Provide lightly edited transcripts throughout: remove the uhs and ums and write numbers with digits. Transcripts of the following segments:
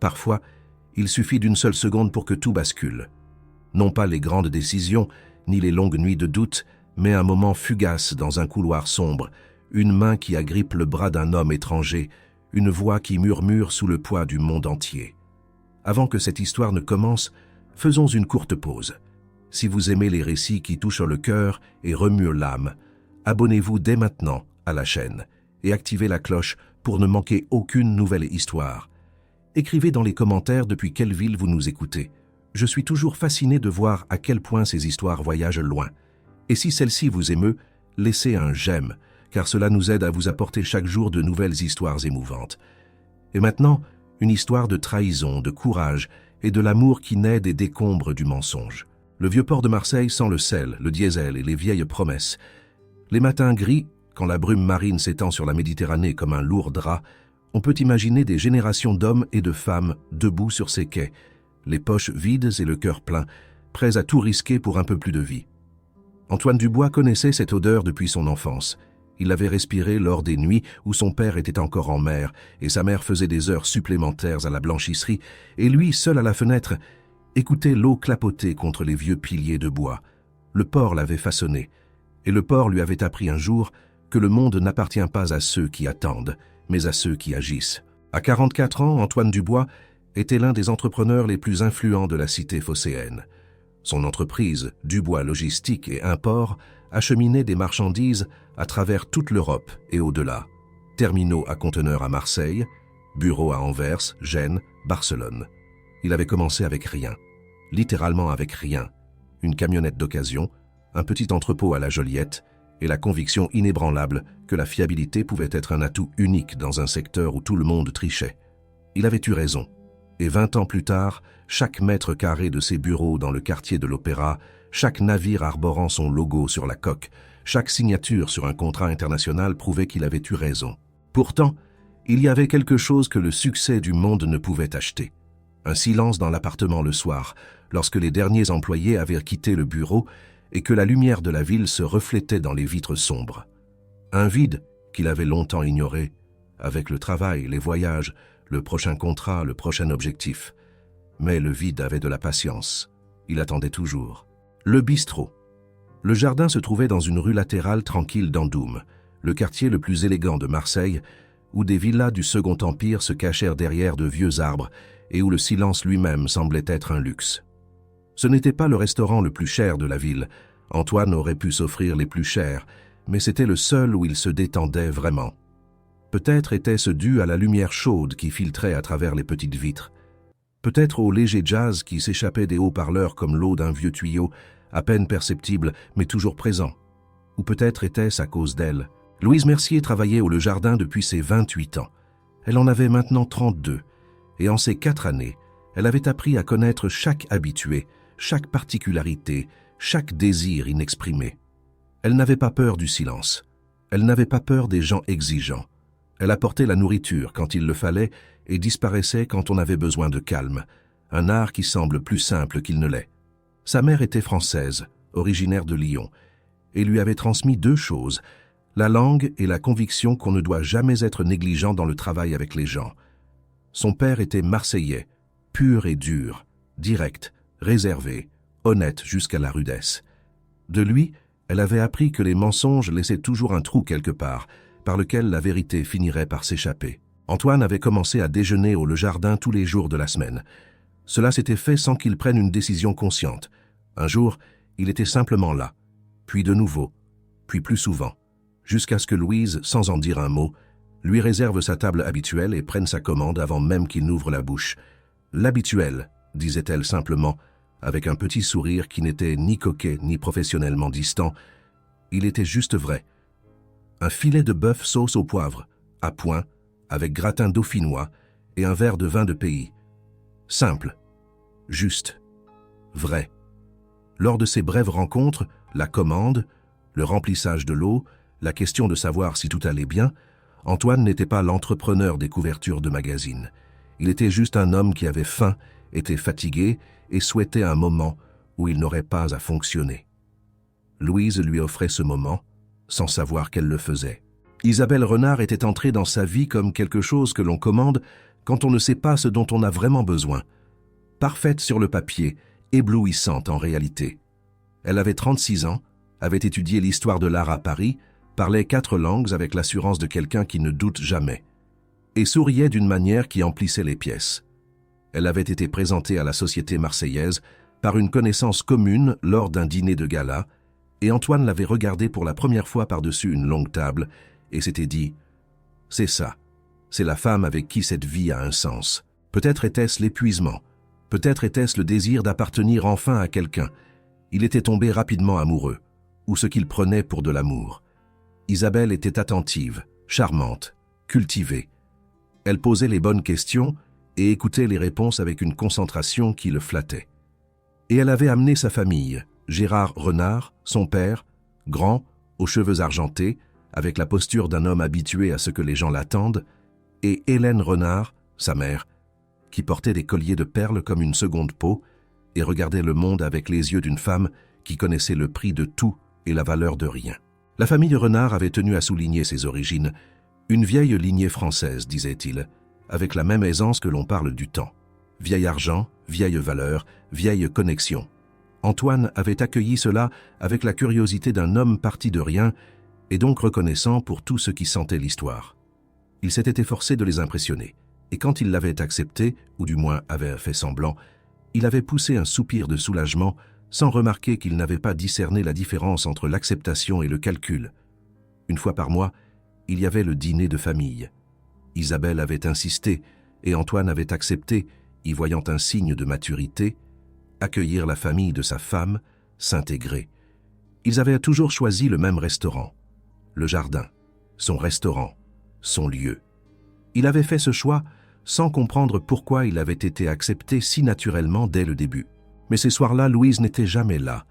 Parfois, il suffit d'une seule seconde pour que tout bascule. Non pas les grandes décisions, ni les longues nuits de doute, mais un moment fugace dans un couloir sombre, une main qui agrippe le bras d'un homme étranger, une voix qui murmure sous le poids du monde entier. Avant que cette histoire ne commence, faisons une courte pause. Si vous aimez les récits qui touchent le cœur et remuent l'âme, abonnez-vous dès maintenant à la chaîne et activez la cloche pour ne manquer aucune nouvelle histoire. Écrivez dans les commentaires depuis quelle ville vous nous écoutez. Je suis toujours fasciné de voir à quel point ces histoires voyagent loin. Et si celle-ci vous émeut, laissez un j'aime, car cela nous aide à vous apporter chaque jour de nouvelles histoires émouvantes. Et maintenant, une histoire de trahison, de courage et de l'amour qui naît des décombres du mensonge. Le vieux port de Marseille sent le sel, le diesel et les vieilles promesses. Les matins gris, quand la brume marine s'étend sur la Méditerranée comme un lourd drap, on peut imaginer des générations d'hommes et de femmes debout sur ces quais, les poches vides et le cœur plein, prêts à tout risquer pour un peu plus de vie. Antoine Dubois connaissait cette odeur depuis son enfance. Il l'avait respirée lors des nuits où son père était encore en mer et sa mère faisait des heures supplémentaires à la blanchisserie, et lui, seul à la fenêtre, écoutait l'eau clapoter contre les vieux piliers de bois. Le port l'avait façonné, et le port lui avait appris un jour que le monde n'appartient pas à ceux qui attendent, mais à ceux qui agissent. À 44 ans, Antoine Dubois était l'un des entrepreneurs les plus influents de la cité phocéenne. Son entreprise, Dubois Logistique et Import, acheminait des marchandises à travers toute l'Europe et au-delà. Terminaux à conteneurs à Marseille, bureaux à Anvers, Gênes, Barcelone. Il avait commencé avec rien, littéralement avec rien. Une camionnette d'occasion, un petit entrepôt à la Joliette et la conviction inébranlable que la fiabilité pouvait être un atout unique dans un secteur où tout le monde trichait. Il avait eu raison. Et 20 ans plus tard, chaque mètre carré de ses bureaux dans le quartier de l'Opéra, chaque navire arborant son logo sur la coque, chaque signature sur un contrat international prouvait qu'il avait eu raison. Pourtant, il y avait quelque chose que le succès du monde ne pouvait acheter. Un silence dans l'appartement le soir, lorsque les derniers employés avaient quitté le bureau et que la lumière de la ville se reflétait dans les vitres sombres. Un vide qu'il avait longtemps ignoré, avec le travail, les voyages, le prochain contrat, le prochain objectif. Mais le vide avait de la patience. Il attendait toujours. Le bistrot. Le jardin se trouvait dans une rue latérale tranquille d'Andoum, le quartier le plus élégant de Marseille, où des villas du Second Empire se cachèrent derrière de vieux arbres et où le silence lui-même semblait être un luxe. Ce n'était pas le restaurant le plus cher de la ville. Antoine aurait pu s'offrir les plus chers, mais c'était le seul où il se détendait vraiment. Peut-être était-ce dû à la lumière chaude qui filtrait à travers les petites vitres. Peut-être au léger jazz qui s'échappait des haut-parleurs comme l'eau d'un vieux tuyau, à peine perceptible mais toujours présent. Ou peut-être était-ce à cause d'elle. Louise Mercier travaillait au Le Jardin depuis ses 28 ans. Elle en avait maintenant 32, et en ces 4 années, elle avait appris à connaître chaque habitué, chaque particularité, chaque désir inexprimé. Elle n'avait pas peur du silence. Elle n'avait pas peur des gens exigeants. Elle apportait la nourriture quand il le fallait et disparaissait quand on avait besoin de calme, un art qui semble plus simple qu'il ne l'est. Sa mère était française, originaire de Lyon, et lui avait transmis 2 choses, la langue et la conviction qu'on ne doit jamais être négligent dans le travail avec les gens. Son père était marseillais, pur et dur, direct, réservé, honnête jusqu'à la rudesse. De lui, elle avait appris que les mensonges laissaient toujours un trou quelque part, par lequel la vérité finirait par s'échapper. Antoine avait commencé à déjeuner au Le Jardin tous les jours de la semaine. Cela s'était fait sans qu'il prenne une décision consciente. Un jour, il était simplement là, puis de nouveau, puis plus souvent, jusqu'à ce que Louise, sans en dire un mot, lui réserve sa table habituelle et prenne sa commande avant même qu'il n'ouvre la bouche. « L'habituel », disait-elle simplement, avec un petit sourire qui n'était ni coquet ni professionnellement distant. Il était juste vrai. Un filet de bœuf sauce au poivre, à point, avec gratin dauphinois et un verre de vin de pays. Simple, juste, vrai. Lors de ces brèves rencontres, la commande, le remplissage de l'eau, la question de savoir si tout allait bien, Antoine n'était pas l'entrepreneur des couvertures de magazines. Il était juste un homme qui avait faim, était fatigué et souhaitait un moment où il n'aurait pas à fonctionner. Louise lui offrait ce moment, sans savoir qu'elle le faisait. Isabelle Renard était entrée dans sa vie comme quelque chose que l'on commande quand on ne sait pas ce dont on a vraiment besoin. Parfaite sur le papier, éblouissante en réalité. Elle avait 36 ans, avait étudié l'histoire de l'art à Paris, parlait 4 langues avec l'assurance de quelqu'un qui ne doute jamais, et souriait d'une manière qui emplissait les pièces. Elle avait été présentée à la société marseillaise par une connaissance commune lors d'un dîner de gala, et Antoine l'avait regardée pour la première fois par-dessus une longue table et s'était dit « C'est ça, c'est la femme avec qui cette vie a un sens. » Peut-être était-ce l'épuisement, peut-être était-ce le désir d'appartenir enfin à quelqu'un. Il était tombé rapidement amoureux, ou ce qu'il prenait pour de l'amour. Isabelle était attentive, charmante, cultivée. Elle posait les bonnes questions et écoutait les réponses avec une concentration qui le flattait. Et elle avait amené sa famille, Gérard Renard, son père, grand, aux cheveux argentés, avec la posture d'un homme habitué à ce que les gens l'attendent, et Hélène Renard, sa mère, qui portait des colliers de perles comme une seconde peau et regardait le monde avec les yeux d'une femme qui connaissait le prix de tout et la valeur de rien. La famille Renard avait tenu à souligner ses origines, une vieille lignée française, disait-il, avec la même aisance que l'on parle du temps. Vieil argent, vieille valeur, vieille connexion. Antoine avait accueilli cela avec la curiosité d'un homme parti de rien et donc reconnaissant pour tout ce qui sentait l'histoire. Il s'était efforcé de les impressionner, et quand il l'avait accepté, ou du moins avait fait semblant, il avait poussé un soupir de soulagement sans remarquer qu'il n'avait pas discerné la différence entre l'acceptation et le calcul. Une fois par mois, il y avait le dîner de famille. Isabelle avait insisté, et Antoine avait accepté, y voyant un signe de maturité, accueillir la famille de sa femme, s'intégrer. Ils avaient toujours choisi le même restaurant, le jardin, son restaurant, son lieu. Il avait fait ce choix sans comprendre pourquoi il avait été accepté si naturellement dès le début. Mais ces soirs-là, Louise n'était jamais là.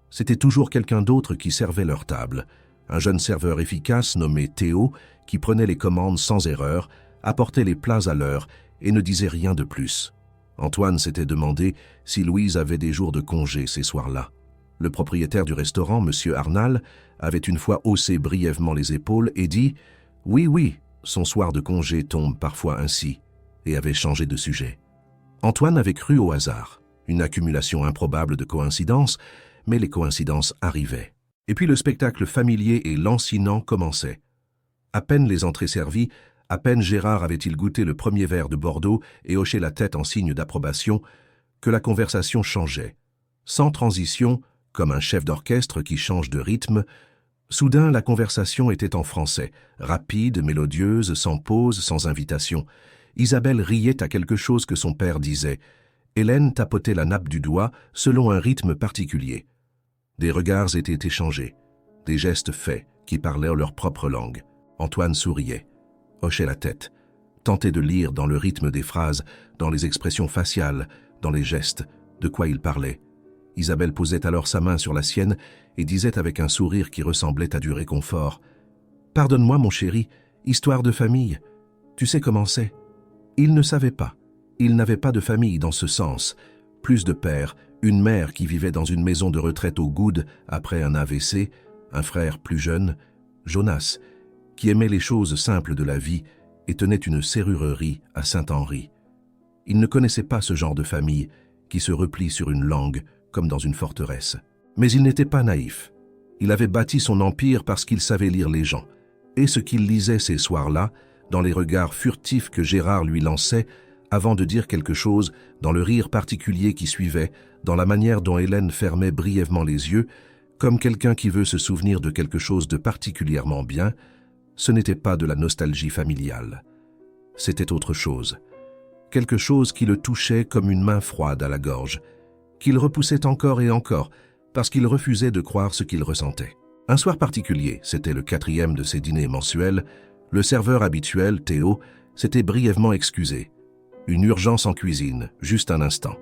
C'était toujours quelqu'un d'autre qui servait leur table. Un jeune serveur efficace nommé Théo, qui prenait les commandes sans erreur, apportait les plats à l'heure et ne disait rien de plus. Antoine s'était demandé si Louise avait des jours de congé ces soirs-là. Le propriétaire du restaurant, M. Arnal, avait une fois haussé brièvement les épaules et dit « Oui, oui, son soir de congé tombe parfois ainsi », et avait changé de sujet. Antoine avait cru au hasard, une accumulation improbable de coïncidences, mais les coïncidences arrivaient. Et puis le spectacle familier et lancinant commençait. À peine les entrées servies, à peine Gérard avait-il goûté le premier verre de Bordeaux et hoché la tête en signe d'approbation, que la conversation changeait. Sans transition, comme un chef d'orchestre qui change de rythme, soudain la conversation était en français, rapide, mélodieuse, sans pause, sans invitation. Isabelle riait à quelque chose que son père disait. Hélène tapotait la nappe du doigt selon un rythme particulier. Des regards étaient échangés, des gestes faits qui parlaient leur propre langue. Antoine souriait, hochait la tête, tentait de lire dans le rythme des phrases, dans les expressions faciales, dans les gestes, de quoi il parlait. Isabelle posait alors sa main sur la sienne et disait avec un sourire qui ressemblait à du réconfort « Pardonne-moi, mon chéri, histoire de famille. Tu sais comment c'est ?» Il ne savait pas. Il n'avait pas de famille dans ce sens. Plus de père, une mère qui vivait dans une maison de retraite au Goudes après un AVC, un frère plus jeune, Jonas, qui aimait les choses simples de la vie et tenait une serrurerie à Saint-Henri. Il ne connaissait pas ce genre de famille qui se replie sur une langue comme dans une forteresse. Mais il n'était pas naïf. Il avait bâti son empire parce qu'il savait lire les gens. Et ce qu'il lisait ces soirs-là, dans les regards furtifs que Gérard lui lançait, avant de dire quelque chose, dans le rire particulier qui suivait, dans la manière dont Hélène fermait brièvement les yeux, comme quelqu'un qui veut se souvenir de quelque chose de particulièrement bien, ce n'était pas de la nostalgie familiale. C'était autre chose. Quelque chose qui le touchait comme une main froide à la gorge, qu'il repoussait encore et encore, parce qu'il refusait de croire ce qu'il ressentait. Un soir particulier, c'était le 4e de ses dîners mensuels, le serveur habituel, Théo, s'était brièvement excusé. Une urgence en cuisine, juste un instant.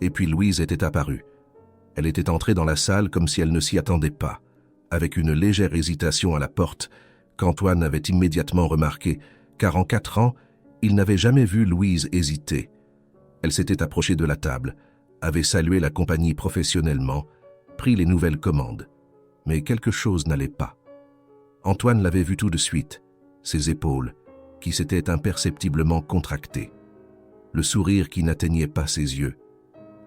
Et puis Louise était apparue. Elle était entrée dans la salle comme si elle ne s'y attendait pas, avec une légère hésitation à la porte, qu'Antoine avait immédiatement remarqué, car en 4 ans, il n'avait jamais vu Louise hésiter. Elle s'était approchée de la table, avait salué la compagnie professionnellement, pris les nouvelles commandes. Mais quelque chose n'allait pas. Antoine l'avait vu tout de suite, ses épaules, qui s'étaient imperceptiblement contractées. le sourire qui n'atteignait pas ses yeux,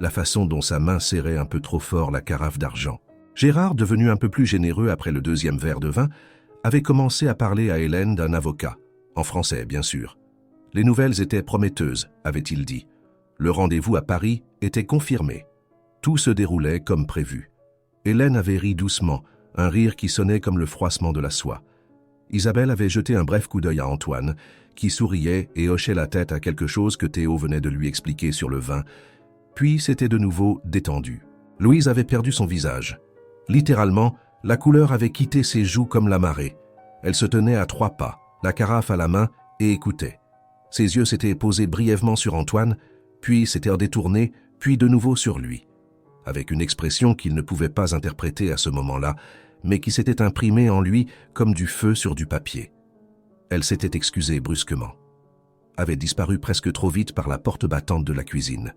la façon dont sa main serrait un peu trop fort la carafe d'argent. Gérard, devenu un peu plus généreux après le deuxième verre de vin, avait commencé à parler à Hélène d'un avocat, en français bien sûr. Les nouvelles étaient prometteuses, avait-il dit. Le rendez-vous à Paris était confirmé. Tout se déroulait comme prévu. Hélène avait ri doucement, un rire qui sonnait comme le froissement de la soie. Isabelle avait jeté un bref coup d'œil à Antoine, qui souriait et hochait la tête à quelque chose que Théo venait de lui expliquer sur le vin, puis s'était de nouveau détendu. Louise avait perdu son visage. Littéralement, la couleur avait quitté ses joues comme la marée. Elle se tenait à 3 pas, la carafe à la main, et écoutait. Ses yeux s'étaient posés brièvement sur Antoine, puis s'étaient détournés, puis de nouveau sur lui, avec une expression qu'il ne pouvait pas interpréter à ce moment-là, mais qui s'était imprimée en lui comme du feu sur du papier. Elle s'était excusée brusquement. Avait disparu presque trop vite par la porte battante de la cuisine.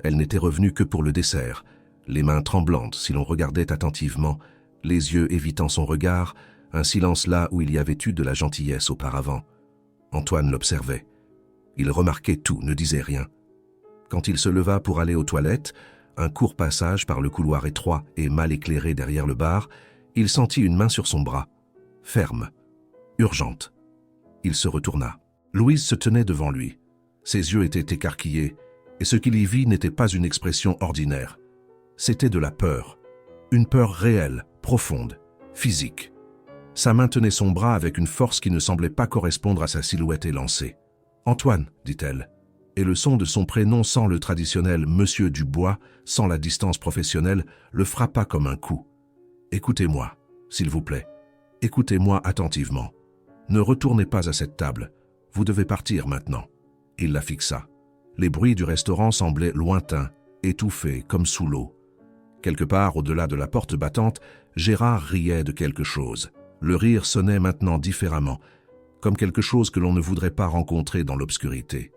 Elle n'était revenue que pour le dessert, les mains tremblantes si l'on regardait attentivement, les yeux évitant son regard, un silence là où il y avait eu de la gentillesse auparavant. Antoine l'observait. Il remarquait tout, ne disait rien. Quand il se leva pour aller aux toilettes, un court passage par le couloir étroit et mal éclairé derrière le bar, il sentit une main sur son bras, ferme, urgente. Il se retourna. Louise se tenait devant lui. Ses yeux étaient écarquillés, et ce qu'il y vit n'était pas une expression ordinaire. C'était de la peur. Une peur réelle, profonde, physique. Sa main tenait son bras avec une force qui ne semblait pas correspondre à sa silhouette élancée. « Antoine », dit-elle, et le son de son prénom sans le traditionnel « Monsieur Dubois », sans la distance professionnelle, le frappa comme un coup. « Écoutez-moi, s'il vous plaît. Écoutez-moi attentivement. Ne retournez pas à cette table. Vous devez partir maintenant. » Il la fixa. Les bruits du restaurant semblaient lointains, étouffés, comme sous l'eau. Quelque part au-delà de la porte battante, Gérard riait de quelque chose. Le rire sonnait maintenant différemment, comme quelque chose que l'on ne voudrait pas rencontrer dans l'obscurité.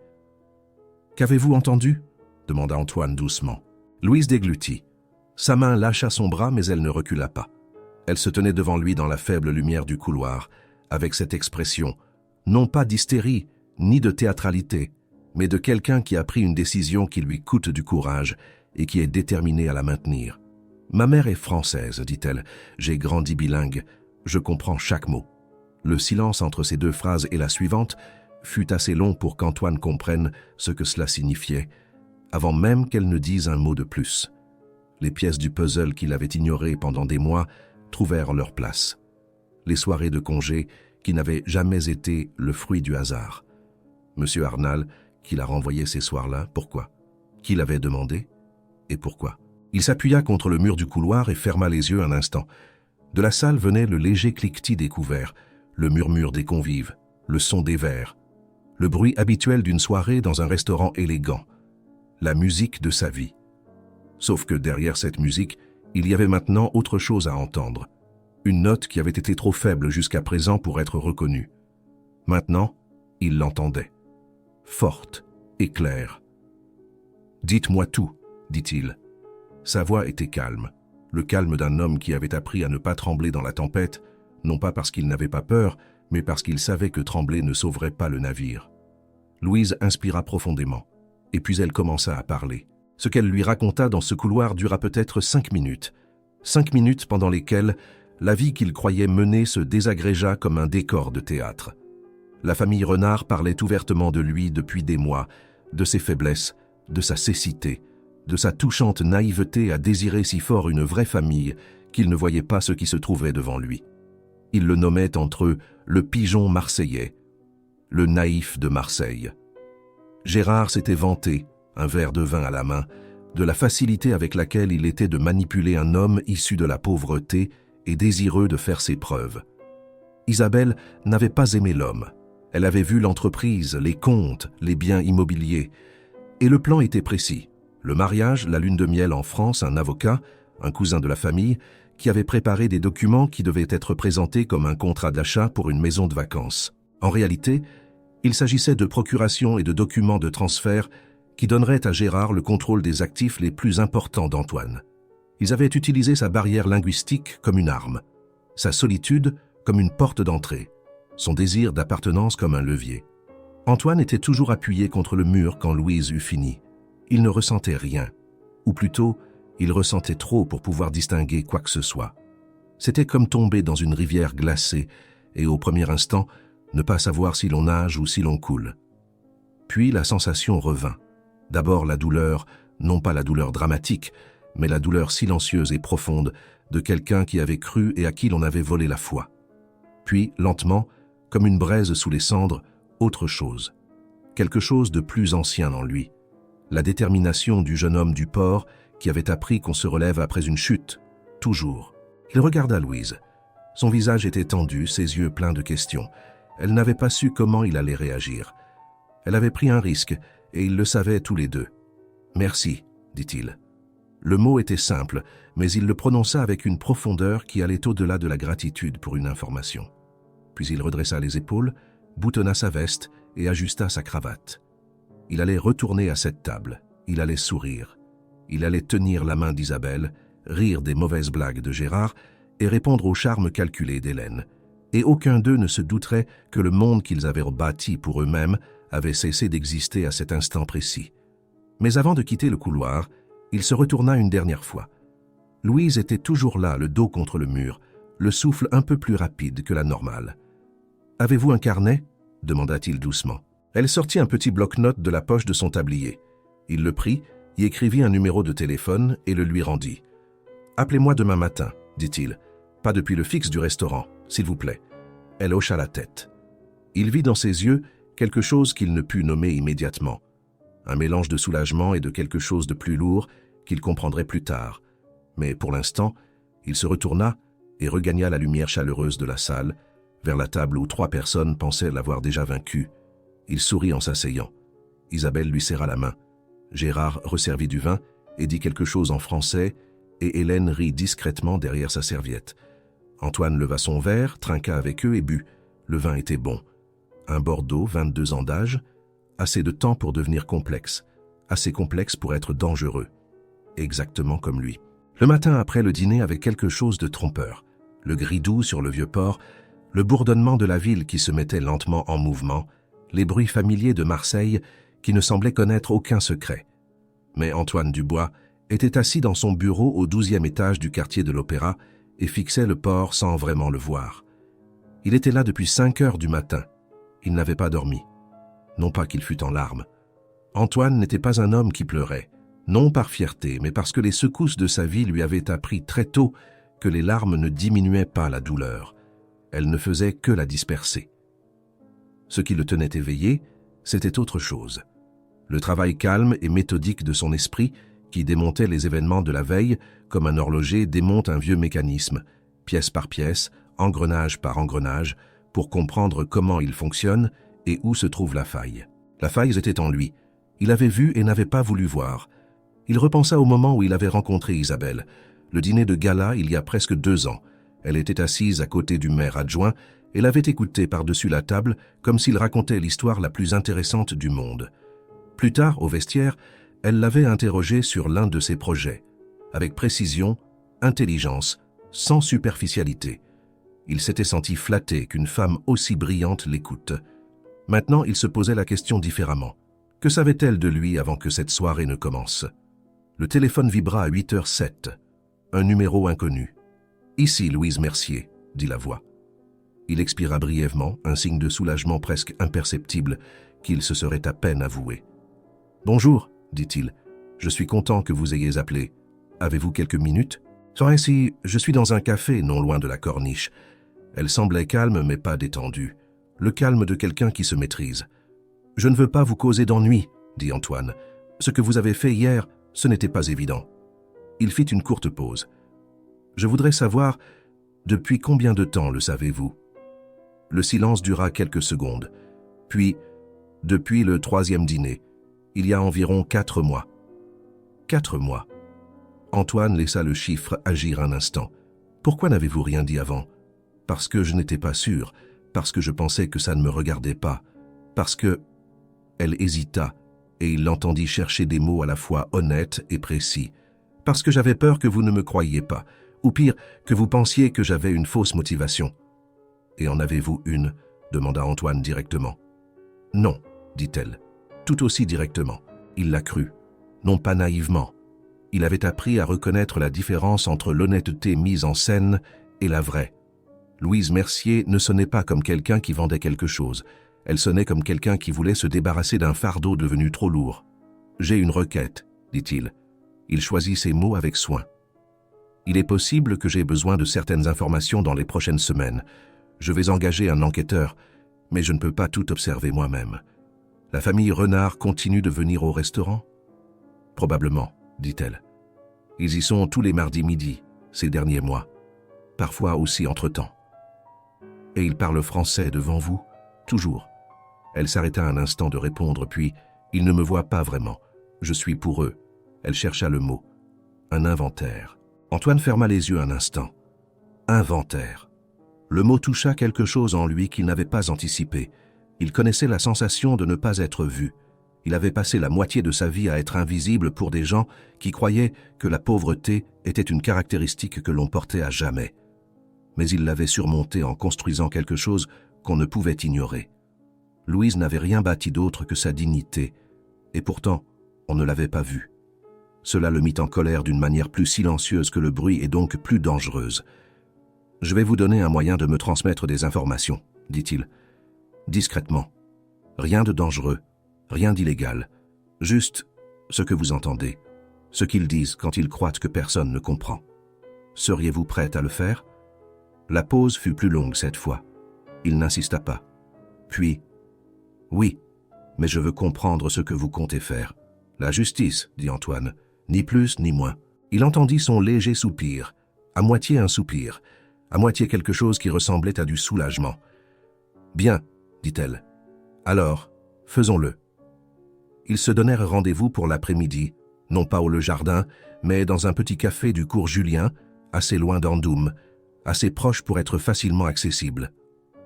« Qu'avez-vous entendu ?» demanda Antoine doucement. Louise déglutit. Sa main lâcha son bras, mais elle ne recula pas. Elle se tenait devant lui dans la faible lumière du couloir, avec cette expression, non pas d'hystérie, ni de théâtralité, mais de quelqu'un qui a pris une décision qui lui coûte du courage et qui est déterminé à la maintenir. « Ma mère est française, dit-elle. J'ai grandi bilingue. Je comprends chaque mot. » Le silence entre ces deux phrases et la suivante fut assez long pour qu'Antoine comprenne ce que cela signifiait, avant même qu'elle ne dise un mot de plus. Les pièces du puzzle qu'il avait ignorées pendant des mois trouvèrent leur place. Les soirées de congé qui n'avaient jamais été le fruit du hasard. Monsieur Arnal, qui l'a renvoyé ces soirs-là, pourquoi? Qui l'avait demandé? Et pourquoi? Il s'appuya contre le mur du couloir et ferma les yeux un instant. De la salle venait le léger cliquetis des couverts, le murmure des convives, le son des verres, le bruit habituel d'une soirée dans un restaurant élégant, la musique de sa vie. Sauf que derrière cette musique, il y avait maintenant autre chose à entendre. Une note qui avait été trop faible jusqu'à présent pour être reconnue. Maintenant, il l'entendait. Forte et claire. « Dites-moi tout », dit-il. Sa voix était calme, le calme d'un homme qui avait appris à ne pas trembler dans la tempête, non pas parce qu'il n'avait pas peur, mais parce qu'il savait que trembler ne sauverait pas le navire. Louise inspira profondément, et puis elle commença à parler. Ce qu'elle lui raconta dans ce couloir dura peut-être 5 minutes. 5 minutes pendant lesquelles la vie qu'il croyait mener se désagrégea comme un décor de théâtre. La famille Renard parlait ouvertement de lui depuis des mois, de ses faiblesses, de sa cécité, de sa touchante naïveté à désirer si fort une vraie famille qu'il ne voyait pas ce qui se trouvait devant lui. Il le nommait entre eux le pigeon marseillais, le naïf de Marseille. Gérard s'était vanté, un verre de vin à la main, de la facilité avec laquelle il était de manipuler un homme issu de la pauvreté et désireux de faire ses preuves. Isabelle n'avait pas aimé l'homme. Elle avait vu l'entreprise, les comptes, les biens immobiliers. Et le plan était précis. Le mariage, la lune de miel en France, un avocat, un cousin de la famille, qui avait préparé des documents qui devaient être présentés comme un contrat d'achat pour une maison de vacances. En réalité, il s'agissait de procurations et de documents de transfert qui donneraient à Gérard le contrôle des actifs les plus importants d'Antoine. Ils avaient utilisé sa barrière linguistique comme une arme, sa solitude comme une porte d'entrée, son désir d'appartenance comme un levier. Antoine était toujours appuyé contre le mur quand Louise eut fini. Il ne ressentait rien. Ou plutôt, il ressentait trop pour pouvoir distinguer quoi que ce soit. C'était comme tomber dans une rivière glacée et au premier instant, ne pas savoir si l'on nage ou si l'on coule. Puis la sensation revint. D'abord la douleur, non pas la douleur dramatique, mais la douleur silencieuse et profonde de quelqu'un qui avait cru et à qui l'on avait volé la foi. Puis, lentement, comme une braise sous les cendres, autre chose. Quelque chose de plus ancien en lui. La détermination du jeune homme du port qui avait appris qu'on se relève après une chute, toujours. Il regarda Louise. Son visage était tendu, ses yeux pleins de questions. Elle n'avait pas su comment il allait réagir. Elle avait pris un risque, et ils le savaient tous les deux. « Merci », dit-il. Le mot était simple, mais il le prononça avec une profondeur qui allait au-delà de la gratitude pour une information. Puis il redressa les épaules, boutonna sa veste et ajusta sa cravate. Il allait retourner à cette table, il allait sourire. Il allait tenir la main d'Isabelle, rire des mauvaises blagues de Gérard et répondre au charme calculé d'Hélène. Et aucun d'eux ne se douterait que le monde qu'ils avaient bâti pour eux-mêmes avait cessé d'exister à cet instant précis. Mais avant de quitter le couloir, il se retourna une dernière fois. Louise était toujours là, le dos contre le mur, le souffle un peu plus rapide que la normale. « Avez-vous un carnet ?» demanda-t-il doucement. Elle sortit un petit bloc-notes de la poche de son tablier. Il le prit, y écrivit un numéro de téléphone et le lui rendit. « Appelez-moi demain matin, » dit-il. « Pas depuis le fixe du restaurant, s'il vous plaît. » Elle hocha la tête. Il vit dans ses yeux quelque chose qu'il ne put nommer immédiatement. Un mélange de soulagement et de quelque chose de plus lourd qu'il comprendrait plus tard. Mais pour l'instant, il se retourna et regagna la lumière chaleureuse de la salle, vers la table où 3 personnes pensaient l'avoir déjà vaincu. Il sourit en s'asseyant. Isabelle lui serra la main. Gérard resservit du vin et dit quelque chose en français, et Hélène rit discrètement derrière sa serviette. Antoine leva son verre, trinqua avec eux et but. Le vin était bon. Un Bordeaux, 22 ans d'âge, assez de temps pour devenir complexe, assez complexe pour être dangereux. Exactement comme lui. Le matin après le dîner avait quelque chose de trompeur. Le gris doux sur le vieux port, le bourdonnement de la ville qui se mettait lentement en mouvement, les bruits familiers de Marseille qui ne semblaient connaître aucun secret. Mais Antoine Dubois était assis dans son bureau au 12e étage du quartier de l'Opéra et fixait le port sans vraiment le voir. Il était là depuis 5 heures du matin. Il n'avait pas dormi. Non pas qu'il fût en larmes. Antoine n'était pas un homme qui pleurait, non par fierté, mais parce que les secousses de sa vie lui avaient appris très tôt que les larmes ne diminuaient pas la douleur. Elles ne faisaient que la disperser. Ce qui le tenait éveillé, c'était autre chose. Le travail calme et méthodique de son esprit qui démontait les événements de la veille comme un horloger démonte un vieux mécanisme, pièce par pièce, engrenage par engrenage, pour comprendre comment il fonctionne et où se trouve la faille. La faille était en lui. Il avait vu et n'avait pas voulu voir. Il repensa au moment où il avait rencontré Isabelle, le dîner de gala il y a presque 2 ans. Elle était assise à côté du maire adjoint et l'avait écouté par-dessus la table comme s'il racontait l'histoire la plus intéressante du monde. Plus tard, au vestiaire, elle l'avait interrogé sur l'un de ses projets, avec précision, intelligence, sans superficialité. Il s'était senti flatté qu'une femme aussi brillante l'écoute. Maintenant, il se posait la question différemment. Que savait-elle de lui avant que cette soirée ne commence? Le téléphone vibra à 8h07. Un numéro inconnu. « Ici, Louise Mercier », dit la voix. Il expira brièvement, un signe de soulagement presque imperceptible qu'il se serait à peine avoué. « Bonjour », dit-il. « Je suis content que vous ayez appelé. Avez-vous quelques minutes ?»« Ainsi, je suis dans un café non loin de la corniche. » Elle semblait calme mais pas détendue. Le calme de quelqu'un qui se maîtrise. « Je ne veux pas vous causer d'ennui, » dit Antoine. « Ce que vous avez fait hier, ce n'était pas évident. » Il fit une courte pause. « Je voudrais savoir, depuis combien de temps le savez-vous » Le silence dura quelques secondes. Puis, depuis le 3e dîner, il y a environ 4 mois. 4 mois. Antoine laissa le chiffre agir un instant. « Pourquoi n'avez-vous rien dit avant ?»« Parce que je n'étais pas sûr, parce que je pensais que ça ne me regardait pas, parce que... » Elle hésita, et il l'entendit chercher des mots à la fois honnêtes et précis. « Parce que j'avais peur que vous ne me croyiez pas, ou pire, que vous pensiez que j'avais une fausse motivation. »« Et en avez-vous une ?» demanda Antoine directement. « Non, dit-elle, tout aussi directement. Il l'a cru, non pas naïvement. Il avait appris à reconnaître la différence entre l'honnêteté mise en scène et la vraie. Louise Mercier ne sonnait pas comme quelqu'un qui vendait quelque chose. Elle sonnait comme quelqu'un qui voulait se débarrasser d'un fardeau devenu trop lourd. « J'ai une requête », dit-il. Il choisit ses mots avec soin. « Il est possible que j'ai besoin de certaines informations dans les prochaines semaines. Je vais engager un enquêteur, mais je ne peux pas tout observer moi-même. La famille Renard continue de venir au restaurant ? » « Probablement, » dit-elle. « Ils y sont tous les mardis midi, ces derniers mois. Parfois aussi entre-temps. »« Et ils parlent français devant vous ? » ?»« Toujours. » Elle s'arrêta un instant de répondre, puis « Ils ne me voient pas vraiment. Je suis pour eux. » Elle chercha le mot. « Un inventaire. » Antoine ferma les yeux un instant. « Inventaire. » Le mot toucha quelque chose en lui qu'il n'avait pas anticipé. Il connaissait la sensation de ne pas être vu. Il avait passé la moitié de sa vie à être invisible pour des gens qui croyaient que la pauvreté était une caractéristique que l'on portait à jamais. Mais il l'avait surmontée en construisant quelque chose qu'on ne pouvait ignorer. Louise n'avait rien bâti d'autre que sa dignité, et pourtant, on ne l'avait pas vue. Cela le mit en colère d'une manière plus silencieuse que le bruit et donc plus dangereuse. « Je vais vous donner un moyen de me transmettre des informations, » dit-il. « Discrètement. Rien de dangereux. Rien d'illégal, juste ce que vous entendez, ce qu'ils disent quand ils croient que personne ne comprend. Seriez-vous prête à le faire ? » La pause fut plus longue cette fois. Il n'insista pas. Puis, « Oui, mais je veux comprendre ce que vous comptez faire. »« La justice, » dit Antoine, « ni plus ni moins. » Il entendit son léger soupir, à moitié un soupir, à moitié quelque chose qui ressemblait à du soulagement. « Bien, » dit-elle. « Alors, faisons-le. » Ils se donnèrent rendez-vous pour l'après-midi, non pas au Le Jardin, mais dans un petit café du cours Julien, assez loin d'Andoum, assez proche pour être facilement accessible.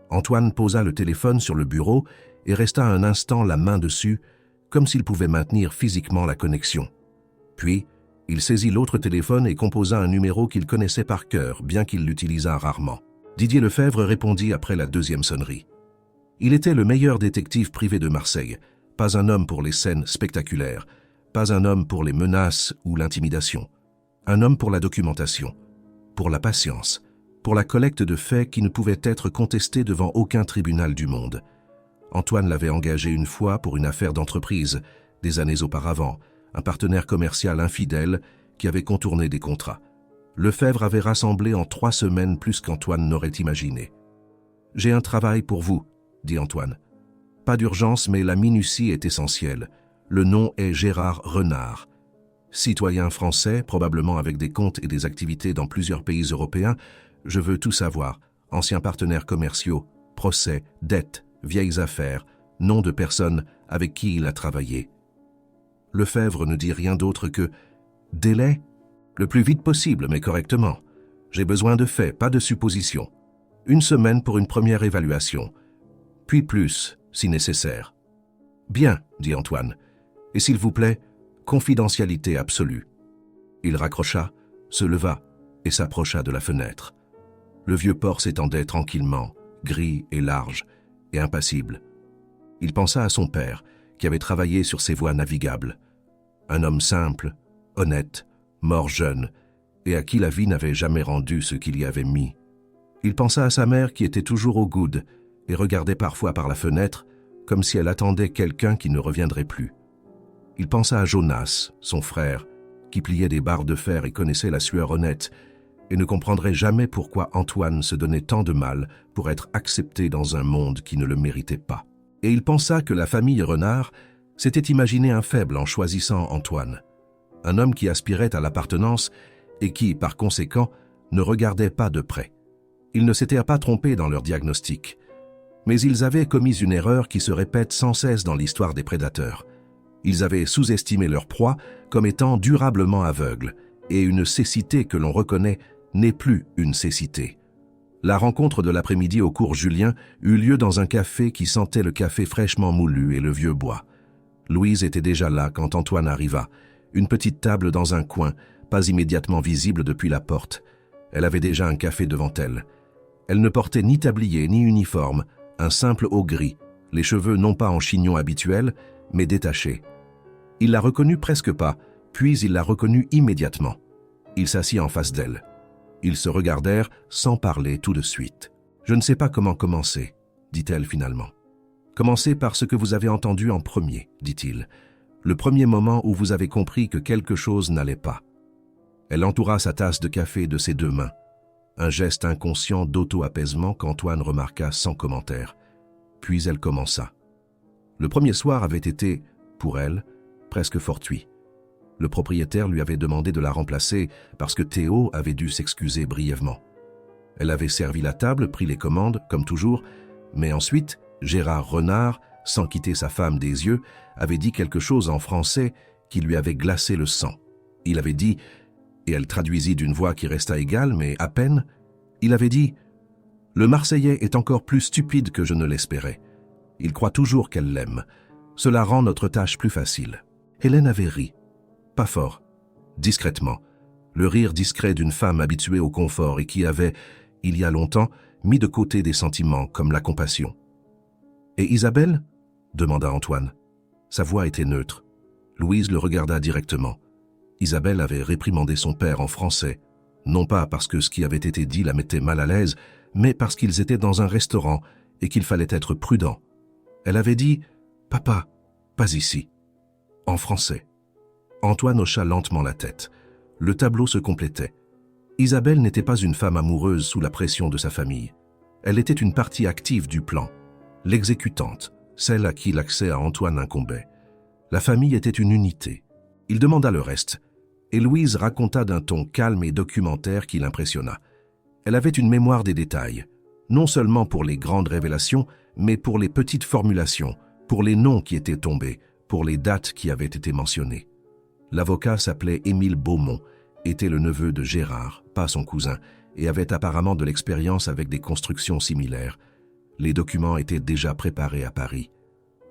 Antoine posa le téléphone sur le bureau et resta un instant la main dessus, comme s'il pouvait maintenir physiquement la connexion. Puis, il saisit l'autre téléphone et composa un numéro qu'il connaissait par cœur, bien qu'il l'utilisât rarement. Didier Lefebvre répondit après la deuxième sonnerie. Il était le meilleur détective privé de Marseille, pas un homme pour les scènes spectaculaires, pas un homme pour les menaces ou l'intimidation, un homme pour la documentation, pour la patience, pour la collecte de faits qui ne pouvaient être contestés devant aucun tribunal du monde. Antoine l'avait engagé une fois pour une affaire d'entreprise, des années auparavant, un partenaire commercial infidèle qui avait contourné des contrats. Lefebvre avait rassemblé en 3 semaines plus qu'Antoine n'aurait imaginé. « J'ai un travail pour vous, » dit Antoine. Pas d'urgence, mais la minutie est essentielle. Le nom est Gérard Renard. Citoyen français, probablement avec des comptes et des activités dans plusieurs pays européens, je veux tout savoir. Anciens partenaires commerciaux, procès, dettes, vieilles affaires, nom de personnes avec qui il a travaillé. Lefebvre ne dit rien d'autre que « Délai ? Le plus vite possible, mais correctement. J'ai besoin de faits, pas de suppositions. 1 semaine pour une première évaluation. Puis plus, si nécessaire. » « Bien, » dit Antoine. « Et s'il vous plaît, confidentialité absolue. » Il raccrocha, se leva et s'approcha de la fenêtre. Le vieux port s'étendait tranquillement, gris et large, et impassible. Il pensa à son père, qui avait travaillé sur ces voies navigables. Un homme simple, honnête, mort jeune, et à qui la vie n'avait jamais rendu ce qu'il y avait mis. Il pensa à sa mère qui était toujours au coude et regardait parfois par la fenêtre, comme si elle attendait quelqu'un qui ne reviendrait plus. Il pensa à Jonas, son frère, qui pliait des barres de fer et connaissait la sueur honnête, et ne comprendrait jamais pourquoi Antoine se donnait tant de mal pour être accepté dans un monde qui ne le méritait pas. Et il pensa que la famille Renard s'était imaginé un faible en choisissant Antoine, un homme qui aspirait à l'appartenance et qui, par conséquent, ne regardait pas de près. Ils ne s'étaient pas trompés dans leur diagnostic, mais ils avaient commis une erreur qui se répète sans cesse dans l'histoire des prédateurs. Ils avaient sous-estimé leur proie comme étant durablement aveugle, et une cécité que l'on reconnaît n'est plus une cécité. La rencontre de l'après-midi au cours Julien eut lieu dans un café qui sentait le café fraîchement moulu et le vieux bois. Louise était déjà là quand Antoine arriva, une petite table dans un coin, pas immédiatement visible depuis la porte. Elle avait déjà un café devant elle. Elle ne portait ni tablier ni uniforme, un simple haut gris, les cheveux non pas en chignon habituel, mais détachés. Il la reconnut presque pas, puis il la reconnut immédiatement. Il s'assit en face d'elle. Ils se regardèrent sans parler tout de suite. « Je ne sais pas comment commencer, » dit-elle finalement. « Commencez par ce que vous avez entendu en premier, » dit-il. « Le premier moment où vous avez compris que quelque chose n'allait pas. » Elle entoura sa tasse de café de ses deux mains. Un geste inconscient d'auto-apaisement qu'Antoine remarqua sans commentaire. Puis elle commença. Le premier soir avait été, pour elle, presque fortuit. Le propriétaire lui avait demandé de la remplacer parce que Théo avait dû s'excuser brièvement. Elle avait servi la table, pris les commandes, comme toujours, mais ensuite, Gérard Renard, sans quitter sa femme des yeux, avait dit quelque chose en français qui lui avait glacé le sang. Il avait dit, et elle traduisit d'une voix qui resta égale, mais à peine, il avait dit « Le Marseillais est encore plus stupide que je ne l'espérais. Il croit toujours qu'elle l'aime. Cela rend notre tâche plus facile. » Hélène avait ri. Pas fort, discrètement, le rire discret d'une femme habituée au confort et qui avait, il y a longtemps, mis de côté des sentiments comme la compassion. « Et Isabelle ?» demanda Antoine. Sa voix était neutre. Louise le regarda directement. Isabelle avait réprimandé son père en français, non pas parce que ce qui avait été dit la mettait mal à l'aise, mais parce qu'ils étaient dans un restaurant et qu'il fallait être prudent. Elle avait dit « Papa, pas ici », en français. Antoine hocha lentement la tête. Le tableau se complétait. Isabelle n'était pas une femme amoureuse sous la pression de sa famille. Elle était une partie active du plan, l'exécutante, celle à qui l'accès à Antoine incombait. La famille était une unité. Il demanda le reste, et Louise raconta d'un ton calme et documentaire qui l'impressionna. Elle avait une mémoire des détails, non seulement pour les grandes révélations, mais pour les petites formulations, pour les noms qui étaient tombés, pour les dates qui avaient été mentionnées. L'avocat s'appelait Émile Beaumont, était le neveu de Gérard, pas son cousin, et avait apparemment de l'expérience avec des constructions similaires. Les documents étaient déjà préparés à Paris.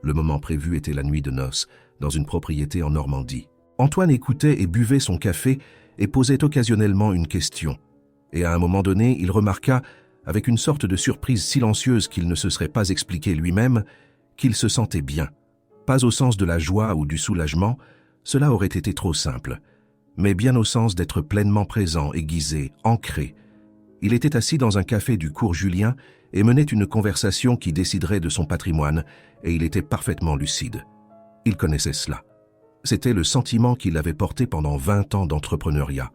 Le moment prévu était la nuit de noces, dans une propriété en Normandie. Antoine écoutait et buvait son café et posait occasionnellement une question. Et à un moment donné, il remarqua, avec une sorte de surprise silencieuse qu'il ne se serait pas expliqué lui-même, qu'il se sentait bien. Pas au sens de la joie ou du soulagement, cela aurait été trop simple, mais bien au sens d'être pleinement présent, aiguisé, ancré. Il était assis dans un café du cours Julien et menait une conversation qui déciderait de son patrimoine, et il était parfaitement lucide. Il connaissait cela. C'était le sentiment qu'il avait porté pendant 20 ans d'entrepreneuriat.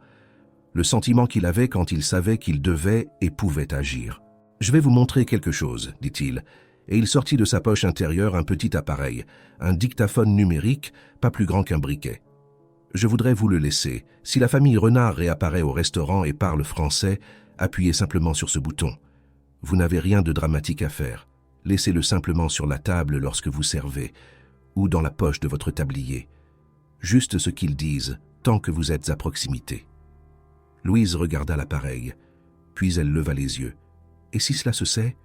Le sentiment qu'il avait quand il savait qu'il devait et pouvait agir. « Je vais vous montrer quelque chose, dit-il, et il sortit de sa poche intérieure un petit appareil, un dictaphone numérique, pas plus grand qu'un briquet. Je voudrais vous le laisser. Si la famille Renard réapparaît au restaurant et parle français, appuyez simplement sur ce bouton. Vous n'avez rien de dramatique à faire. Laissez-le simplement sur la table lorsque vous servez, ou dans la poche de votre tablier. Juste ce qu'ils disent, tant que vous êtes à proximité. » Louise regarda l'appareil, puis elle leva les yeux. « Et si cela se sait ? »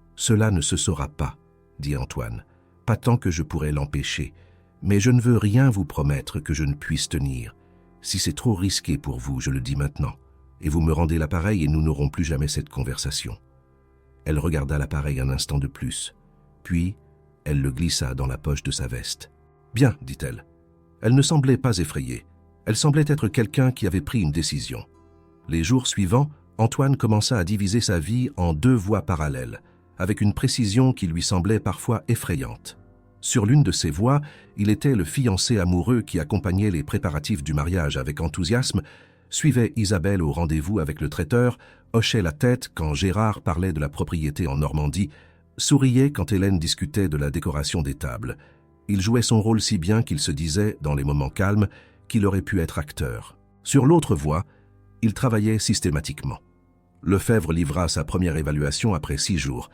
« Cela ne se saura pas, » dit Antoine. « Pas tant que je pourrais l'empêcher. Mais je ne veux rien vous promettre que je ne puisse tenir. Si c'est trop risqué pour vous, je le dis maintenant. Et vous me rendez l'appareil et nous n'aurons plus jamais cette conversation. » Elle regarda l'appareil un instant de plus. Puis, elle le glissa dans la poche de sa veste. « Bien, dit-elle. » Elle ne semblait pas effrayée. Elle semblait être quelqu'un qui avait pris une décision. Les jours suivants, Antoine commença à diviser sa vie en 2 voies parallèles, avec une précision qui lui semblait parfois effrayante. Sur l'une de ces voies, il était le fiancé amoureux qui accompagnait les préparatifs du mariage avec enthousiasme, suivait Isabelle au rendez-vous avec le traiteur, hochait la tête quand Gérard parlait de la propriété en Normandie, souriait quand Hélène discutait de la décoration des tables. Il jouait son rôle si bien qu'il se disait, dans les moments calmes, qu'il aurait pu être acteur. Sur l'autre voie, il travaillait systématiquement. Lefebvre livra sa première évaluation après 6 jours,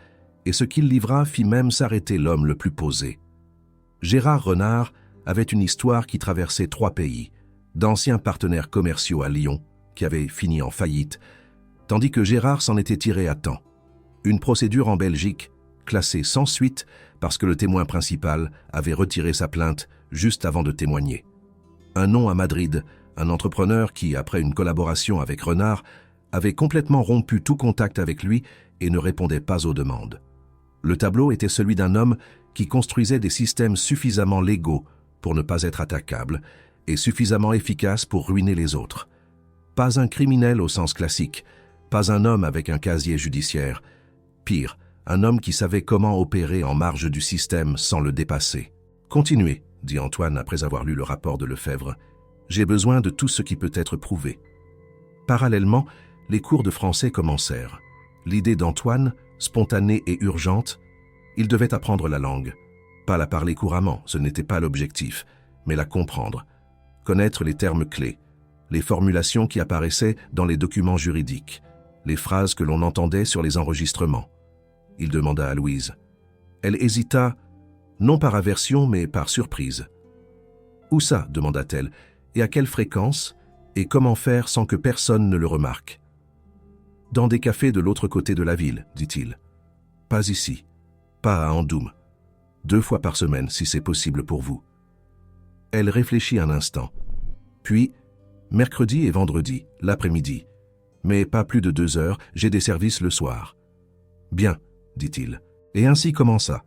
et ce qu'il livra fit même s'arrêter l'homme le plus posé. Gérard Renard avait une histoire qui traversait 3 pays, d'anciens partenaires commerciaux à Lyon, qui avaient fini en faillite, tandis que Gérard s'en était tiré à temps. Une procédure en Belgique, classée sans suite parce que le témoin principal avait retiré sa plainte juste avant de témoigner. Un nom à Madrid, un entrepreneur qui, après une collaboration avec Renard, avait complètement rompu tout contact avec lui et ne répondait pas aux demandes. Le tableau était celui d'un homme qui construisait des systèmes suffisamment légaux pour ne pas être attaquable et suffisamment efficaces pour ruiner les autres. Pas un criminel au sens classique, pas un homme avec un casier judiciaire. Pire, un homme qui savait comment opérer en marge du système sans le dépasser. « Continuez », dit Antoine après avoir lu le rapport de Lefebvre. « J'ai besoin de tout ce qui peut être prouvé. » Parallèlement, les cours de français commencèrent. L'idée d'Antoine, spontanée et urgente, il devait apprendre la langue. Pas la parler couramment, ce n'était pas l'objectif, mais la comprendre. Connaître les termes clés, les formulations qui apparaissaient dans les documents juridiques, les phrases que l'on entendait sur les enregistrements. Il demanda à Louise. Elle hésita, non par aversion, mais par surprise. « Où ça ?» demanda-t-elle. « Et à quelle fréquence ? Et comment faire sans que personne ne le remarque ?»« Dans des cafés de l'autre côté de la ville, dit-il. Pas ici, pas à Andoum. 2 fois par semaine, si c'est possible pour vous. » Elle réfléchit un instant. Puis, mercredi et vendredi, l'après-midi. Mais pas plus de 2 heures, j'ai des services le soir. Bien, dit-il. Et ainsi commença.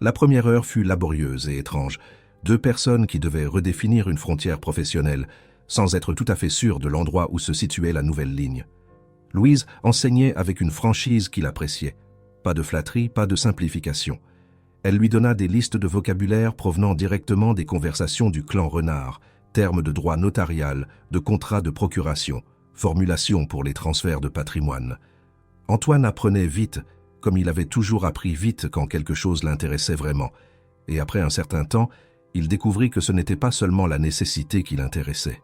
La première heure fut laborieuse et étrange. 2 personnes qui devaient redéfinir une frontière professionnelle, sans être tout à fait sûres de l'endroit où se situait la nouvelle ligne. Louise enseignait avec une franchise qu'il appréciait. Pas de flatterie, pas de simplification. Elle lui donna des listes de vocabulaire provenant directement des conversations du clan Renard, termes de droit notarial, de contrat de procuration, formulations pour les transferts de patrimoine. Antoine apprenait vite, comme il avait toujours appris vite quand quelque chose l'intéressait vraiment, et après un certain temps, il découvrit que ce n'était pas seulement la nécessité qui l'intéressait,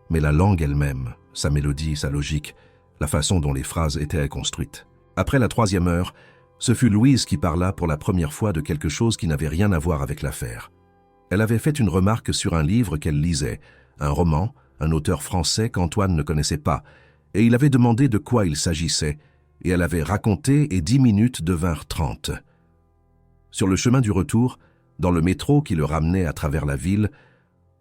mais la langue elle-même, sa mélodie, sa logique, la façon dont les phrases étaient construites. Après la 3e heure, ce fut Louise qui parla pour la première fois de quelque chose qui n'avait rien à voir avec l'affaire. Elle avait fait une remarque sur un livre qu'elle lisait, un roman, un auteur français qu'Antoine ne connaissait pas, et il avait demandé de quoi il s'agissait, et elle avait raconté et 10 minutes devinrent 30. Sur le chemin du retour, dans le métro qui le ramenait à travers la ville,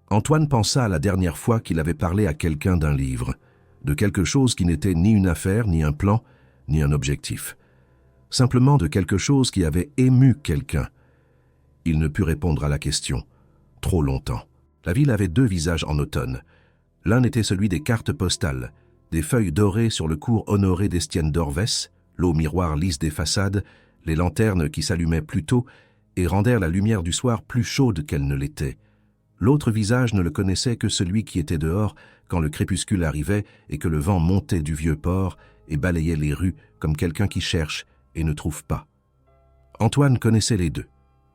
Antoine pensa à la dernière fois qu'il avait parlé à quelqu'un d'un livre, de quelque chose qui n'était ni une affaire, ni un plan, ni un objectif. Simplement de quelque chose qui avait ému quelqu'un. Il ne put répondre à la question. Trop longtemps. La ville avait 2 visages en automne. L'un était celui des cartes postales, des feuilles dorées sur le cours Honoré d'Estienne d'Orvès, l'eau miroir lisse des façades, les lanternes qui s'allumaient plus tôt et rendèrent la lumière du soir plus chaude qu'elle ne l'était. L'autre visage ne le connaissait que celui qui était dehors quand le crépuscule arrivait et que le vent montait du vieux port et balayait les rues comme quelqu'un qui cherche et ne trouve pas. Antoine connaissait les 2.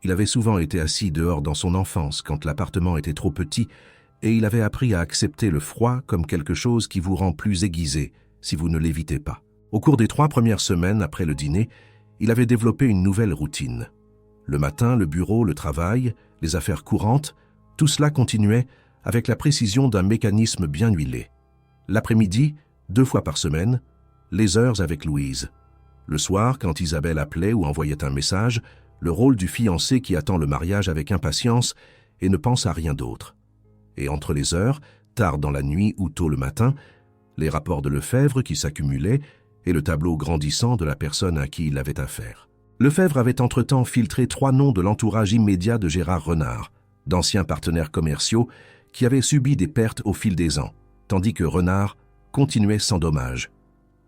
Il avait souvent été assis dehors dans son enfance quand l'appartement était trop petit et il avait appris à accepter le froid comme quelque chose qui vous rend plus aiguisé si vous ne l'évitez pas. Au cours des 3 premières semaines après le dîner, il avait développé une nouvelle routine. Le matin, le bureau, le travail, les affaires courantes, tout cela continuait avec la précision d'un mécanisme bien huilé. L'après-midi, 2 fois par semaine, les heures avec Louise. Le soir, quand Isabelle appelait ou envoyait un message, le rôle du fiancé qui attend le mariage avec impatience et ne pense à rien d'autre. Et entre les heures, tard dans la nuit ou tôt le matin, les rapports de Lefebvre qui s'accumulaient et le tableau grandissant de la personne à qui il avait affaire. Lefebvre avait entre-temps filtré 3 noms de l'entourage immédiat de Gérard Renard, d'anciens partenaires commerciaux qui avaient subi des pertes au fil des ans, tandis que Renard continuait sans dommage.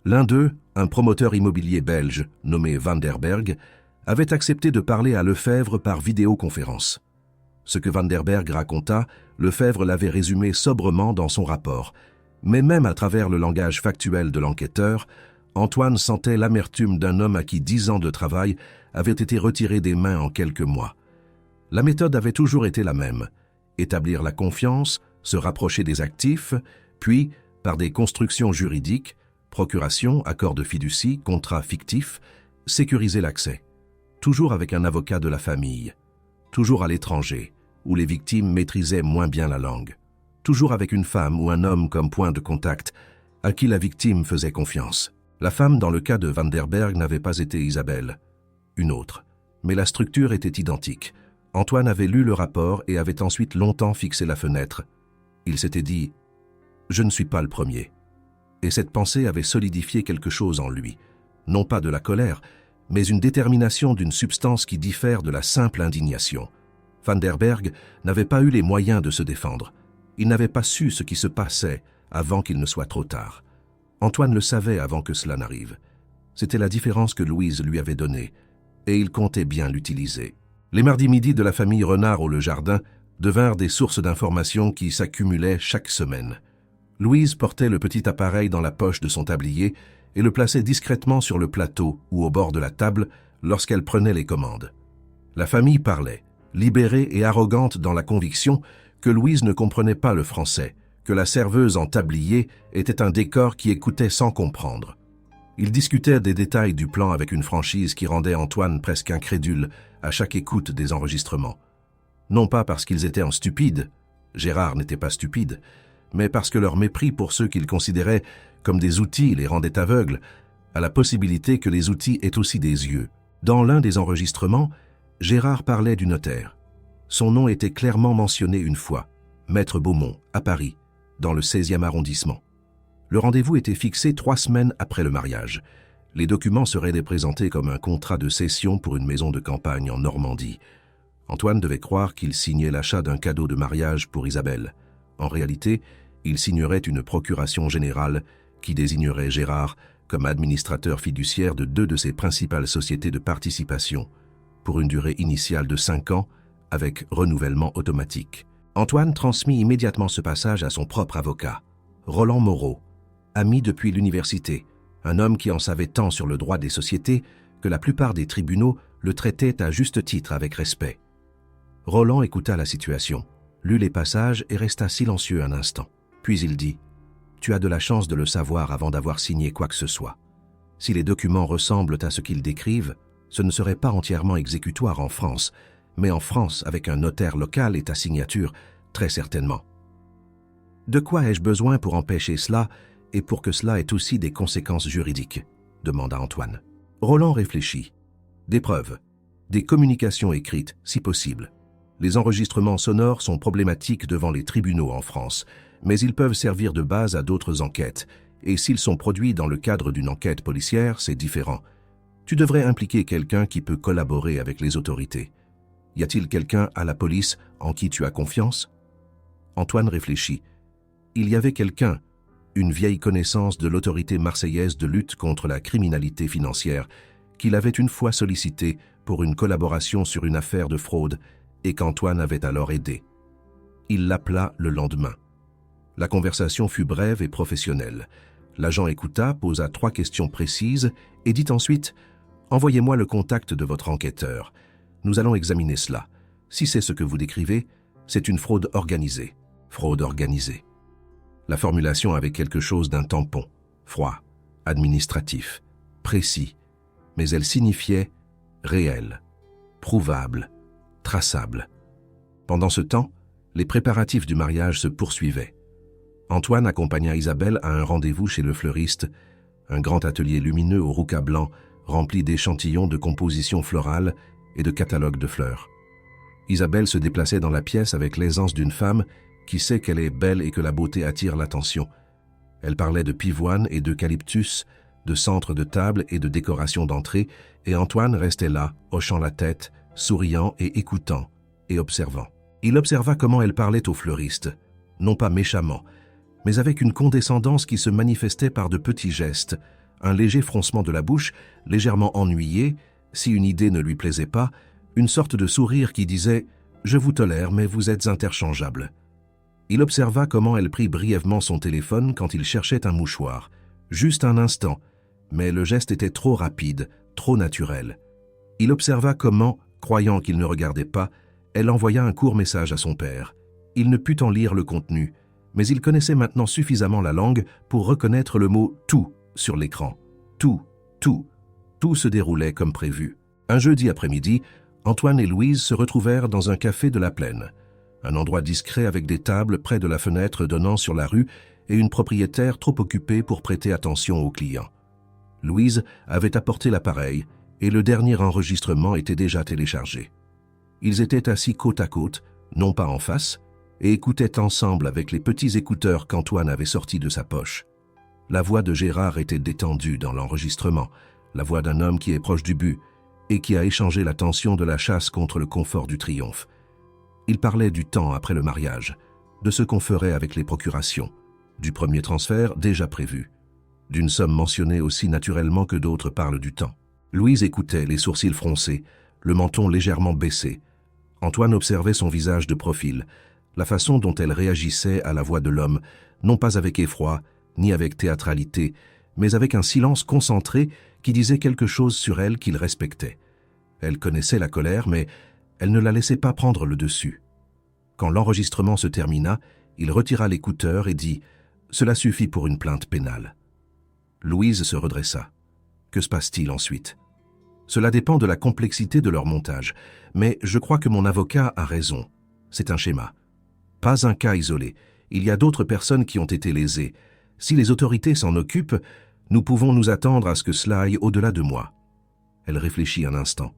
L'un d'eux, un promoteur immobilier belge nommé Van der Berg, avait accepté de parler à Lefebvre par vidéoconférence. Ce que Van der Berg raconta, Lefebvre l'avait résumé sobrement dans son rapport, mais même à travers le langage factuel de l'enquêteur, Antoine sentait l'amertume d'un homme à qui 10 ans de travail avaient été retirés des mains en quelques mois. La méthode avait toujours été la même, établir la confiance, se rapprocher des actifs, puis, par des constructions juridiques, procuration, accord de fiducie, contrat fictif, sécuriser l'accès. Toujours avec un avocat de la famille, toujours à l'étranger, où les victimes maîtrisaient moins bien la langue, toujours avec une femme ou un homme comme point de contact, à qui la victime faisait confiance. La femme, dans le cas de Van der Berg, n'avait pas été Isabelle, une autre, mais la structure était identique. Antoine avait lu le rapport et avait ensuite longtemps fixé la fenêtre. Il s'était dit « Je ne suis pas le premier ». Et cette pensée avait solidifié quelque chose en lui, non pas de la colère, mais une détermination d'une substance qui diffère de la simple indignation. Van der Berg n'avait pas eu les moyens de se défendre. Il n'avait pas su ce qui se passait avant qu'il ne soit trop tard. Antoine le savait avant que cela n'arrive. C'était la différence que Louise lui avait donnée, et il comptait bien l'utiliser. Les mardis midi de la famille Renard au Le Jardin devinrent des sources d'informations qui s'accumulaient chaque semaine. Louise portait le petit appareil dans la poche de son tablier et le plaçait discrètement sur le plateau ou au bord de la table lorsqu'elle prenait les commandes. La famille parlait, libérée et arrogante dans la conviction que Louise ne comprenait pas le français, que la serveuse en tablier était un décor qui écoutait sans comprendre. Ils discutaient des détails du plan avec une franchise qui rendait Antoine presque incrédule à chaque écoute des enregistrements. Non pas parce qu'ils étaient en stupides, Gérard n'était pas stupide, mais parce que leur mépris pour ceux qu'ils considéraient comme des outils les rendait aveugles à la possibilité que les outils aient aussi des yeux. Dans l'un des enregistrements, Gérard parlait du notaire. Son nom était clairement mentionné une fois, Maître Beaumont, à Paris, dans le 16e arrondissement. Le rendez-vous était fixé 3 semaines après le mariage. Les documents seraient présentés comme un contrat de cession pour une maison de campagne en Normandie. Antoine devait croire qu'il signait l'achat d'un cadeau de mariage pour Isabelle. En réalité, il signerait une procuration générale qui désignerait Gérard comme administrateur fiduciaire de 2 de ses principales sociétés de participation, pour une durée initiale de 5 ans, avec renouvellement automatique. Antoine transmit immédiatement ce passage à son propre avocat, Roland Moreau, ami depuis l'université, un homme qui en savait tant sur le droit des sociétés que la plupart des tribunaux le traitaient à juste titre avec respect. Roland écouta la situation, lut les passages et resta silencieux un instant. Puis il dit « Tu as de la chance de le savoir avant d'avoir signé quoi que ce soit. Si les documents ressemblent à ce qu'ils décrivent, ce ne serait pas entièrement exécutoire en France, mais en France, avec un notaire local et ta signature, très certainement. De quoi ai-je besoin pour empêcher cela et pour que cela ait aussi des conséquences juridiques ?» demanda Antoine. Roland réfléchit. Des preuves, des communications écrites, si possible. Les enregistrements sonores sont problématiques devant les tribunaux en France, mais ils peuvent servir de base à d'autres enquêtes, et s'ils sont produits dans le cadre d'une enquête policière, c'est différent. Tu devrais impliquer quelqu'un qui peut collaborer avec les autorités. Y a-t-il quelqu'un à la police en qui tu as confiance ? Antoine réfléchit. Il y avait quelqu'un, une vieille connaissance de l'autorité marseillaise de lutte contre la criminalité financière, qu'il avait une fois sollicité pour une collaboration sur une affaire de fraude et qu'Antoine avait alors aidé. Il l'appela le lendemain. La conversation fut brève et professionnelle. L'agent écouta, posa 3 questions précises et dit ensuite « Envoyez-moi le contact de votre enquêteur. Nous allons examiner cela. Si c'est ce que vous décrivez, c'est une fraude organisée. » Fraude organisée. La formulation avait quelque chose d'un tampon, froid, administratif, précis, mais elle signifiait réel, prouvable, traçable. Pendant ce temps, les préparatifs du mariage se poursuivaient. Antoine accompagna Isabelle à un rendez-vous chez le fleuriste, un grand atelier lumineux au rouca blanc rempli d'échantillons de compositions florales et de catalogues de fleurs. Isabelle se déplaçait dans la pièce avec l'aisance d'une femme qui sait qu'elle est belle et que la beauté attire l'attention. Elle parlait de pivoine et d'eucalyptus, de centre de table et de décoration d'entrée, et Antoine restait là, hochant la tête, souriant et écoutant, et observant. Il observa comment elle parlait au fleuriste, non pas méchamment, mais avec une condescendance qui se manifestait par de petits gestes, un léger froncement de la bouche, légèrement ennuyé, si une idée ne lui plaisait pas, une sorte de sourire qui disait « Je vous tolère, mais vous êtes interchangeables ». Il observa comment elle prit brièvement son téléphone quand il cherchait un mouchoir, juste un instant, mais le geste était trop rapide, trop naturel. Il observa comment, croyant qu'il ne regardait pas, elle envoya un court message à son père. Il ne put en lire le contenu, mais il connaissait maintenant suffisamment la langue pour reconnaître le mot « tout » sur l'écran. Tout se déroulait comme prévu. Un jeudi après-midi, Antoine et Louise se retrouvèrent dans un café de la Plaine, un endroit discret avec des tables près de la fenêtre donnant sur la rue et une propriétaire trop occupée pour prêter attention aux clients. Louise avait apporté l'appareil et le dernier enregistrement était déjà téléchargé. Ils étaient assis côte à côte, non pas en face, et écoutaient ensemble avec les petits écouteurs qu'Antoine avait sortis de sa poche. La voix de Gérard était détendue dans l'enregistrement, la voix d'un homme qui est proche du but et qui a échangé la tension de la chasse contre le confort du triomphe. Il parlait du temps après le mariage, de ce qu'on ferait avec les procurations, du premier transfert déjà prévu, d'une somme mentionnée aussi naturellement que d'autres parlent du temps. Louise écoutait, les sourcils froncés, le menton légèrement baissé. Antoine observait son visage de profil, la façon dont elle réagissait à la voix de l'homme, non pas avec effroi, ni avec théâtralité, mais avec un silence concentré qui disait quelque chose sur elle qu'il respectait. Elle connaissait la colère, mais elle ne la laissait pas prendre le dessus. Quand l'enregistrement se termina, il retira l'écouteur et dit « Cela suffit pour une plainte pénale ». Louise se redressa. Que se passe-t-il ensuite? Cela dépend de la complexité de leur montage, mais je crois que mon avocat a raison. C'est un schéma. Pas un cas isolé. Il y a d'autres personnes qui ont été lésées. Si les autorités s'en occupent, nous pouvons nous attendre à ce que cela aille au-delà de moi. Elle réfléchit un instant.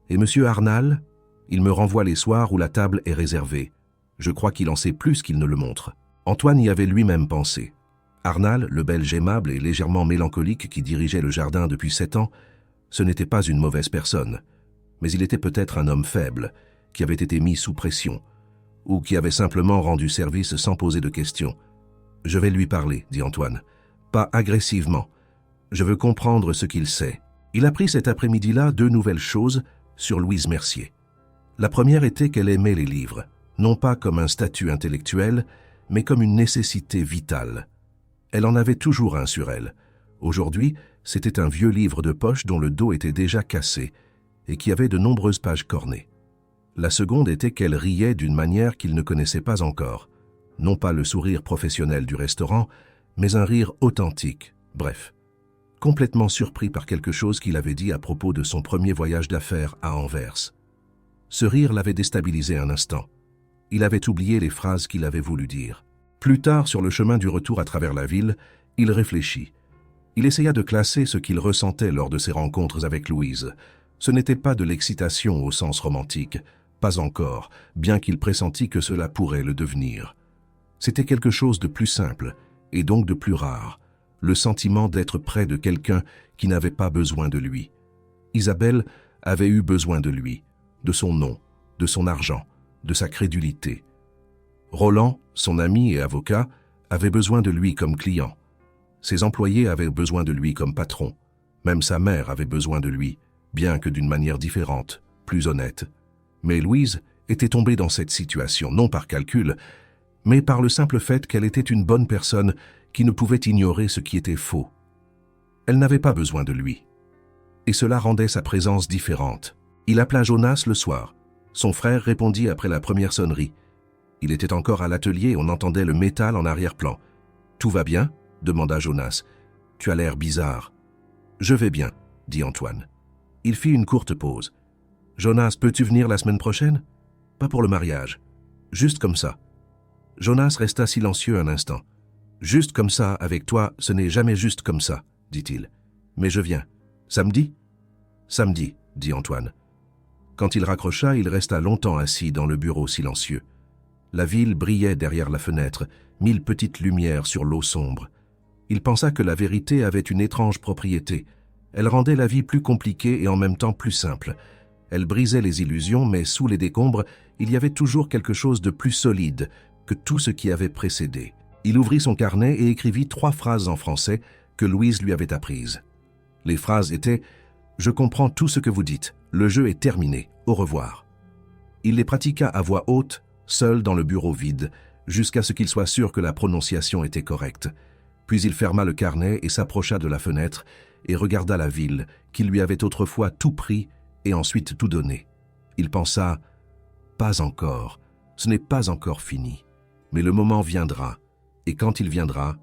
Et monsieur Arnal? Il me renvoie les soirs où la table est réservée. Je crois qu'il en sait plus qu'il ne le montre. Antoine y avait lui-même pensé. Arnal, le Belge aimable et légèrement mélancolique qui dirigeait le jardin depuis 7 ans, ce n'était pas une mauvaise personne, mais il était peut-être un homme faible, qui avait été mis sous pression, ou qui avait simplement rendu service sans poser de questions. « Je vais lui parler, » dit Antoine. « Pas agressivement. Je veux comprendre ce qu'il sait. » Il apprit cet après-midi-là 2 nouvelles choses sur Louise Mercier. La première était qu'elle aimait les livres, non pas comme un statut intellectuel, mais comme une nécessité vitale. Elle en avait toujours un sur elle. Aujourd'hui, c'était un vieux livre de poche dont le dos était déjà cassé et qui avait de nombreuses pages cornées. La seconde était qu'elle riait d'une manière qu'il ne connaissait pas encore. Non pas le sourire professionnel du restaurant, mais un rire authentique, bref. Complètement surpris par quelque chose qu'il avait dit à propos de son premier voyage d'affaires à Anvers. Ce rire l'avait déstabilisé un instant. Il avait oublié les phrases qu'il avait voulu dire. Plus tard, sur le chemin du retour à travers la ville, il réfléchit. Il essaya de classer ce qu'il ressentait lors de ses rencontres avec Louise. Ce n'était pas de l'excitation au sens romantique, pas encore, bien qu'il pressentît que cela pourrait le devenir. C'était quelque chose de plus simple, et donc de plus rare, le sentiment d'être près de quelqu'un qui n'avait pas besoin de lui. Isabelle avait eu besoin de lui, de son nom, de son argent, de sa crédulité. Roland, son ami et avocat, avait besoin de lui comme client. Ses employés avaient besoin de lui comme patron. Même sa mère avait besoin de lui, bien que d'une manière différente, plus honnête. Mais Louise était tombée dans cette situation, non par calcul, mais par le simple fait qu'elle était une bonne personne qui ne pouvait ignorer ce qui était faux. Elle n'avait pas besoin de lui. Et cela rendait sa présence différente. Il appela Jonas le soir. Son frère répondit après la première sonnerie. Il était encore à l'atelier, on entendait le métal en arrière-plan. « Tout va bien ?» demanda Jonas. « Tu as l'air bizarre. »« Je vais bien, » dit Antoine. Il fit une courte pause. « Jonas, peux-tu venir la semaine prochaine ?»« Pas pour le mariage. Juste comme ça. » Jonas resta silencieux un instant. « Juste comme ça, avec toi, ce n'est jamais juste comme ça, » dit-il. « Mais je viens. Samedi ?»« Samedi, » dit Antoine. Quand il raccrocha, il resta longtemps assis dans le bureau silencieux. La ville brillait derrière la fenêtre, 1000 petites lumières sur l'eau sombre. Il pensa que la vérité avait une étrange propriété. Elle rendait la vie plus compliquée et en même temps plus simple. Elle brisait les illusions, mais sous les décombres, il y avait toujours quelque chose de plus solide que tout ce qui avait précédé. Il ouvrit son carnet et écrivit 3 phrases en français que Louise lui avait apprises. Les phrases étaient « Je comprends tout ce que vous dites. Le jeu est terminé. Au revoir. » Il les pratiqua à voix haute, seul dans le bureau vide, jusqu'à ce qu'il soit sûr que la prononciation était correcte. Puis il ferma le carnet et s'approcha de la fenêtre et regarda la ville, qui lui avait autrefois tout pris et ensuite tout donné. Il pensa « Pas encore, ce n'est pas encore fini. Mais le moment viendra, et quand il viendra,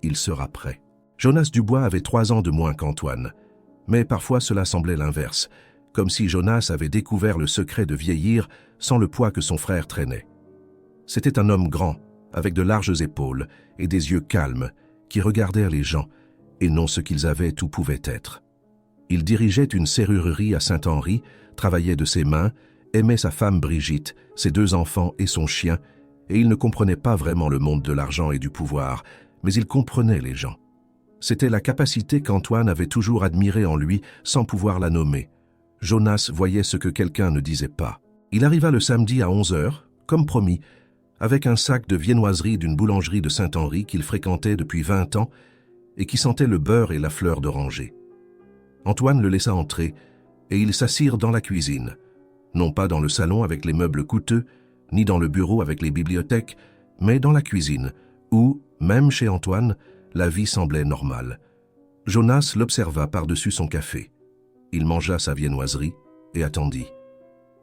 il sera prêt. » Jonas Dubois avait 3 ans de moins qu'Antoine, mais parfois cela semblait l'inverse, comme si Jonas avait découvert le secret de vieillir sans le poids que son frère traînait. C'était un homme grand, avec de larges épaules et des yeux calmes, qui regardèrent les gens, et non ce qu'ils avaient ou pouvaient être. Il dirigeait une serrurerie à Saint-Henri, travaillait de ses mains, aimait sa femme Brigitte, ses 2 enfants et son chien, et il ne comprenait pas vraiment le monde de l'argent et du pouvoir, mais il comprenait les gens. C'était la capacité qu'Antoine avait toujours admirée en lui sans pouvoir la nommer. Jonas voyait ce que quelqu'un ne disait pas. Il arriva le samedi à 11 heures, comme promis, avec un sac de viennoiserie d'une boulangerie de Saint-Henri qu'il fréquentait depuis 20 ans et qui sentait le beurre et la fleur d'oranger. Antoine le laissa entrer et ils s'assirent dans la cuisine, non pas dans le salon avec les meubles coûteux, ni dans le bureau avec les bibliothèques, mais dans la cuisine, où, même chez Antoine, la vie semblait normale. Jonas l'observa par-dessus son café. Il mangea sa viennoiserie et attendit.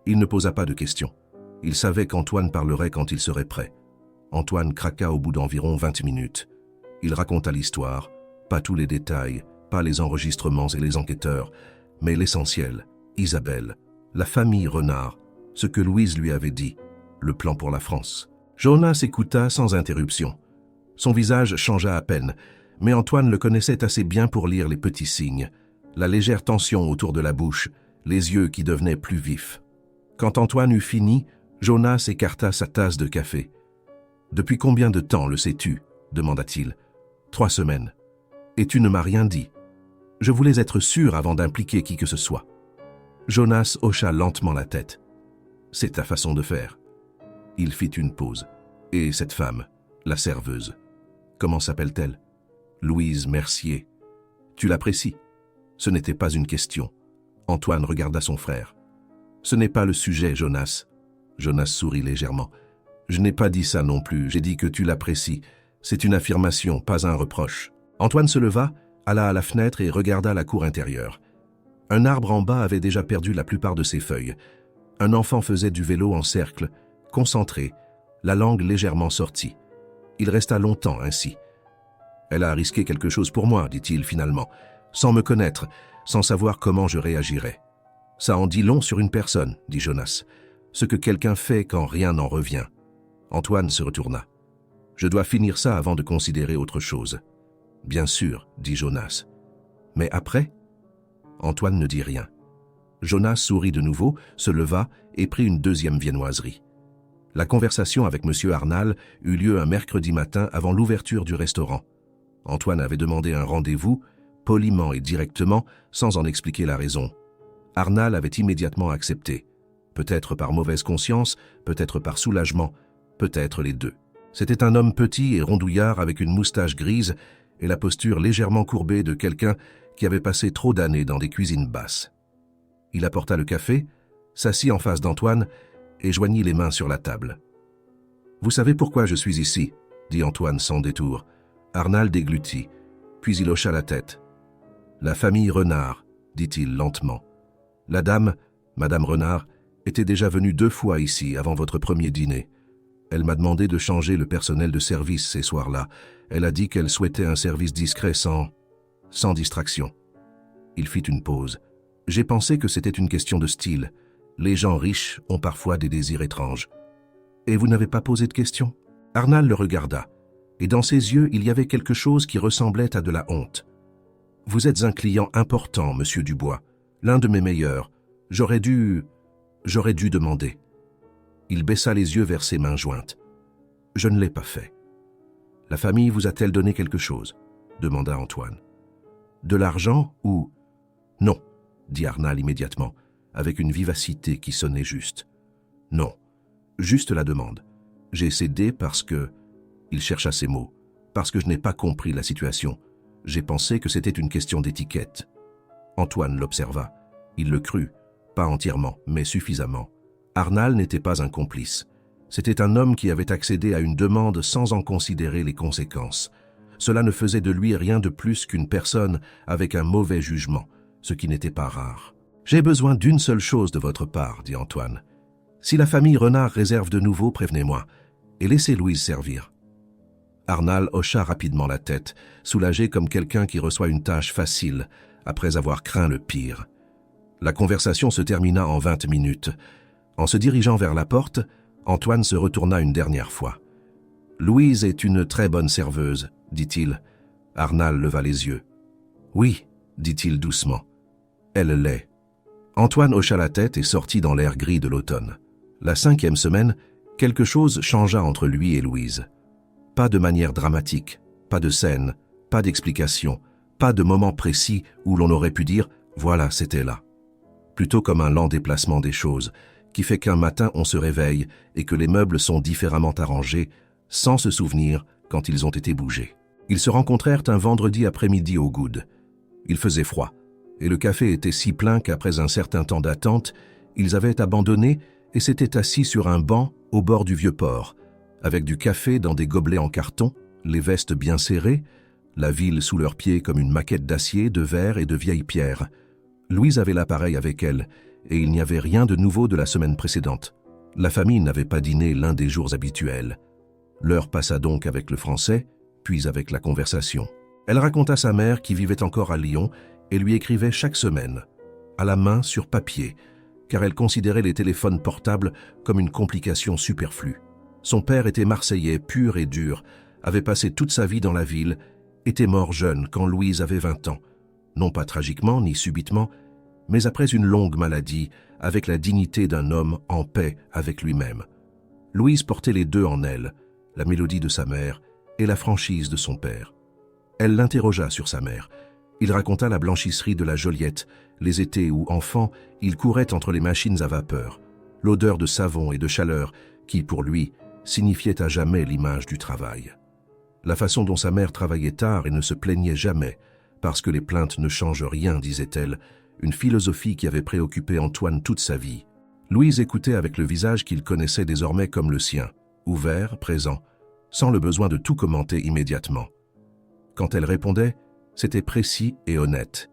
Il ne posa pas de questions. Il savait qu'Antoine parlerait quand il serait prêt. Antoine craqua au bout d'environ 20 minutes. Il raconta l'histoire, pas tous les détails, pas les enregistrements et les enquêteurs, mais l'essentiel, Isabelle, la famille Renard, ce que Louise lui avait dit, le plan pour la France. Jonas écouta sans interruption. Son visage changea à peine, mais Antoine le connaissait assez bien pour lire les petits signes, la légère tension autour de la bouche, les yeux qui devenaient plus vifs. Quand Antoine eut fini, Jonas écarta sa tasse de café. « Depuis combien de temps le sais-tu » demanda-t-il. « 3 semaines. Et tu ne m'as rien dit. Je voulais être sûr avant d'impliquer qui que ce soit. » Jonas hocha lentement la tête. « C'est ta façon de faire. » Il fit une pause. « Et cette femme, la serveuse, comment s'appelle-t-elle ?»« Louise Mercier. »« Tu l'apprécies ?» Ce n'était pas une question. Antoine regarda son frère. « Ce n'est pas le sujet, Jonas. » Jonas sourit légèrement. « Je n'ai pas dit ça non plus, j'ai dit que tu l'apprécies. C'est une affirmation, pas un reproche. » Antoine se leva, alla à la fenêtre et regarda la cour intérieure. Un arbre en bas avait déjà perdu la plupart de ses feuilles. Un enfant faisait du vélo en cercle, concentré, la langue légèrement sortie. Il resta longtemps ainsi. « Elle a risqué quelque chose pour moi, dit-il finalement, sans me connaître, sans savoir comment je réagirais. »« Ça en dit long sur une personne, » dit Jonas. « Ce que quelqu'un fait quand rien n'en revient. » Antoine se retourna. « Je dois finir ça avant de considérer autre chose. »« Bien sûr, » dit Jonas. « Mais après ?» Antoine ne dit rien. Jonas sourit de nouveau, se leva et prit une deuxième viennoiserie. La conversation avec M. Arnal eut lieu un mercredi matin avant l'ouverture du restaurant. Antoine avait demandé un rendez-vous, poliment et directement, sans en expliquer la raison. Arnal avait immédiatement accepté. Peut-être par mauvaise conscience, peut-être par soulagement, peut-être les deux. C'était un homme petit et rondouillard avec une moustache grise et la posture légèrement courbée de quelqu'un qui avait passé trop d'années dans des cuisines basses. Il apporta le café, s'assit en face d'Antoine et joignit les mains sur la table. « Vous savez pourquoi je suis ici ?» dit Antoine sans détour. Arnal déglutit, puis il hocha la tête. « La famille Renard, » dit-il lentement. « La dame, Madame Renard, était déjà venue 2 fois ici avant votre premier dîner. Elle m'a demandé de changer le personnel de service ces soirs-là. Elle a dit qu'elle souhaitait un service discret sans distraction. » Il fit une pause. « J'ai pensé que c'était une question de style. Les gens riches ont parfois des désirs étranges. »« Et vous n'avez pas posé de questions ?» Arnal le regarda, et dans ses yeux il y avait quelque chose qui ressemblait à de la honte. « Vous êtes un client important, monsieur Dubois, l'un de mes meilleurs. J'aurais dû demander. » Il baissa les yeux vers ses mains jointes. « Je ne l'ai pas fait. »« La famille vous a-t-elle donné quelque chose ?» demanda Antoine. « De l'argent ou… » « Non, » dit Arnal immédiatement, avec une vivacité qui sonnait juste. « Non, juste la demande. J'ai cédé parce que… » Il chercha ses mots. « Parce que je n'ai pas compris la situation. J'ai pensé que c'était une question d'étiquette. » Antoine l'observa. Il le crut, pas entièrement, mais suffisamment. Arnal n'était pas un complice. C'était un homme qui avait accédé à une demande sans en considérer les conséquences. Cela ne faisait de lui rien de plus qu'une personne avec un mauvais jugement, ce qui n'était pas rare. « J'ai besoin d'une seule chose de votre part, » dit Antoine. « Si la famille Renard réserve de nouveau, prévenez-moi, et laissez Louise servir. » Arnal hocha rapidement la tête, soulagé comme quelqu'un qui reçoit une tâche facile, après avoir craint le pire. La conversation se termina en 20 minutes. En se dirigeant vers la porte, Antoine se retourna une dernière fois. « Louise est une très bonne serveuse, » dit-il. Arnal leva les yeux. « Oui, » dit-il doucement. « Elle l'est. » Antoine hocha la tête et sortit dans l'air gris de l'automne. La 5e semaine, quelque chose changea entre lui et Louise. Pas de manière dramatique, pas de scène, pas d'explication, Pas de moment précis où l'on aurait pu dire « voilà, c'était là ». Plutôt comme un lent déplacement des choses, qui fait qu'un matin on se réveille et que les meubles sont différemment arrangés, sans se souvenir quand ils ont été bougés. Ils se rencontrèrent un vendredi après-midi au Good. Il faisait froid, et le café était si plein qu'après un certain temps d'attente, ils avaient abandonné et s'étaient assis sur un banc au bord du vieux port, avec du café dans des gobelets en carton, les vestes bien serrées, la ville sous leurs pieds comme une maquette d'acier, de verre et de vieilles pierres. Louise avait l'appareil avec elle, et il n'y avait rien de nouveau de la semaine précédente. La famille n'avait pas dîné l'un des jours habituels. L'heure passa donc avec le français, puis avec la conversation. Elle raconta sa mère qui vivait encore à Lyon et lui écrivait chaque semaine, à la main sur papier, car elle considérait les téléphones portables comme une complication superflue. Son père était marseillais pur et dur, avait passé toute sa vie dans la ville, était mort jeune quand Louise avait 20 ans, non pas tragiquement ni subitement, mais après une longue maladie, avec la dignité d'un homme en paix avec lui-même. Louise portait les deux en elle, la mélodie de sa mère et la franchise de son père. Elle l'interrogea sur sa mère. Il raconta la blanchisserie de la Joliette, les étés où, enfant, il courait entre les machines à vapeur, l'odeur de savon et de chaleur qui, pour lui, signifiait à jamais l'image du travail. La façon dont sa mère travaillait tard et ne se plaignait jamais, parce que les plaintes ne changent rien, disait-elle, une philosophie qui avait préoccupé Antoine toute sa vie. Louise écoutait avec le visage qu'il connaissait désormais comme le sien, ouvert, présent, sans le besoin de tout commenter immédiatement. Quand elle répondait, c'était précis et honnête.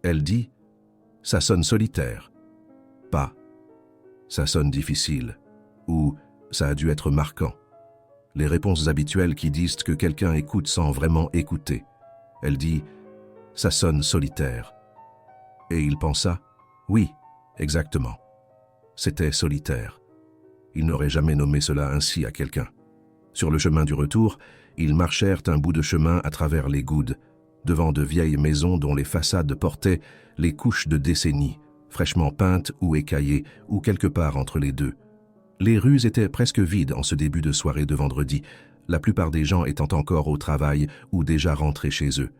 Elle dit « ça sonne solitaire », pas « ça sonne difficile » ou « ça a dû être marquant ». Les réponses habituelles qui disent que quelqu'un écoute sans vraiment écouter. Elle dit « ça sonne solitaire ». Et il pensa « oui, exactement. C'était solitaire. » Il n'aurait jamais nommé cela ainsi à quelqu'un. Sur le chemin du retour, ils marchèrent un bout de chemin à travers les Goudes, devant de vieilles maisons dont les façades portaient les couches de décennies, fraîchement peintes ou écaillées, ou quelque part entre les deux. Les rues étaient presque vides en ce début de soirée de vendredi, la plupart des gens étant encore au travail ou déjà rentrés chez eux.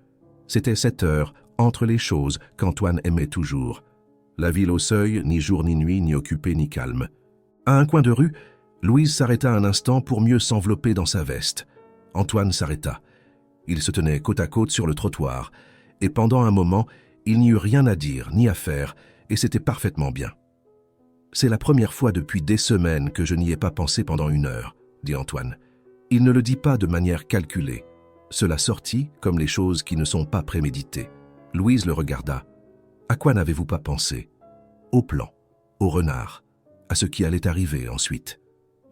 C'était cette heure, entre les choses, qu'Antoine aimait toujours. La ville au seuil, ni jour ni nuit, ni occupée ni calme. À un coin de rue, Louise s'arrêta un instant pour mieux s'envelopper dans sa veste. Antoine s'arrêta. Ils se tenaient côte à côte sur le trottoir, et pendant un moment, il n'y eut rien à dire ni à faire, et c'était parfaitement bien. « C'est la première fois depuis des semaines que je n'y ai pas pensé pendant 1 heure, » dit Antoine. Il ne le dit pas de manière calculée. Cela sortit comme les choses qui ne sont pas préméditées. Louise le regarda. « À quoi n'avez-vous pas pensé ?»« Au plan, au renard, à ce qui allait arriver ensuite. »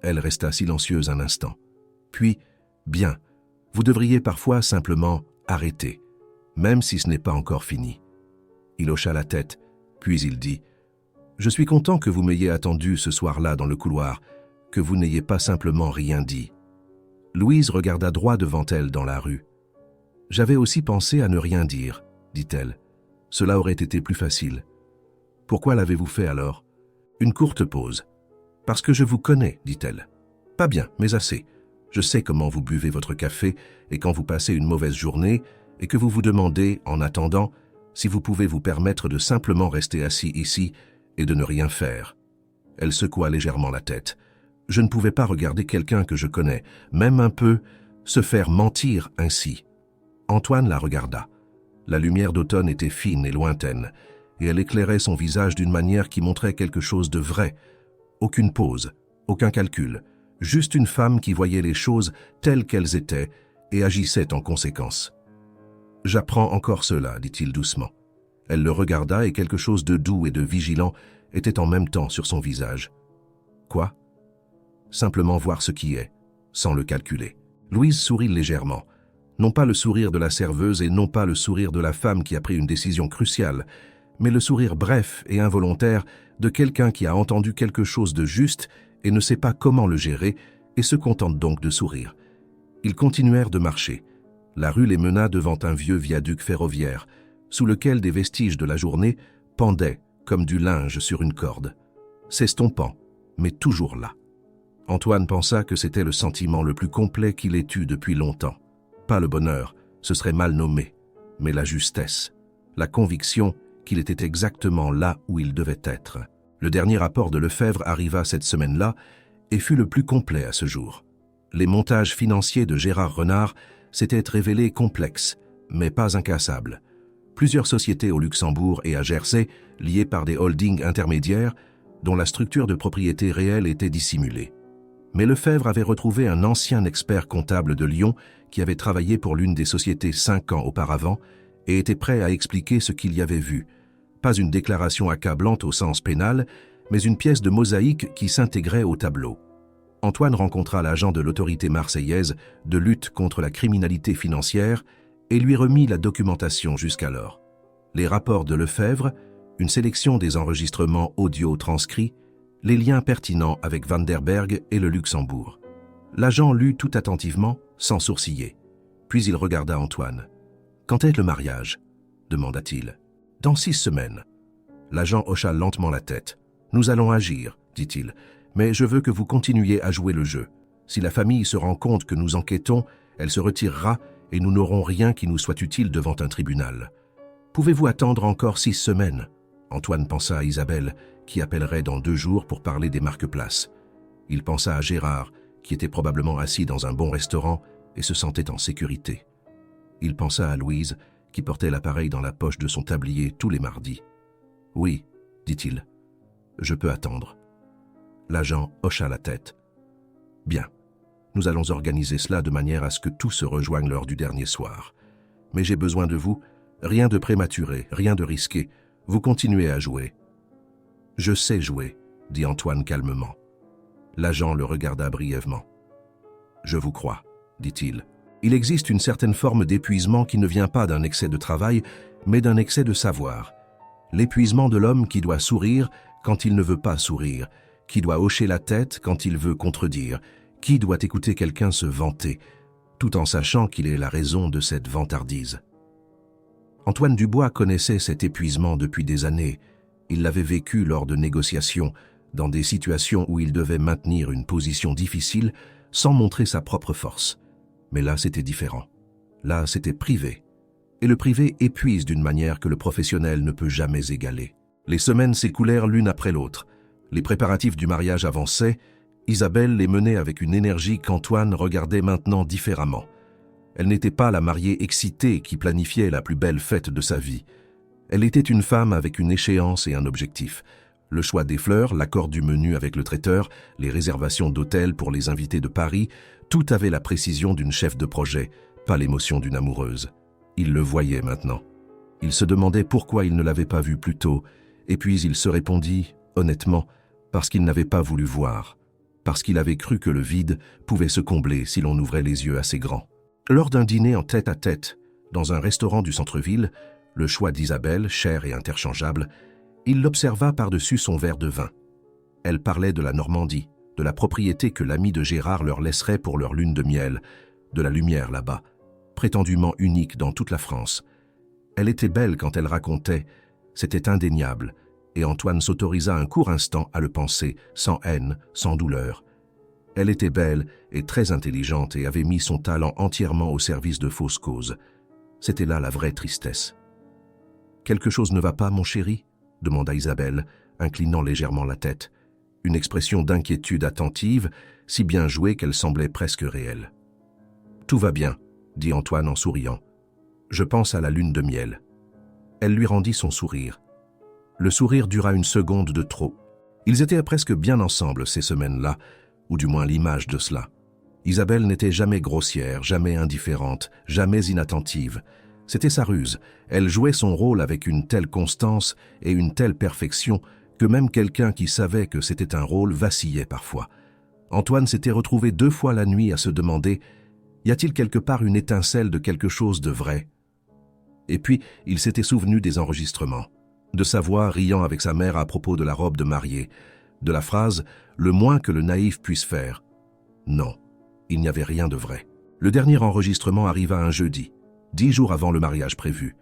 Elle resta silencieuse un instant. Puis, « Bien, vous devriez parfois simplement arrêter, même si ce n'est pas encore fini. » Il hocha la tête, puis il dit « Je suis content que vous m'ayez attendu ce soir-là dans le couloir, que vous n'ayez pas simplement rien dit. » Louise regarda droit devant elle dans la rue. « J'avais aussi pensé à ne rien dire, » dit-elle. « Cela aurait été plus facile. »« Pourquoi l'avez-vous fait alors ?» Une courte pause. « Parce que je vous connais, » dit-elle. « Pas bien, mais assez. Je sais comment vous buvez votre café et quand vous passez une mauvaise journée et que vous vous demandez, en attendant, si vous pouvez vous permettre de simplement rester assis ici et de ne rien faire. » Elle secoua légèrement la tête. « Je ne pouvais pas regarder quelqu'un que je connais, même un peu, se faire mentir ainsi. » Antoine la regarda. La lumière d'automne était fine et lointaine, et elle éclairait son visage d'une manière qui montrait quelque chose de vrai. Aucune pause, aucun calcul, juste une femme qui voyait les choses telles qu'elles étaient et agissait en conséquence. « J'apprends encore cela, » dit-il doucement. Elle le regarda et quelque chose de doux et de vigilant était en même temps sur son visage. « Quoi ?» ?»« Simplement voir ce qui est, sans le calculer. » Louise sourit légèrement. Non pas le sourire de la serveuse et non pas le sourire de la femme qui a pris une décision cruciale, mais le sourire bref et involontaire de quelqu'un qui a entendu quelque chose de juste et ne sait pas comment le gérer et se contente donc de sourire. Ils continuèrent de marcher. La rue les mena devant un vieux viaduc ferroviaire, sous lequel des vestiges de la journée pendaient comme du linge sur une corde, s'estompant, mais toujours là. Antoine pensa que c'était le sentiment le plus complet qu'il ait eu depuis longtemps. Pas le bonheur, ce serait mal nommé, mais la justesse, la conviction qu'il était exactement là où il devait être. Le dernier rapport de Lefebvre arriva cette semaine-là et fut le plus complet à ce jour. Les montages financiers de Gérard Renard s'étaient révélés complexes, mais pas incassables. Plusieurs sociétés au Luxembourg et à Jersey, liées par des holdings intermédiaires, dont la structure de propriété réelle était dissimulée. Mais Lefebvre avait retrouvé un ancien expert comptable de Lyon qui avait travaillé pour l'une des sociétés 5 ans auparavant et était prêt à expliquer ce qu'il y avait vu. Pas une déclaration accablante au sens pénal, mais une pièce de mosaïque qui s'intégrait au tableau. Antoine rencontra l'agent de l'autorité marseillaise de lutte contre la criminalité financière et lui remit la documentation jusqu'alors. Les rapports de Lefebvre, une sélection des enregistrements audio transcrits, les liens pertinents avec Van der Berg et le Luxembourg. L'agent lut tout attentivement, sans sourciller. Puis il regarda Antoine. « Quand est le mariage ?» demanda-t-il. « Dans 6 semaines. » L'agent hocha lentement la tête. « Nous allons agir, dit-il, mais je veux que vous continuiez à jouer le jeu. Si la famille se rend compte que nous enquêtons, elle se retirera et nous n'aurons rien qui nous soit utile devant un tribunal. Pouvez-vous attendre encore 6 semaines ?» Antoine pensa à Isabelle, qui appellerait dans 2 jours pour parler des marque-places. Il pensa à Gérard, qui était probablement assis dans un bon restaurant et se sentait en sécurité. Il pensa à Louise, qui portait l'appareil dans la poche de son tablier tous les mardis. « Oui, dit-il, je peux attendre. » L'agent hocha la tête. « Bien, nous allons organiser cela de manière à ce que tout se rejoigne l'heure du dernier soir. Mais j'ai besoin de vous, rien de prématuré, rien de risqué. Vous continuez à jouer. »« Je sais jouer, » dit Antoine calmement. L'agent le regarda brièvement. « Je vous crois, » dit-il. « Il existe une certaine forme d'épuisement qui ne vient pas d'un excès de travail, mais d'un excès de savoir. L'épuisement de l'homme qui doit sourire quand il ne veut pas sourire, qui doit hocher la tête quand il veut contredire, qui doit écouter quelqu'un se vanter, tout en sachant qu'il est la raison de cette vantardise. » Antoine Dubois connaissait cet épuisement depuis des années. Il l'avait vécu lors de négociations, dans des situations où il devait maintenir une position difficile sans montrer sa propre force. Mais là, c'était différent. Là, c'était privé. Et le privé épuise d'une manière que le professionnel ne peut jamais égaler. Les semaines s'écoulèrent l'une après l'autre. Les préparatifs du mariage avançaient. Isabelle les menait avec une énergie qu'Antoine regardait maintenant différemment. Elle n'était pas la mariée excitée qui planifiait la plus belle fête de sa vie. Elle était une femme avec une échéance et un objectif. Le choix des fleurs, l'accord du menu avec le traiteur, les réservations d'hôtels pour les invités de Paris, tout avait la précision d'une chef de projet, pas l'émotion d'une amoureuse. Il le voyait maintenant. Il se demandait pourquoi il ne l'avait pas vu plus tôt, et puis il se répondit, honnêtement, parce qu'il n'avait pas voulu voir, parce qu'il avait cru que le vide pouvait se combler si l'on ouvrait les yeux assez grands. Lors d'un dîner en tête-à-tête, dans un restaurant du centre-ville, le choix d'Isabelle, cher et interchangeable, il l'observa par-dessus son verre de vin. Elle parlait de la Normandie, de la propriété que l'ami de Gérard leur laisserait pour leur lune de miel, de la lumière là-bas, prétendument unique dans toute la France. Elle était belle quand elle racontait, c'était indéniable, et Antoine s'autorisa un court instant à le penser, sans haine, sans douleur. Elle était belle et très intelligente et avait mis son talent entièrement au service de fausses causes. C'était là la vraie tristesse. « Quelque chose ne va pas, mon chéri ?» demanda Isabelle, inclinant légèrement la tête. Une expression d'inquiétude attentive, si bien jouée qu'elle semblait presque réelle. « Tout va bien, » dit Antoine en souriant. « Je pense à la lune de miel. » Elle lui rendit son sourire. Le sourire dura une seconde de trop. Ils étaient presque bien ensemble ces semaines-là, ou du moins l'image de cela. Isabelle n'était jamais grossière, jamais indifférente, jamais inattentive. C'était sa ruse. Elle jouait son rôle avec une telle constance et une telle perfection que même quelqu'un qui savait que c'était un rôle vacillait parfois. Antoine s'était retrouvé 2 fois la nuit à se demander « Y a-t-il quelque part une étincelle de quelque chose de vrai ?» Et puis, il s'était souvenu des enregistrements, de sa voix riant avec sa mère à propos de la robe de mariée, de la phrase « le moins que le naïf puisse faire ». Non, il n'y avait rien de vrai. Le dernier enregistrement arriva un jeudi, 10 jours avant le mariage prévu.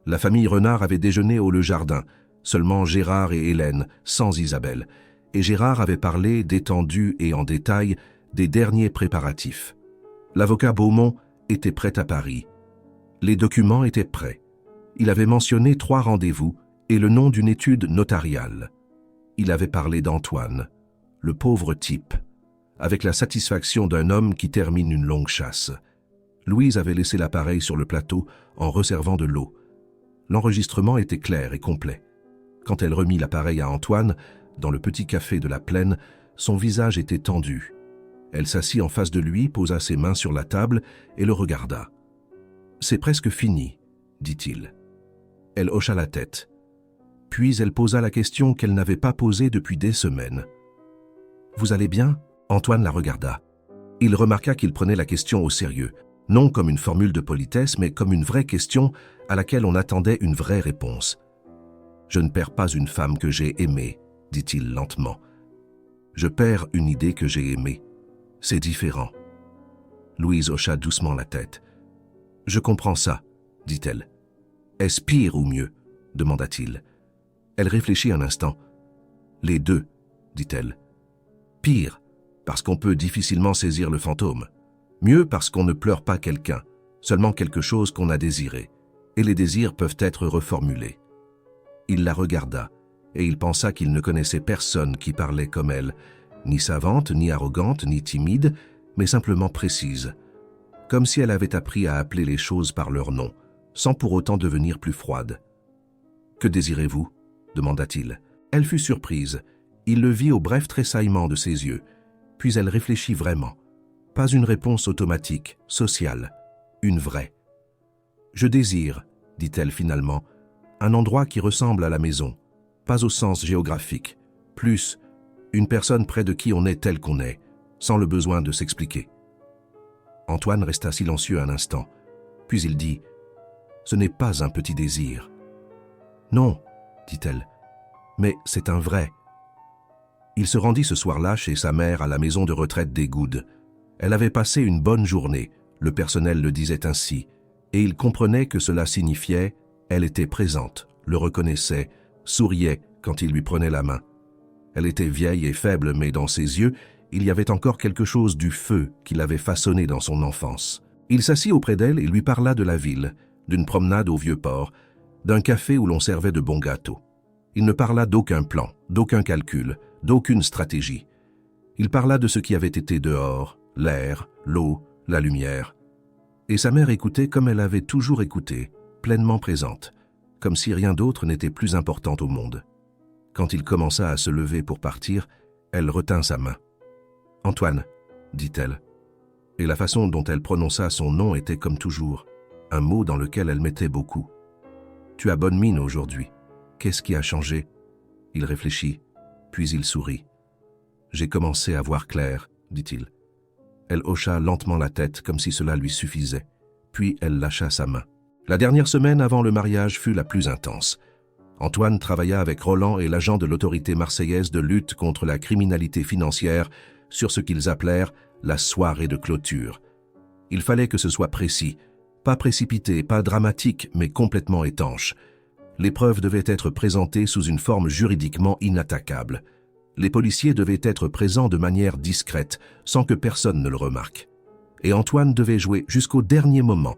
La famille Renard avait déjeuné au Le Jardin, seulement Gérard et Hélène, sans Isabelle, et Gérard avait parlé détendu et en détail des derniers préparatifs. L'avocat Beaumont était prêt à Paris. Les documents étaient prêts. Il avait mentionné 3 rendez-vous et le nom d'une étude notariale. Il avait parlé d'Antoine, le pauvre type, avec la satisfaction d'un homme qui termine une longue chasse. Louise avait laissé l'appareil sur le plateau en resservant de l'eau. L'enregistrement était clair et complet. Quand elle remit l'appareil à Antoine, dans le petit café de la plaine, son visage était tendu. Elle s'assit en face de lui, posa ses mains sur la table et le regarda. « C'est presque fini, » dit-il. Elle hocha la tête. Puis elle posa la question qu'elle n'avait pas posée depuis des semaines. « Vous allez bien ?» Antoine la regarda. Il remarqua qu'il prenait la question au sérieux, non comme une formule de politesse, mais comme une vraie question à laquelle on attendait une vraie réponse. « Je ne perds pas une femme que j'ai aimée, » dit-il lentement. « Je perds une idée que j'ai aimée. C'est différent. » Louise hocha doucement la tête. « Je comprends ça, » dit-elle. « Est-ce pire ou mieux ?» demanda-t-il. Elle réfléchit un instant. « Les deux, » dit-elle. « Pire, parce qu'on peut difficilement saisir le fantôme. Mieux parce qu'on ne pleure pas quelqu'un, seulement quelque chose qu'on a désiré. Et les désirs peuvent être reformulés. » Il la regarda, et il pensa qu'il ne connaissait personne qui parlait comme elle, ni savante, ni arrogante, ni timide, mais simplement précise, comme si elle avait appris à appeler les choses par leur nom, sans pour autant devenir plus froide. « Que désirez-vous » demanda-t-il. Elle fut surprise. Il le vit au bref tressaillement de ses yeux. Puis elle réfléchit vraiment. Pas une réponse automatique, sociale, une vraie. « Je désire, » dit-elle finalement, « un endroit qui ressemble à la maison, pas au sens géographique, plus une personne près de qui on est tel qu'on est, sans le besoin de s'expliquer. » Antoine resta silencieux un instant, puis il dit « Ce n'est pas un petit désir. »« Non, » dit-elle, « mais c'est un vrai. » Il se rendit ce soir-là chez sa mère à la maison de retraite des Goudes. Elle avait passé une bonne journée, le personnel le disait ainsi, et il comprenait que cela signifiait « elle était présente, le reconnaissait, souriait quand il lui prenait la main. » Elle était vieille et faible, mais dans ses yeux, il y avait encore quelque chose du feu qu'il avait façonné dans son enfance. Il s'assit auprès d'elle et lui parla de la ville, d'une promenade au Vieux-Port, d'un café où l'on servait de bons gâteaux. Il ne parla d'aucun plan, d'aucun calcul, d'aucune stratégie. Il parla de ce qui avait été dehors, l'air, l'eau, la lumière. Et sa mère écoutait comme elle avait toujours écouté, pleinement présente, comme si rien d'autre n'était plus important au monde. Quand il commença à se lever pour partir, elle retint sa main. « Antoine, » dit-elle. Et la façon dont elle prononça son nom était comme toujours, un mot dans lequel elle mettait beaucoup. « Tu as bonne mine aujourd'hui. Qu'est-ce qui a changé ?» Il réfléchit, puis il sourit. « J'ai commencé à voir clair, » dit-il. Elle hocha lentement la tête comme si cela lui suffisait, puis elle lâcha sa main. La dernière semaine avant le mariage fut la plus intense. Antoine travailla avec Roland et l'agent de l'autorité marseillaise de lutte contre la criminalité financière sur ce qu'ils appelèrent la soirée de clôture. Il fallait que ce soit précis, pas précipité, pas dramatique, mais complètement étanche. Les preuves devaient être présentées sous une forme juridiquement inattaquable. Les policiers devaient être présents de manière discrète, sans que personne ne le remarque. Et Antoine devait jouer jusqu'au dernier moment.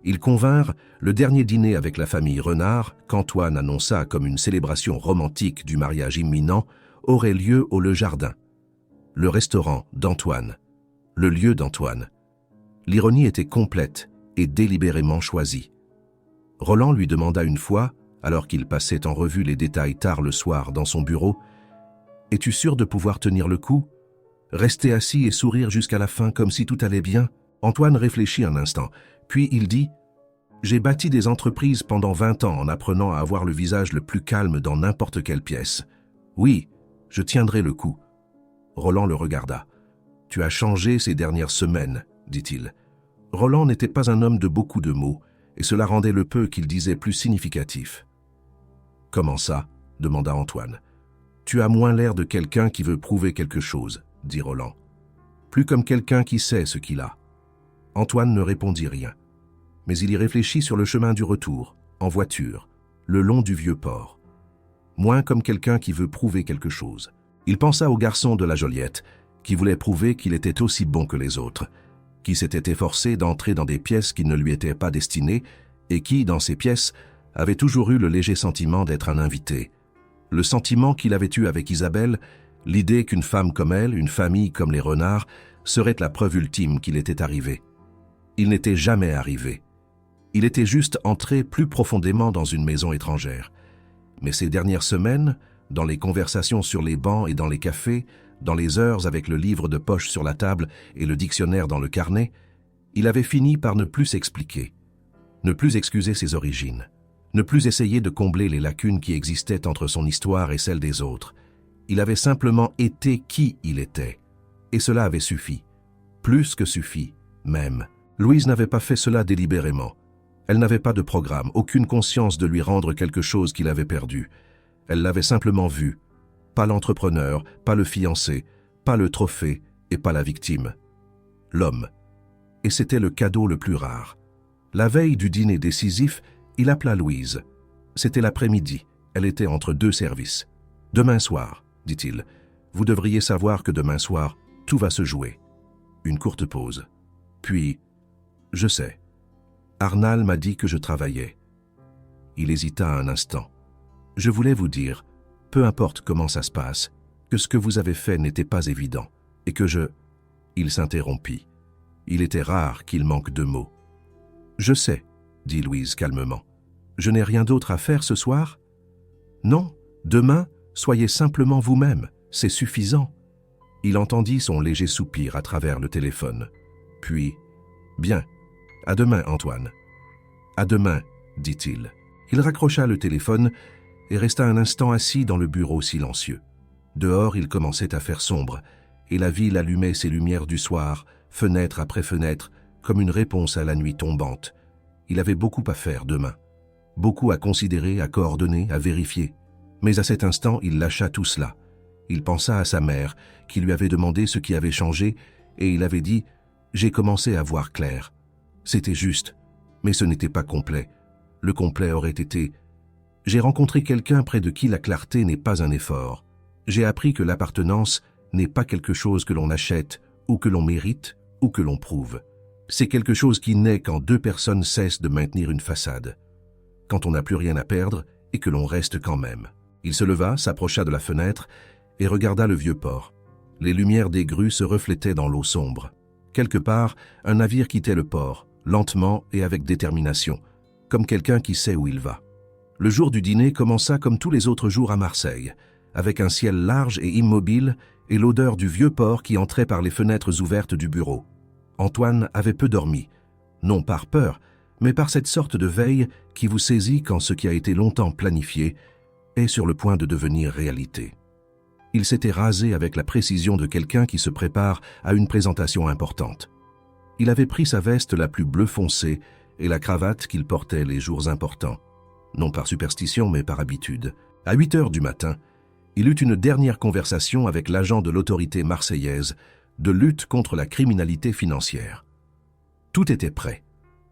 Ils convinrent, le dernier dîner avec la famille Renard, qu'Antoine annonça comme une célébration romantique du mariage imminent, aurait lieu au Le Jardin. Le restaurant d'Antoine. Le lieu d'Antoine. L'ironie était complète et délibérément choisie. Roland lui demanda une fois, alors qu'il passait en revue les détails tard le soir dans son bureau, « Es-tu sûr de pouvoir tenir le coup? Rester assis et sourire jusqu'à la fin comme si tout allait bien ?» Antoine réfléchit un instant, puis il dit « J'ai bâti des entreprises pendant 20 ans en apprenant à avoir le visage le plus calme dans n'importe quelle pièce. Oui, je tiendrai le coup. » Roland le regarda. « Tu as changé ces dernières semaines, » dit-il. Roland n'était pas un homme de beaucoup de mots, et cela rendait le peu qu'il disait plus significatif. « Comment ça ?» demanda Antoine. « Tu as moins l'air de quelqu'un qui veut prouver quelque chose, » dit Roland. « Plus comme quelqu'un qui sait ce qu'il a. » Antoine ne répondit rien, mais il y réfléchit sur le chemin du retour, en voiture, le long du Vieux-Port. Moins comme quelqu'un qui veut prouver quelque chose. Il pensa au garçon de la Joliette, qui voulait prouver qu'il était aussi bon que les autres, qui s'était efforcé d'entrer dans des pièces qui ne lui étaient pas destinées et qui, dans ces pièces, avait toujours eu le léger sentiment d'être un invité. Le sentiment qu'il avait eu avec Isabelle, l'idée qu'une femme comme elle, une famille comme les Renards, serait la preuve ultime qu'il était arrivé. Il n'était jamais arrivé. Il était juste entré plus profondément dans une maison étrangère. Mais ces dernières semaines, dans les conversations sur les bancs et dans les cafés, dans les heures avec le livre de poche sur la table et le dictionnaire dans le carnet, il avait fini par ne plus s'expliquer, ne plus excuser ses origines, ne plus essayer de combler les lacunes qui existaient entre son histoire et celle des autres. Il avait simplement été qui il était. Et cela avait suffi. Plus que suffi, même. Louise n'avait pas fait cela délibérément. Elle n'avait pas de programme, aucune conscience de lui rendre quelque chose qu'il avait perdu. Elle l'avait simplement vu. Pas l'entrepreneur, pas le fiancé, pas le trophée et pas la victime. L'homme. Et c'était le cadeau le plus rare. La veille du dîner décisif, il appela Louise. C'était l'après-midi. Elle était entre deux services. « Demain soir, dit-il, vous devriez savoir que demain soir, tout va se jouer. » Une courte pause. Puis, « Je sais. Arnal m'a dit que je travaillais. » Il hésita un instant. « Je voulais vous dire, peu importe comment ça se passe, que ce que vous avez fait n'était pas évident, et que je... » Il s'interrompit. Il était rare qu'il manque de mots. « Je sais, » dit Louise calmement. « Je n'ai rien d'autre à faire ce soir ? » « Non, demain, soyez simplement vous-même, c'est suffisant. » Il entendit son léger soupir à travers le téléphone. Puis, « Bien, à demain, Antoine. »« À demain, » dit-il. Il raccrocha le téléphone et resta un instant assis dans le bureau silencieux. Dehors, il commençait à faire sombre, et la ville allumait ses lumières du soir, fenêtre après fenêtre, comme une réponse à la nuit tombante. Il avait beaucoup à faire demain. Beaucoup à considérer, à coordonner, à vérifier. Mais à cet instant, il lâcha tout cela. Il pensa à sa mère, qui lui avait demandé ce qui avait changé, et il avait dit « J'ai commencé à voir clair ». C'était juste, mais ce n'était pas complet. Le complet aurait été « J'ai rencontré quelqu'un près de qui la clarté n'est pas un effort. J'ai appris que l'appartenance n'est pas quelque chose que l'on achète, ou que l'on mérite, ou que l'on prouve. C'est quelque chose qui naît quand deux personnes cessent de maintenir une façade. Quand on n'a plus rien à perdre et que l'on reste quand même. » Il se leva, s'approcha de la fenêtre et regarda le vieux port. Les lumières des grues se reflétaient dans l'eau sombre. Quelque part, un navire quittait le port, lentement et avec détermination, comme quelqu'un qui sait où il va. Le jour du dîner commença comme tous les autres jours à Marseille, avec un ciel large et immobile et l'odeur du vieux port qui entrait par les fenêtres ouvertes du bureau. Antoine avait peu dormi, non par peur, mais par cette sorte de veille qui vous saisit quand ce qui a été longtemps planifié est sur le point de devenir réalité. Il s'était rasé avec la précision de quelqu'un qui se prépare à une présentation importante. Il avait pris sa veste la plus bleu foncé et la cravate qu'il portait les jours importants, non par superstition mais par habitude. À 8 heures du matin, il eut une dernière conversation avec l'agent de l'autorité marseillaise de lutte contre la criminalité financière. Tout était prêt.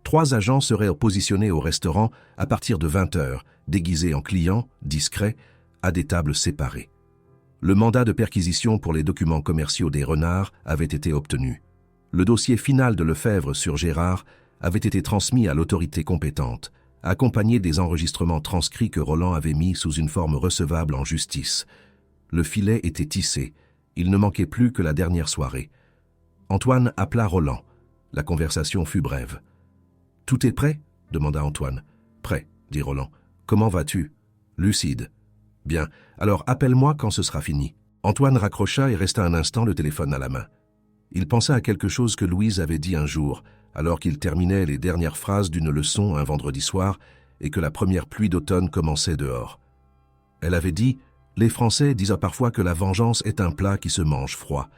3 agents seraient positionnés au restaurant à partir de 20 heures, déguisés en clients, discrets, à des tables séparées. Le mandat de perquisition pour les documents commerciaux des Renards avait été obtenu. Le dossier final de Lefebvre sur Gérard avait été transmis à l'autorité compétente, accompagné des enregistrements transcrits que Roland avait mis sous une forme recevable en justice. Le filet était tissé. Il ne manquait plus que la dernière soirée. Antoine appela Roland. La conversation fut brève. « Tout est prêt ?» demanda Antoine. « Prêt, » dit Roland. « Comment vas-tu ?»« Lucide. »« Bien, alors appelle-moi quand ce sera fini. » Antoine raccrocha et resta un instant le téléphone à la main. Il pensa à quelque chose que Louise avait dit un jour, alors qu'il terminait les dernières phrases d'une leçon un vendredi soir et que la première pluie d'automne commençait dehors. Elle avait dit « Les Français disent parfois que la vengeance est un plat qui se mange froid.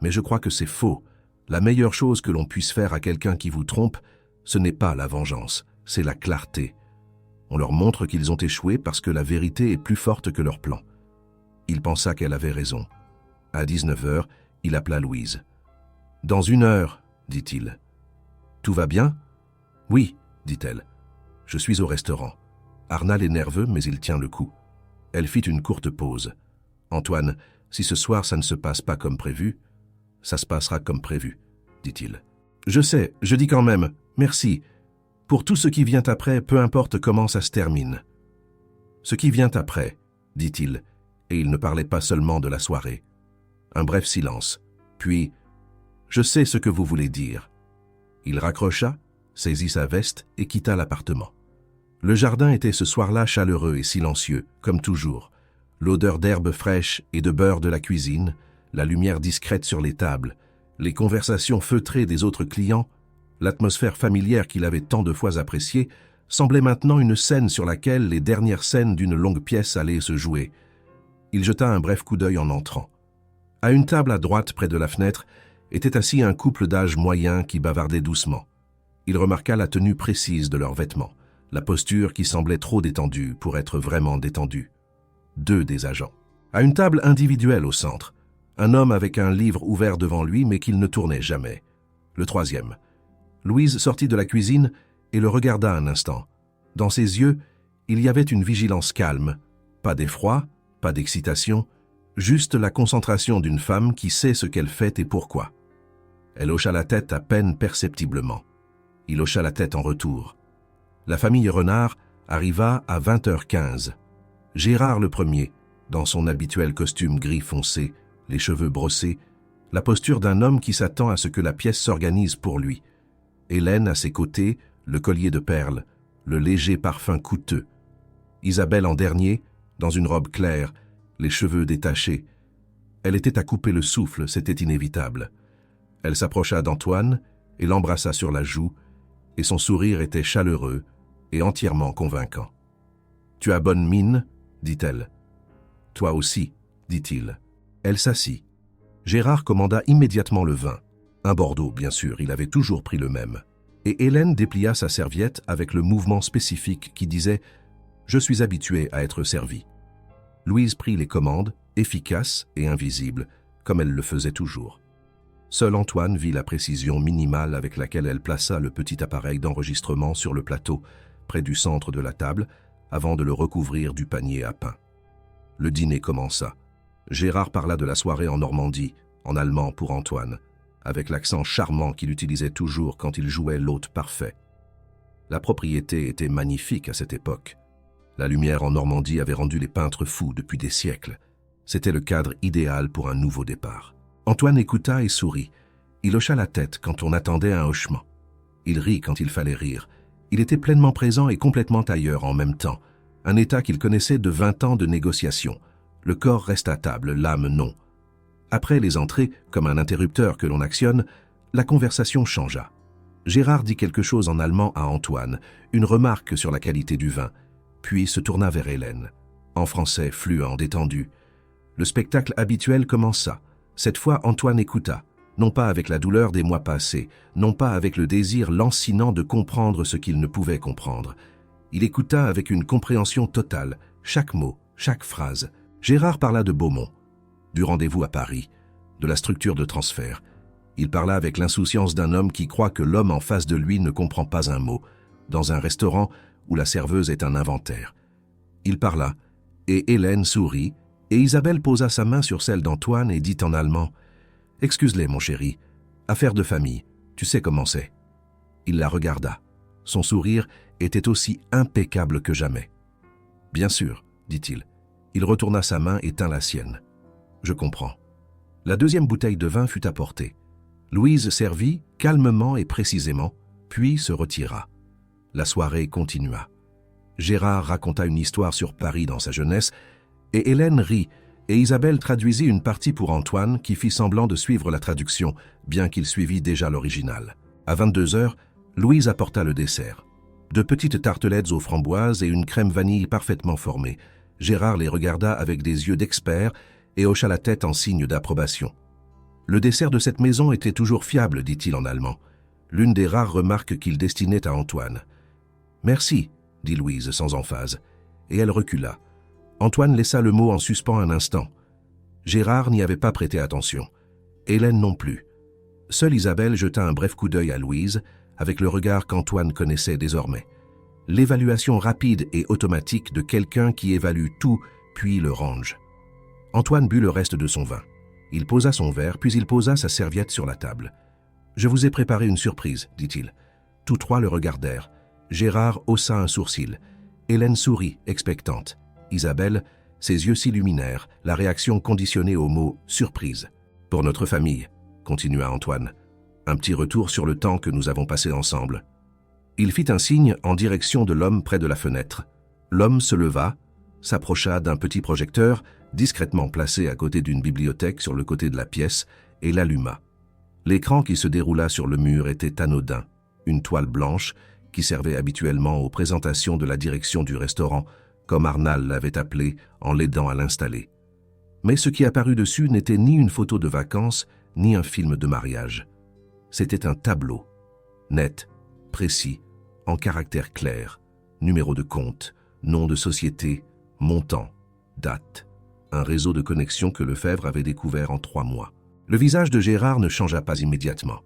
Mais je crois que c'est faux. La meilleure chose que l'on puisse faire à quelqu'un qui vous trompe, ce n'est pas la vengeance, c'est la clarté. On leur montre qu'ils ont échoué parce que la vérité est plus forte que leur plan. » Il pensa qu'elle avait raison. À 19 heures, il appela Louise. « Dans 1 heure, dit-il. »« Tout va bien ?»« Oui, dit-elle. Je suis au restaurant. Arnal est nerveux, mais il tient le coup. » Elle fit une courte pause. « Antoine, si ce soir ça ne se passe pas comme prévu, ça se passera comme prévu, dit-il. « Je sais, je dis quand même, merci. Pour tout ce qui vient après, peu importe comment ça se termine. Ce qui vient après, dit-il, et il ne parlait pas seulement de la soirée. Un bref silence, puis « Je sais ce que vous voulez dire ». Il raccrocha, saisit sa veste et quitta l'appartement. Le jardin était ce soir-là chaleureux et silencieux, comme toujours. L'odeur d'herbe fraîche et de beurre de la cuisine, la lumière discrète sur les tables, les conversations feutrées des autres clients, l'atmosphère familière qu'il avait tant de fois appréciée, semblait maintenant une scène sur laquelle les dernières scènes d'une longue pièce allaient se jouer. Il jeta un bref coup d'œil en entrant. À une table à droite près de la fenêtre était assis un couple d'âge moyen qui bavardait doucement. Il remarqua la tenue précise de leurs vêtements, la posture qui semblait trop détendue pour être vraiment détendue. 2 des agents. À une table individuelle au centre, un homme avec un livre ouvert devant lui mais qu'il ne tournait jamais. Le 3e. Louise sortit de la cuisine et le regarda un instant. Dans ses yeux, il y avait une vigilance calme, pas d'effroi, pas d'excitation, juste la concentration d'une femme qui sait ce qu'elle fait et pourquoi. Elle hocha la tête à peine perceptiblement. Il hocha la tête en retour. La famille Renard arriva à 20h15. Gérard le premier, dans son habituel costume gris foncé, les cheveux brossés, la posture d'un homme qui s'attend à ce que la pièce s'organise pour lui. Hélène à ses côtés, le collier de perles, le léger parfum coûteux. Isabelle en dernier, dans une robe claire, les cheveux détachés. Elle était à couper le souffle, c'était inévitable. Elle s'approcha d'Antoine et l'embrassa sur la joue, et son sourire était chaleureux et entièrement convaincant. « Tu as bonne mine » dit-elle. « Toi aussi » dit-il. Elle s'assit. Gérard commanda immédiatement le vin. Un Bordeaux, bien sûr, il avait toujours pris le même. Et Hélène déplia sa serviette avec le mouvement spécifique qui disait « Je suis habituée à être servie ». Louise prit les commandes, efficaces et invisibles, comme elle le faisait toujours. Seul Antoine vit la précision minimale avec laquelle elle plaça le petit appareil d'enregistrement sur le plateau, près du centre de la table, avant de le recouvrir du panier à pain. Le dîner commença. Gérard parla de la soirée en Normandie, en allemand pour Antoine, avec l'accent charmant qu'il utilisait toujours quand il jouait l'hôte parfait. La propriété était magnifique à cette époque. La lumière en Normandie avait rendu les peintres fous depuis des siècles. C'était le cadre idéal pour un nouveau départ. Antoine écouta et sourit. Il hocha la tête quand on attendait un hochement. Il rit quand il fallait rire. Il était pleinement présent et complètement ailleurs en même temps. Un état qu'il connaissait de 20 ans de négociation. Le corps reste à table, l'âme non. Après les entrées, comme un interrupteur que l'on actionne, la conversation changea. Gérard dit quelque chose en allemand à Antoine, une remarque sur la qualité du vin, puis se tourna vers Hélène. En français, fluent, détendu. Le spectacle habituel commença. Cette fois, Antoine écouta, non pas avec la douleur des mois passés, non pas avec le désir lancinant de comprendre ce qu'il ne pouvait comprendre. Il écouta avec une compréhension totale, chaque mot, chaque phrase. Gérard parla de Beaumont, du rendez-vous à Paris, de la structure de transfert. Il parla avec l'insouciance d'un homme qui croit que l'homme en face de lui ne comprend pas un mot, dans un restaurant où la serveuse est un inventaire. Il parla, et Hélène sourit, et Isabelle posa sa main sur celle d'Antoine et dit en allemand « Excuse-les, mon chéri, affaire de famille, tu sais comment c'est. » Il la regarda. Son sourire était aussi impeccable que jamais. « Bien sûr, » dit-il. Il retourna sa main et tint la sienne. « Je comprends. » La deuxième bouteille de vin fut apportée. Louise servit calmement et précisément, puis se retira. La soirée continua. Gérard raconta une histoire sur Paris dans sa jeunesse, et Hélène rit, et Isabelle traduisit une partie pour Antoine qui fit semblant de suivre la traduction, bien qu'il suivît déjà l'original. À 22h, Louise apporta le dessert. 2 petites tartelettes aux framboises et une crème vanille parfaitement formée. Gérard les regarda avec des yeux d'expert et hocha la tête en signe d'approbation. Le dessert de cette maison était toujours fiable, dit-il en allemand. L'une des rares remarques qu'il destinait à Antoine. « Merci », dit Louise sans emphase, et elle recula. Antoine laissa le mot en suspens un instant. Gérard n'y avait pas prêté attention. Hélène non plus. Seule Isabelle jeta un bref coup d'œil à Louise, avec le regard qu'Antoine connaissait désormais. L'évaluation rapide et automatique de quelqu'un qui évalue tout, puis le range. Antoine but le reste de son vin. Il posa son verre, puis il posa sa serviette sur la table. « Je vous ai préparé une surprise, dit-il. » Tous 3 le regardèrent. Gérard haussa un sourcil. Hélène sourit, expectante. Isabelle, ses yeux s'illuminèrent, la réaction conditionnée au mot « surprise ». « Pour notre famille », continua Antoine. « Un petit retour sur le temps que nous avons passé ensemble. » Il fit un signe en direction de l'homme près de la fenêtre. L'homme se leva, s'approcha d'un petit projecteur, discrètement placé à côté d'une bibliothèque sur le côté de la pièce, et l'alluma. L'écran qui se déroula sur le mur était anodin, une toile blanche qui servait habituellement aux présentations de la direction du restaurant, comme Arnal l'avait appelé en l'aidant à l'installer. Mais ce qui apparut dessus n'était ni une photo de vacances, ni un film de mariage. C'était un tableau, net, précis, en caractères clairs, numéro de compte, nom de société, montant, date, un réseau de connexion que Lefebvre avait découvert en 3 mois. Le visage de Gérard ne changea pas immédiatement.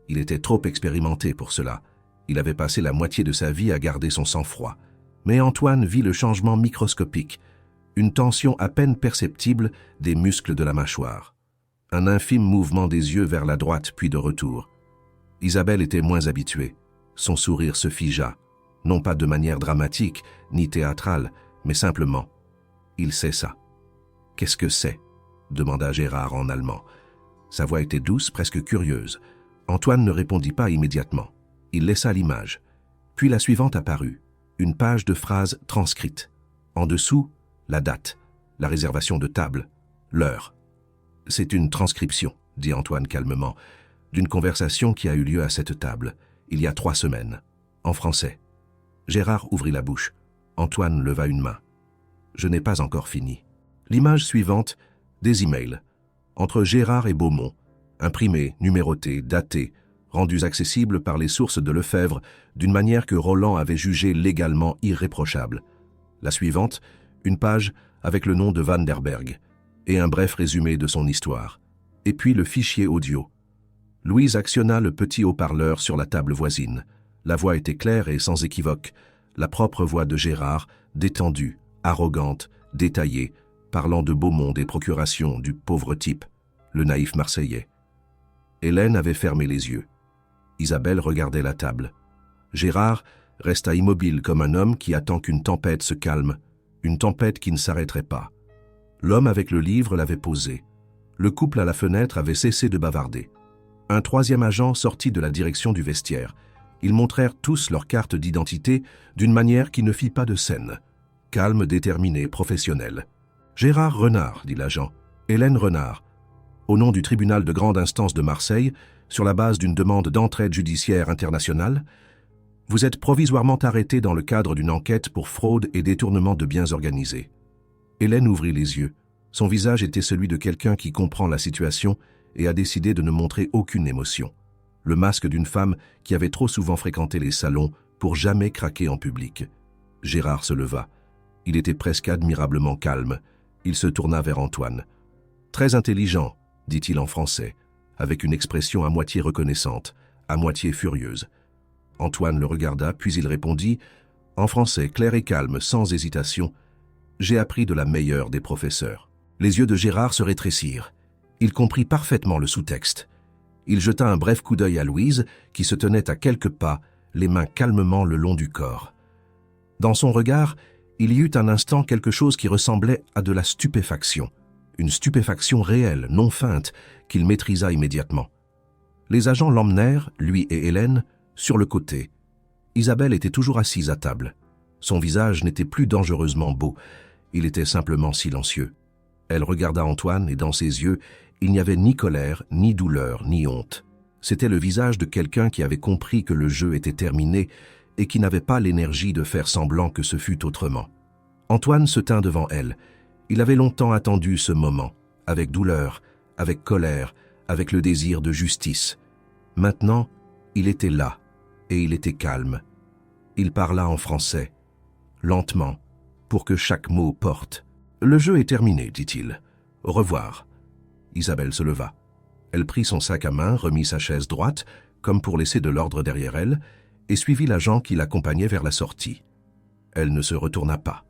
Il était trop expérimenté pour cela. Il avait passé la moitié de sa vie à garder son sang-froid. Mais Antoine vit le changement microscopique, une tension à peine perceptible des muscles de la mâchoire. Un infime mouvement des yeux vers la droite puis de retour. Isabelle était moins habituée. Son sourire se figea, non pas de manière dramatique ni théâtrale, mais simplement. Il cessa. « Qu'est-ce que c'est ?» demanda Gérard en allemand. Sa voix était douce, presque curieuse. Antoine ne répondit pas immédiatement. Il laissa l'image. Puis la suivante apparut, une page de phrases transcrites. En dessous, la date, la réservation de table, l'heure. « C'est une transcription, » dit Antoine calmement, « d'une conversation qui a eu lieu à cette table, il y a 3 semaines, en français. » Gérard ouvrit la bouche. Antoine leva une main. « Je n'ai pas encore fini. » L'image suivante, des emails, entre Gérard et Beaumont, imprimés, numérotés, datés, rendus accessibles par les sources de Lefebvre d'une manière que Roland avait jugée légalement irréprochable. La suivante, une page avec le nom de Van der Berg et un bref résumé de son histoire. Et puis le fichier audio. Louise actionna le petit haut-parleur sur la table voisine. La voix était claire et sans équivoque, la propre voix de Gérard, détendue, arrogante, détaillée, parlant de Beaumont, des procurations, du pauvre type, le naïf Marseillais. Hélène avait fermé les yeux. Isabelle regardait la table. Gérard resta immobile comme un homme qui attend qu'une tempête se calme, une tempête qui ne s'arrêterait pas. L'homme avec le livre l'avait posé. Le couple à la fenêtre avait cessé de bavarder. Un 3e agent sortit de la direction du vestiaire. Ils montrèrent tous leurs cartes d'identité d'une manière qui ne fit pas de scène. Calme, déterminé, professionnel. « Gérard Renard, » dit l'agent. « Hélène Renard. Au nom du tribunal de grande instance de Marseille, sur la base d'une demande d'entraide judiciaire internationale, vous êtes provisoirement arrêté dans le cadre d'une enquête pour fraude et détournement de biens organisés. » Hélène ouvrit les yeux. Son visage était celui de quelqu'un qui comprend la situation et a décidé de ne montrer aucune émotion. Le masque d'une femme qui avait trop souvent fréquenté les salons pour jamais craquer en public. Gérard se leva. Il était presque admirablement calme. Il se tourna vers Antoine. « Très intelligent, » dit-il en français, avec une expression à moitié reconnaissante, à moitié furieuse. Antoine le regarda, puis il répondit, en français clair et calme, sans hésitation, « J'ai appris de la meilleure des professeurs. » Les yeux de Gérard se rétrécirent. Il comprit parfaitement le sous-texte. Il jeta un bref coup d'œil à Louise, qui se tenait à quelques pas, les mains calmement le long du corps. Dans son regard, il y eut un instant quelque chose qui ressemblait à de la stupéfaction. Une stupéfaction réelle, non feinte, qu'il maîtrisa immédiatement. Les agents l'emmenèrent, lui et Hélène, sur le côté. Isabelle était toujours assise à table. Son visage n'était plus dangereusement beau, il était simplement silencieux. Elle regarda Antoine et dans ses yeux, il n'y avait ni colère, ni douleur, ni honte. C'était le visage de quelqu'un qui avait compris que le jeu était terminé et qui n'avait pas l'énergie de faire semblant que ce fût autrement. Antoine se tint devant elle. Il avait longtemps attendu ce moment, avec douleur, avec colère, avec le désir de justice. Maintenant, il était là, et il était calme. Il parla en français, lentement, pour que chaque mot porte. « Le jeu est terminé, dit-il. Au revoir. » Isabelle se leva. Elle prit son sac à main, remit sa chaise droite, comme pour laisser de l'ordre derrière elle, et suivit l'agent qui l'accompagnait vers la sortie. Elle ne se retourna pas.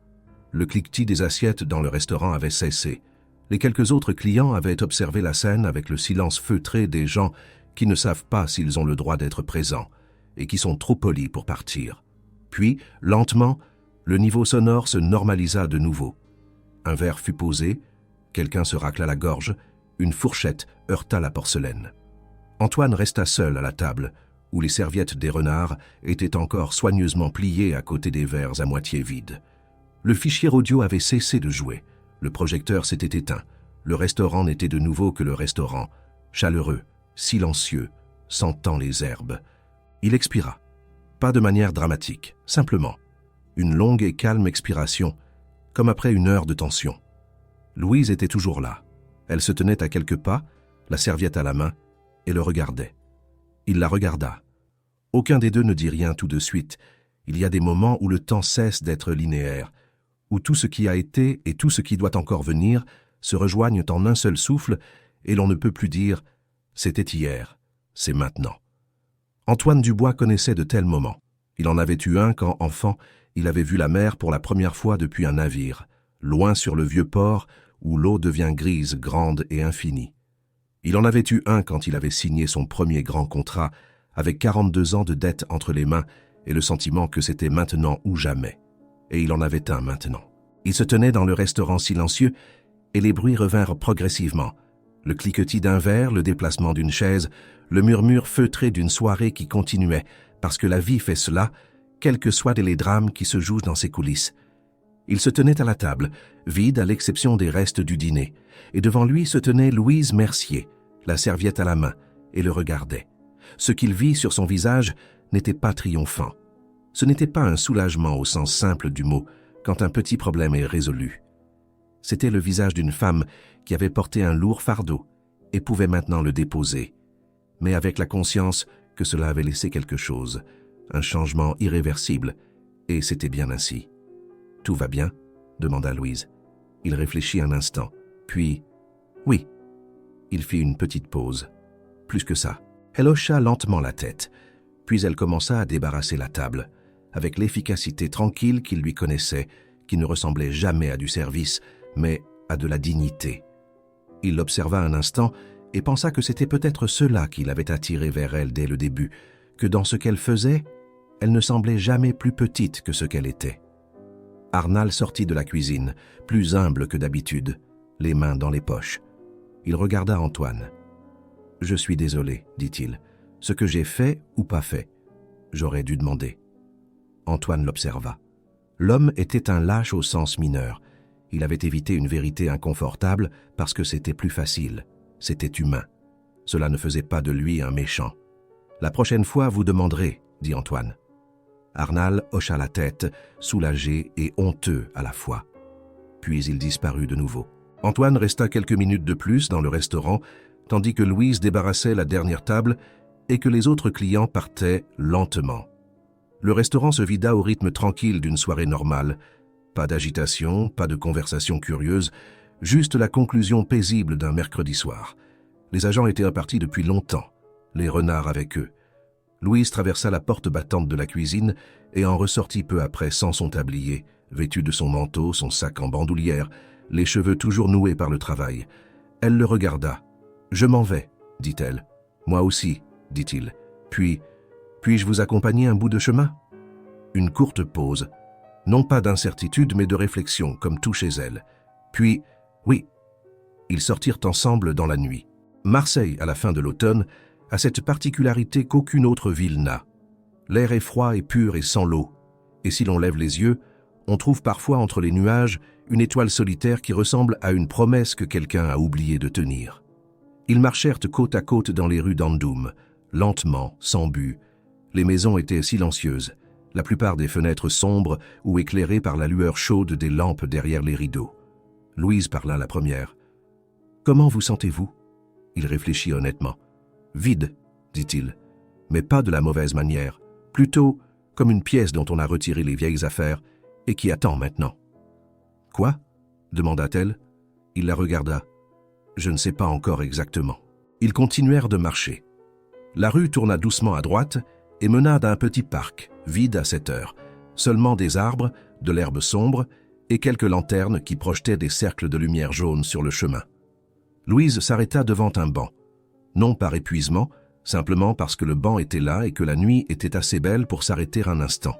Le cliquetis des assiettes dans le restaurant avait cessé. Les quelques autres clients avaient observé la scène avec le silence feutré des gens qui ne savent pas s'ils ont le droit d'être présents et qui sont trop polis pour partir. Puis, lentement, le niveau sonore se normalisa de nouveau. Un verre fut posé, quelqu'un se racla la gorge, une fourchette heurta la porcelaine. Antoine resta seul à la table, où les serviettes des renards étaient encore soigneusement pliées à côté des verres à moitié vides. Le fichier audio avait cessé de jouer, le projecteur s'était éteint, le restaurant n'était de nouveau que le restaurant, chaleureux, silencieux, sentant les herbes. Il expira. Pas de manière dramatique, simplement. Une longue et calme expiration, comme après une heure de tension. Louise était toujours là. Elle se tenait à quelques pas, la serviette à la main, et le regardait. Il la regarda. Aucun des deux ne dit rien tout de suite. Il y a des moments où le temps cesse d'être linéaire, où tout ce qui a été et tout ce qui doit encore venir se rejoignent en un seul souffle et l'on ne peut plus dire « c'était hier, c'est maintenant ». Antoine Dubois connaissait de tels moments. Il en avait eu un quand, enfant, il avait vu la mer pour la première fois depuis un navire, loin sur le vieux port où l'eau devient grise, grande et infinie. Il en avait eu un quand il avait signé son premier grand contrat, avec 42 ans de dette entre les mains et le sentiment que c'était maintenant ou jamais. Et il en avait un maintenant. Il se tenait dans le restaurant silencieux et les bruits revinrent progressivement. Le cliquetis d'un verre, le déplacement d'une chaise, le murmure feutré d'une soirée qui continuait, parce que la vie fait cela, quels que soient les drames qui se jouent dans ses coulisses. Il se tenait à la table, vide à l'exception des restes du dîner, et devant lui se tenait Louise Mercier, la serviette à la main, et le regardait. Ce qu'il vit sur son visage n'était pas triomphant. Ce n'était pas un soulagement au sens simple du mot, quand un petit problème est résolu. C'était le visage d'une femme qui avait porté un lourd fardeau et pouvait maintenant le déposer, mais avec la conscience que cela avait laissé quelque chose, un changement irréversible, et c'était bien ainsi. « Tout va bien ?» demanda Louise. Il réfléchit un instant, puis « oui ». Il fit une petite pause. Plus que ça. Elle hocha lentement la tête, puis elle commença à débarrasser la table, avec l'efficacité tranquille qu'il lui connaissait, qui ne ressemblait jamais à du service, mais à de la dignité. Il l'observa un instant et pensa que c'était peut-être cela qui l'avait attiré vers elle dès le début, que dans ce qu'elle faisait, elle ne semblait jamais plus petite que ce qu'elle était. Arnal sortit de la cuisine, plus humble que d'habitude, les mains dans les poches. Il regarda Antoine. « Je suis désolé, dit-il. Ce que j'ai fait ou pas fait, j'aurais dû demander. » Antoine l'observa. L'homme était un lâche au sens mineur. Il avait évité une vérité inconfortable parce que c'était plus facile. C'était humain. Cela ne faisait pas de lui un méchant. « La prochaine fois, vous demanderez, » dit Antoine. Arnal hocha la tête, soulagé et honteux à la fois. Puis il disparut de nouveau. Antoine resta quelques minutes de plus dans le restaurant, tandis que Louise débarrassait la dernière table et que les autres clients partaient lentement. Le restaurant se vida au rythme tranquille d'une soirée normale. Pas d'agitation, pas de conversation curieuse, juste la conclusion paisible d'un mercredi soir. Les agents étaient repartis depuis longtemps, les renards avec eux. Louise traversa la porte battante de la cuisine et en ressortit peu après sans son tablier, vêtue de son manteau, son sac en bandoulière, les cheveux toujours noués par le travail. Elle le regarda. « Je m'en vais, dit-elle. « Moi aussi, dit-il. Puis, puis-je vous accompagner un bout de chemin ?» Une courte pause, non pas d'incertitude mais de réflexion, comme tout chez elle. Puis, oui. Ils sortirent ensemble dans la nuit. Marseille, à la fin de l'automne, a cette particularité qu'aucune autre ville n'a. L'air est froid et pur et sans l'eau. Et si l'on lève les yeux, on trouve parfois entre les nuages une étoile solitaire qui ressemble à une promesse que quelqu'un a oublié de tenir. Ils marchèrent côte à côte dans les rues d'Andoum, lentement, sans but. Les maisons étaient silencieuses, la plupart des fenêtres sombres ou éclairées par la lueur chaude des lampes derrière les rideaux. Louise parla la première. « Comment vous sentez-vous » Il réfléchit honnêtement. « Vide, dit-il, mais pas de la mauvaise manière, plutôt comme une pièce dont on a retiré les vieilles affaires et qui attend maintenant. »« Quoi » demanda-t-elle. Il la regarda. « Je ne sais pas encore exactement. » Ils continuèrent de marcher. La rue tourna doucement à droite et mena à un petit parc, vide à cette heure, seulement des arbres, de l'herbe sombre et quelques lanternes qui projetaient des cercles de lumière jaune sur le chemin. Louise s'arrêta devant un banc, non par épuisement, simplement parce que le banc était là et que la nuit était assez belle pour s'arrêter un instant.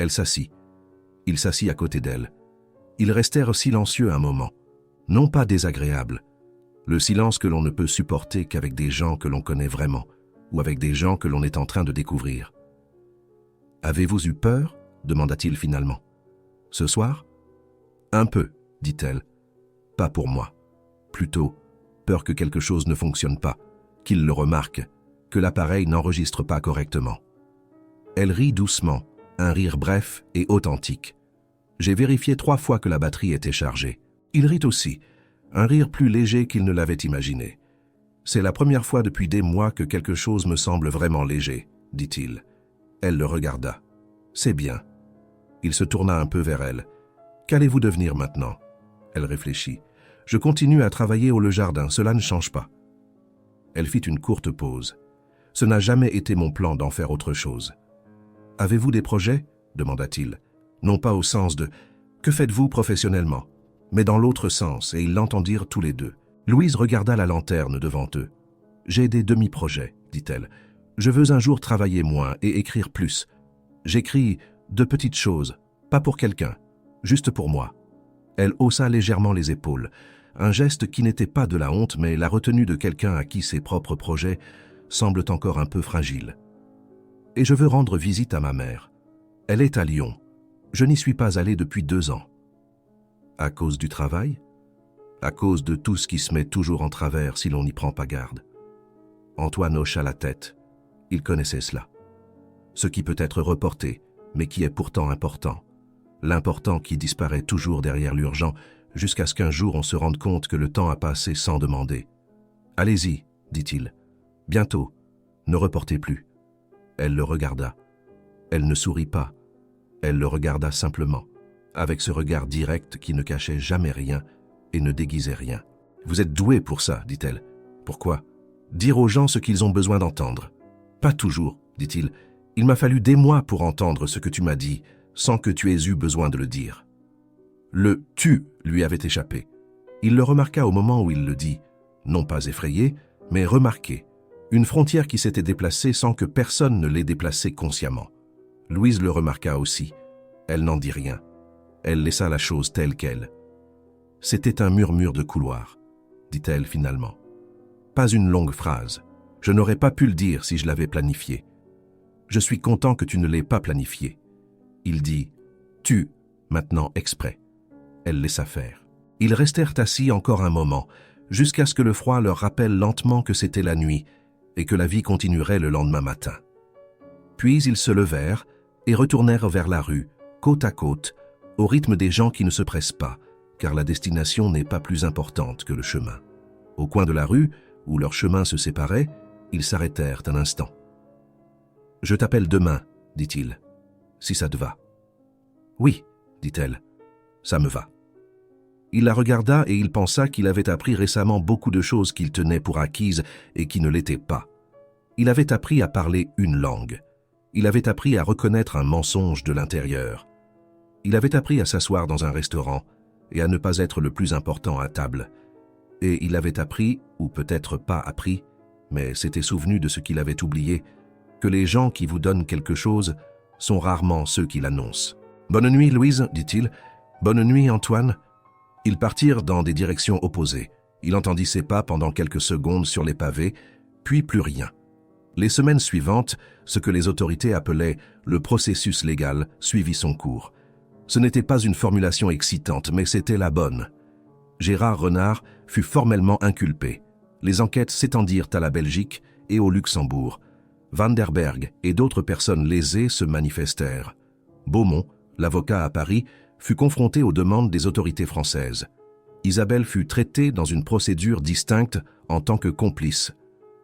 Elle s'assit. Il s'assit à côté d'elle. Ils restèrent silencieux un moment, non pas désagréables, le silence que l'on ne peut supporter qu'avec des gens que l'on connaît vraiment, ou avec des gens que l'on est en train de découvrir. « Avez-vous eu peur ?» demanda-t-il finalement. « Ce soir ?»« Un peu, dit-elle. Pas pour moi. Plutôt, peur que quelque chose ne fonctionne pas, qu'il le remarque, que l'appareil n'enregistre pas correctement. » Elle rit doucement, un rire bref et authentique. J'ai vérifié 3 fois que la batterie était chargée. Il rit aussi, un rire plus léger qu'il ne l'avait imaginé. C'est la première fois depuis des mois que quelque chose me semble vraiment léger, dit-il. Elle le regarda. C'est bien. Il se tourna un peu vers elle. Qu'allez-vous devenir maintenant? Elle réfléchit. Je continue à travailler au Le Jardin, cela ne change pas. Elle fit une courte pause. Ce n'a jamais été mon plan d'en faire autre chose. Avez-vous des projets? Demanda-t-il. Non pas au sens de « que faites-vous professionnellement ?» mais dans l'autre sens, et ils l'entendirent tous les deux. Louise regarda la lanterne devant eux. « J'ai des demi-projets, dit-elle. Je veux un jour travailler moins et écrire plus. J'écris de petites choses, pas pour quelqu'un, juste pour moi. » Elle haussa légèrement les épaules, un geste qui n'était pas de la honte, mais la retenue de quelqu'un à qui ses propres projets semblent encore un peu fragiles. « Et je veux rendre visite à ma mère. Elle est à Lyon. Je n'y suis pas allé depuis 2 ans. » À cause du travail? À cause de tout ce qui se met toujours en travers si l'on n'y prend pas garde. Antoine hocha la tête. Il connaissait cela. Ce qui peut être reporté, mais qui est pourtant important. L'important qui disparaît toujours derrière l'urgent, jusqu'à ce qu'un jour on se rende compte que le temps a passé sans demander. « Allez-y, dit-il. Bientôt. Ne reportez plus. » Elle le regarda. Elle ne sourit pas. Elle le regarda simplement, avec ce regard direct qui ne cachait jamais rien et ne déguisait rien. « Vous êtes doué pour ça, dit-elle. Pourquoi? Dire aux gens ce qu'ils ont besoin d'entendre. Pas toujours, dit-il. Il m'a fallu des mois pour entendre ce que tu m'as dit, sans que tu aies eu besoin de le dire. » Le « tu » lui avait échappé. Il le remarqua au moment où il le dit, non pas effrayé, mais remarqué. Une frontière qui s'était déplacée sans que personne ne l'ait déplacée consciemment. Louise le remarqua aussi. Elle n'en dit rien. Elle laissa la chose telle qu'elle. « C'était un murmure de couloir, dit-elle finalement. Pas une longue phrase. Je n'aurais pas pu le dire si je l'avais planifié. Je suis content que tu ne l'aies pas planifié. » Il dit « tu » maintenant exprès. Elle laissa faire. Ils restèrent assis encore un moment, jusqu'à ce que le froid leur rappelle lentement que c'était la nuit et que la vie continuerait le lendemain matin. Puis ils se levèrent et retournèrent vers la rue, côte à côte, au rythme des gens qui ne se pressent pas, car la destination n'est pas plus importante que le chemin. Au coin de la rue, où leurs chemins se séparaient, ils s'arrêtèrent un instant. « Je t'appelle demain, dit-il, si ça te va. »« Oui, dit-elle, ça me va. » Il la regarda et il pensa qu'il avait appris récemment beaucoup de choses qu'il tenait pour acquises et qui ne l'étaient pas. Il avait appris à parler une langue. Il avait appris à reconnaître un mensonge de l'intérieur. Il avait appris à s'asseoir dans un restaurant et à ne pas être le plus important à table. Et il avait appris, ou peut-être pas appris, mais s'était souvenu de ce qu'il avait oublié, que les gens qui vous donnent quelque chose sont rarement ceux qui l'annoncent. « Bonne nuit, Louise, dit-il. Bonne nuit, Antoine. » Ils partirent dans des directions opposées. Il entendit ses pas pendant quelques secondes sur les pavés, puis plus rien. Les semaines suivantes, ce que les autorités appelaient le processus légal suivit son cours. Ce n'était pas une formulation excitante, mais c'était la bonne. Gérard Renard fut formellement inculpé. Les enquêtes s'étendirent à la Belgique et au Luxembourg. Van der Berg et d'autres personnes lésées se manifestèrent. Beaumont, l'avocat à Paris, fut confronté aux demandes des autorités françaises. Isabelle fut traitée dans une procédure distincte en tant que complice.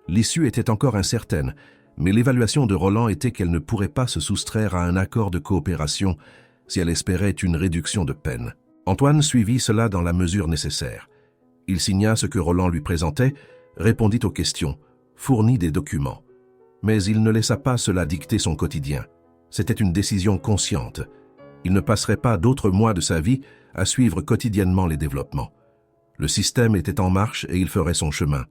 L'issue était encore incertaine, mais l'évaluation de Roland était qu'elle ne pourrait pas se soustraire à un accord de coopération si elle espérait une réduction de peine. Antoine suivit cela dans la mesure nécessaire. Il signa ce que Roland lui présentait, répondit aux questions, fournit des documents. Mais il ne laissa pas cela dicter son quotidien. C'était une décision consciente. Il ne passerait pas d'autres mois de sa vie à suivre quotidiennement les développements. Le système était en marche et il ferait son chemin.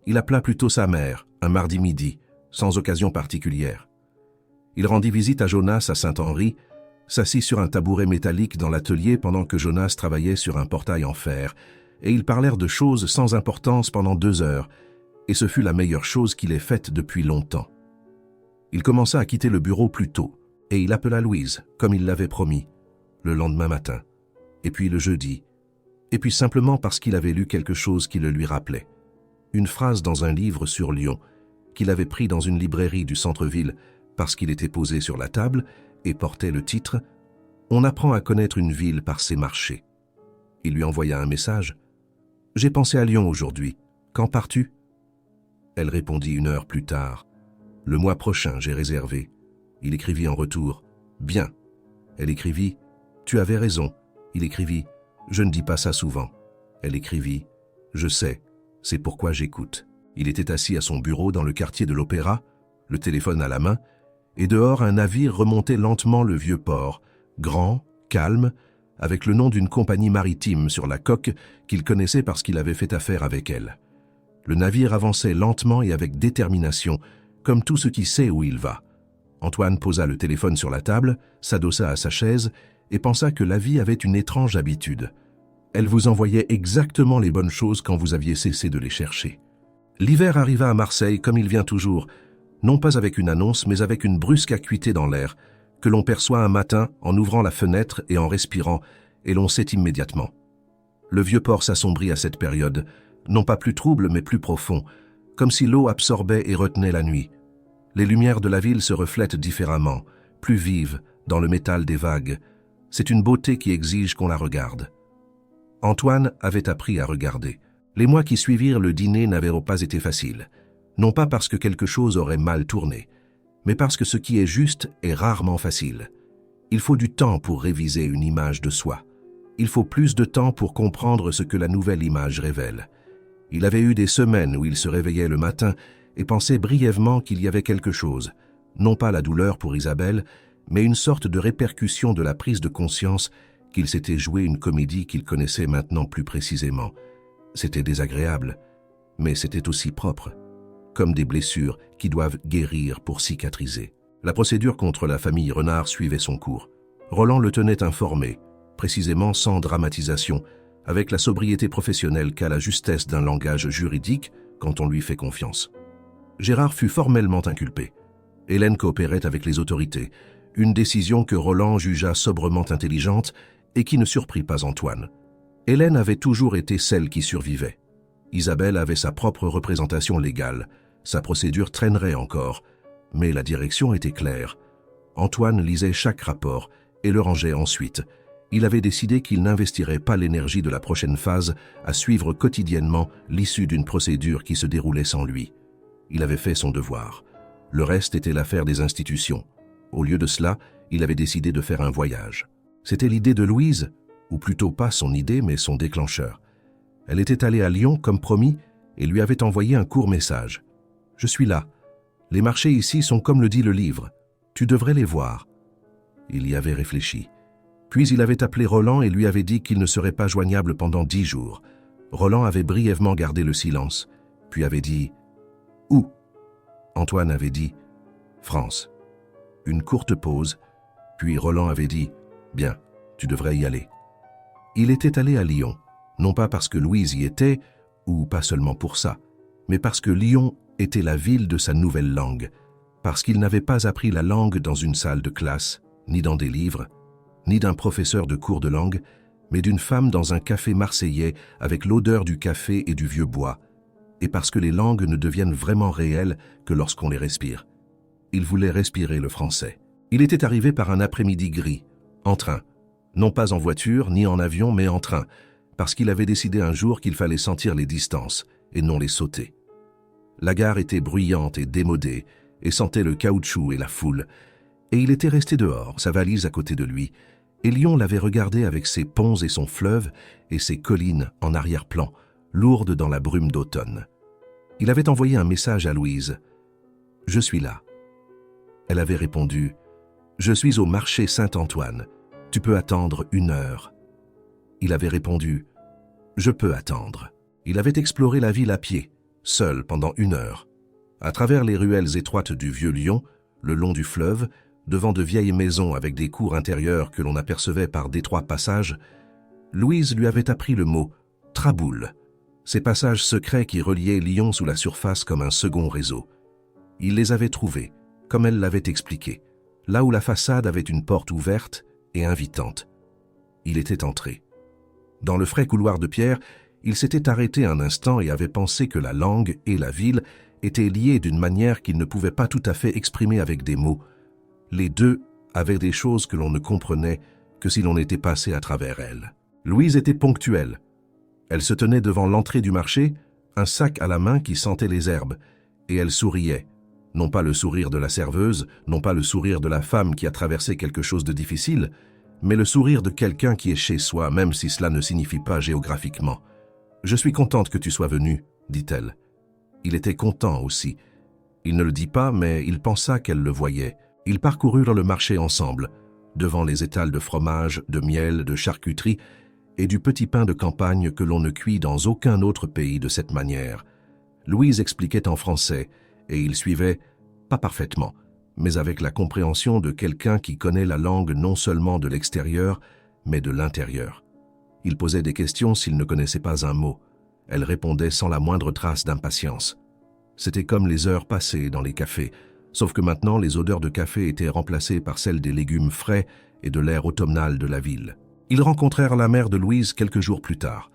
Il appela plutôt sa mère, un mardi midi, sans occasion particulière. Il rendit visite à Jonas à Saint-Henri, s'assit sur un tabouret métallique dans l'atelier pendant que Jonas travaillait sur un portail en fer, et ils parlèrent de choses sans importance pendant 2 heures, et ce fut la meilleure chose qu'il ait faite depuis longtemps. Il commença à quitter le bureau plus tôt, et il appela Louise, comme il l'avait promis, le lendemain matin, et puis le jeudi, et puis simplement parce qu'il avait lu quelque chose qui le lui rappelait. Une phrase dans un livre sur Lyon, qu'il avait pris dans une librairie du centre-ville parce qu'il était posé sur la table et portait le titre « On apprend à connaître une ville par ses marchés ». Il lui envoya un message « J'ai pensé à Lyon aujourd'hui. Quand pars-tu » Elle répondit 1 heure plus tard « Le mois prochain, j'ai réservé. » Il écrivit en retour « Bien ». Elle écrivit « Tu avais raison ». Il écrivit « Je ne dis pas ça souvent ». Elle écrivit « Je sais, c'est pourquoi j'écoute ». Il était assis à son bureau dans le quartier de l'Opéra, le téléphone à la main, et dehors un navire remontait lentement le vieux port, grand, calme, avec le nom d'une compagnie maritime sur la coque qu'il connaissait parce qu'il avait fait affaire avec elle. Le navire avançait lentement et avec détermination, comme tout ce qui sait où il va. Antoine posa le téléphone sur la table, s'adossa à sa chaise et pensa que la vie avait une étrange habitude. Elle vous envoyait exactement les bonnes choses quand vous aviez cessé de les chercher. L'hiver arriva à Marseille comme il vient toujours, non pas avec une annonce, mais avec une brusque acuité dans l'air, que l'on perçoit un matin en ouvrant la fenêtre et en respirant, et l'on sait immédiatement. Le vieux port s'assombrit à cette période, non pas plus trouble mais plus profond, comme si l'eau absorbait et retenait la nuit. Les lumières de la ville se reflètent différemment, plus vives, dans le métal des vagues. C'est une beauté qui exige qu'on la regarde. Antoine avait appris à regarder. Les mois qui suivirent le dîner n'avaient pas été faciles, non pas parce que quelque chose aurait mal tourné, mais parce que ce qui est juste est rarement facile. Il faut du temps pour réviser une image de soi. Il faut plus de temps pour comprendre ce que la nouvelle image révèle. Il avait eu des semaines où il se réveillait le matin et pensait brièvement qu'il y avait quelque chose, non pas la douleur pour Isabelle, mais une sorte de répercussion de la prise de conscience qu'il s'était joué une comédie qu'il connaissait maintenant plus précisément. C'était désagréable, mais c'était aussi propre, comme des blessures qui doivent guérir pour cicatriser. La procédure contre la famille Renard suivait son cours. Roland le tenait informé, précisément sans dramatisation, avec la sobriété professionnelle qu'a la justesse d'un langage juridique quand on lui fait confiance. Gérard fut formellement inculpé. Hélène coopérait avec les autorités, une décision que Roland jugea sobrement intelligente et qui ne surprit pas Antoine. Hélène avait toujours été celle qui survivait. Isabelle avait sa propre représentation légale. Sa procédure traînerait encore, mais la direction était claire. Antoine lisait chaque rapport et le rangeait ensuite. Il avait décidé qu'il n'investirait pas l'énergie de la prochaine phase à suivre quotidiennement l'issue d'une procédure qui se déroulait sans lui. Il avait fait son devoir. Le reste était l'affaire des institutions. Au lieu de cela, il avait décidé de faire un voyage. C'était l'idée de Louise, ou plutôt pas son idée, mais son déclencheur. Elle était allée à Lyon, comme promis, et lui avait envoyé un court message. « Je suis là. Les marchés ici sont comme le dit le livre. Tu devrais les voir. » Il y avait réfléchi. Puis il avait appelé Roland et lui avait dit qu'il ne serait pas joignable pendant 10 jours. Roland avait brièvement gardé le silence, puis avait dit « Où ?» Antoine avait dit « France ». Une courte pause, puis Roland avait dit « Bien, tu devrais y aller ». Il était allé à Lyon, non pas parce que Louise y était, ou pas seulement pour ça, mais parce que Lyon était la ville de sa nouvelle langue, parce qu'il n'avait pas appris la langue dans une salle de classe, ni dans des livres, ni d'un professeur de cours de langue, mais d'une femme dans un café marseillais avec l'odeur du café et du vieux bois, et parce que les langues ne deviennent vraiment réelles que lorsqu'on les respire. Il voulait respirer le français. Il était arrivé par un après-midi gris, en train, non pas en voiture ni en avion, mais en train, parce qu'il avait décidé un jour qu'il fallait sentir les distances et non les sauter. La gare était bruyante et démodée, et sentait le caoutchouc et la foule, et il était resté dehors, sa valise à côté de lui, et Lyon l'avait regardé avec ses ponts et son fleuve et ses collines en arrière-plan, lourdes dans la brume d'automne. Il avait envoyé un message à Louise. « Je suis là. » Elle avait répondu « Je suis au marché Saint-Antoine. Tu peux attendre 1 heure. » Il avait répondu « Je peux attendre. » Il avait exploré la ville à pied, seul pendant 1 heure. À travers les ruelles étroites du vieux Lyon, le long du fleuve, devant de vieilles maisons avec des cours intérieures que l'on apercevait par d'étroits passages, Louise lui avait appris le mot « traboule », ces passages secrets qui reliaient Lyon sous la surface comme un second réseau. Il les avait trouvés, comme elle l'avait expliqué, là où la façade avait une porte ouverte et invitante. Il était entré. Dans le frais couloir de pierre, il s'était arrêté un instant et avait pensé que la langue et la ville étaient liées d'une manière qu'il ne pouvait pas tout à fait exprimer avec des mots. Les deux avaient des choses que l'on ne comprenait que si l'on était passé à travers elles. Louise était ponctuelle. Elle se tenait devant l'entrée du marché, un sac à la main qui sentait les herbes, et elle souriait. Non pas le sourire de la serveuse, non pas le sourire de la femme qui a traversé quelque chose de difficile, mais le sourire de quelqu'un qui est chez soi, même si cela ne signifie pas géographiquement. « Je suis contente que tu sois venu, » dit-elle. Il était content aussi. Il ne le dit pas, mais il pensa qu'elle le voyait. Ils parcoururent le marché ensemble, devant les étals de fromage, de miel, de charcuterie et du petit pain de campagne que l'on ne cuit dans aucun autre pays de cette manière. Louise expliquait en français, et il suivait, pas parfaitement, mais avec la compréhension de quelqu'un qui connaît la langue non seulement de l'extérieur, mais de l'intérieur. Il posait des questions s'il ne connaissait pas un mot. Elle répondait sans la moindre trace d'impatience. C'était comme les heures passées dans les cafés, sauf que maintenant les odeurs de café étaient remplacées par celles des légumes frais et de l'air automnal de la ville. Ils rencontrèrent la mère de Louise quelques jours plus tard.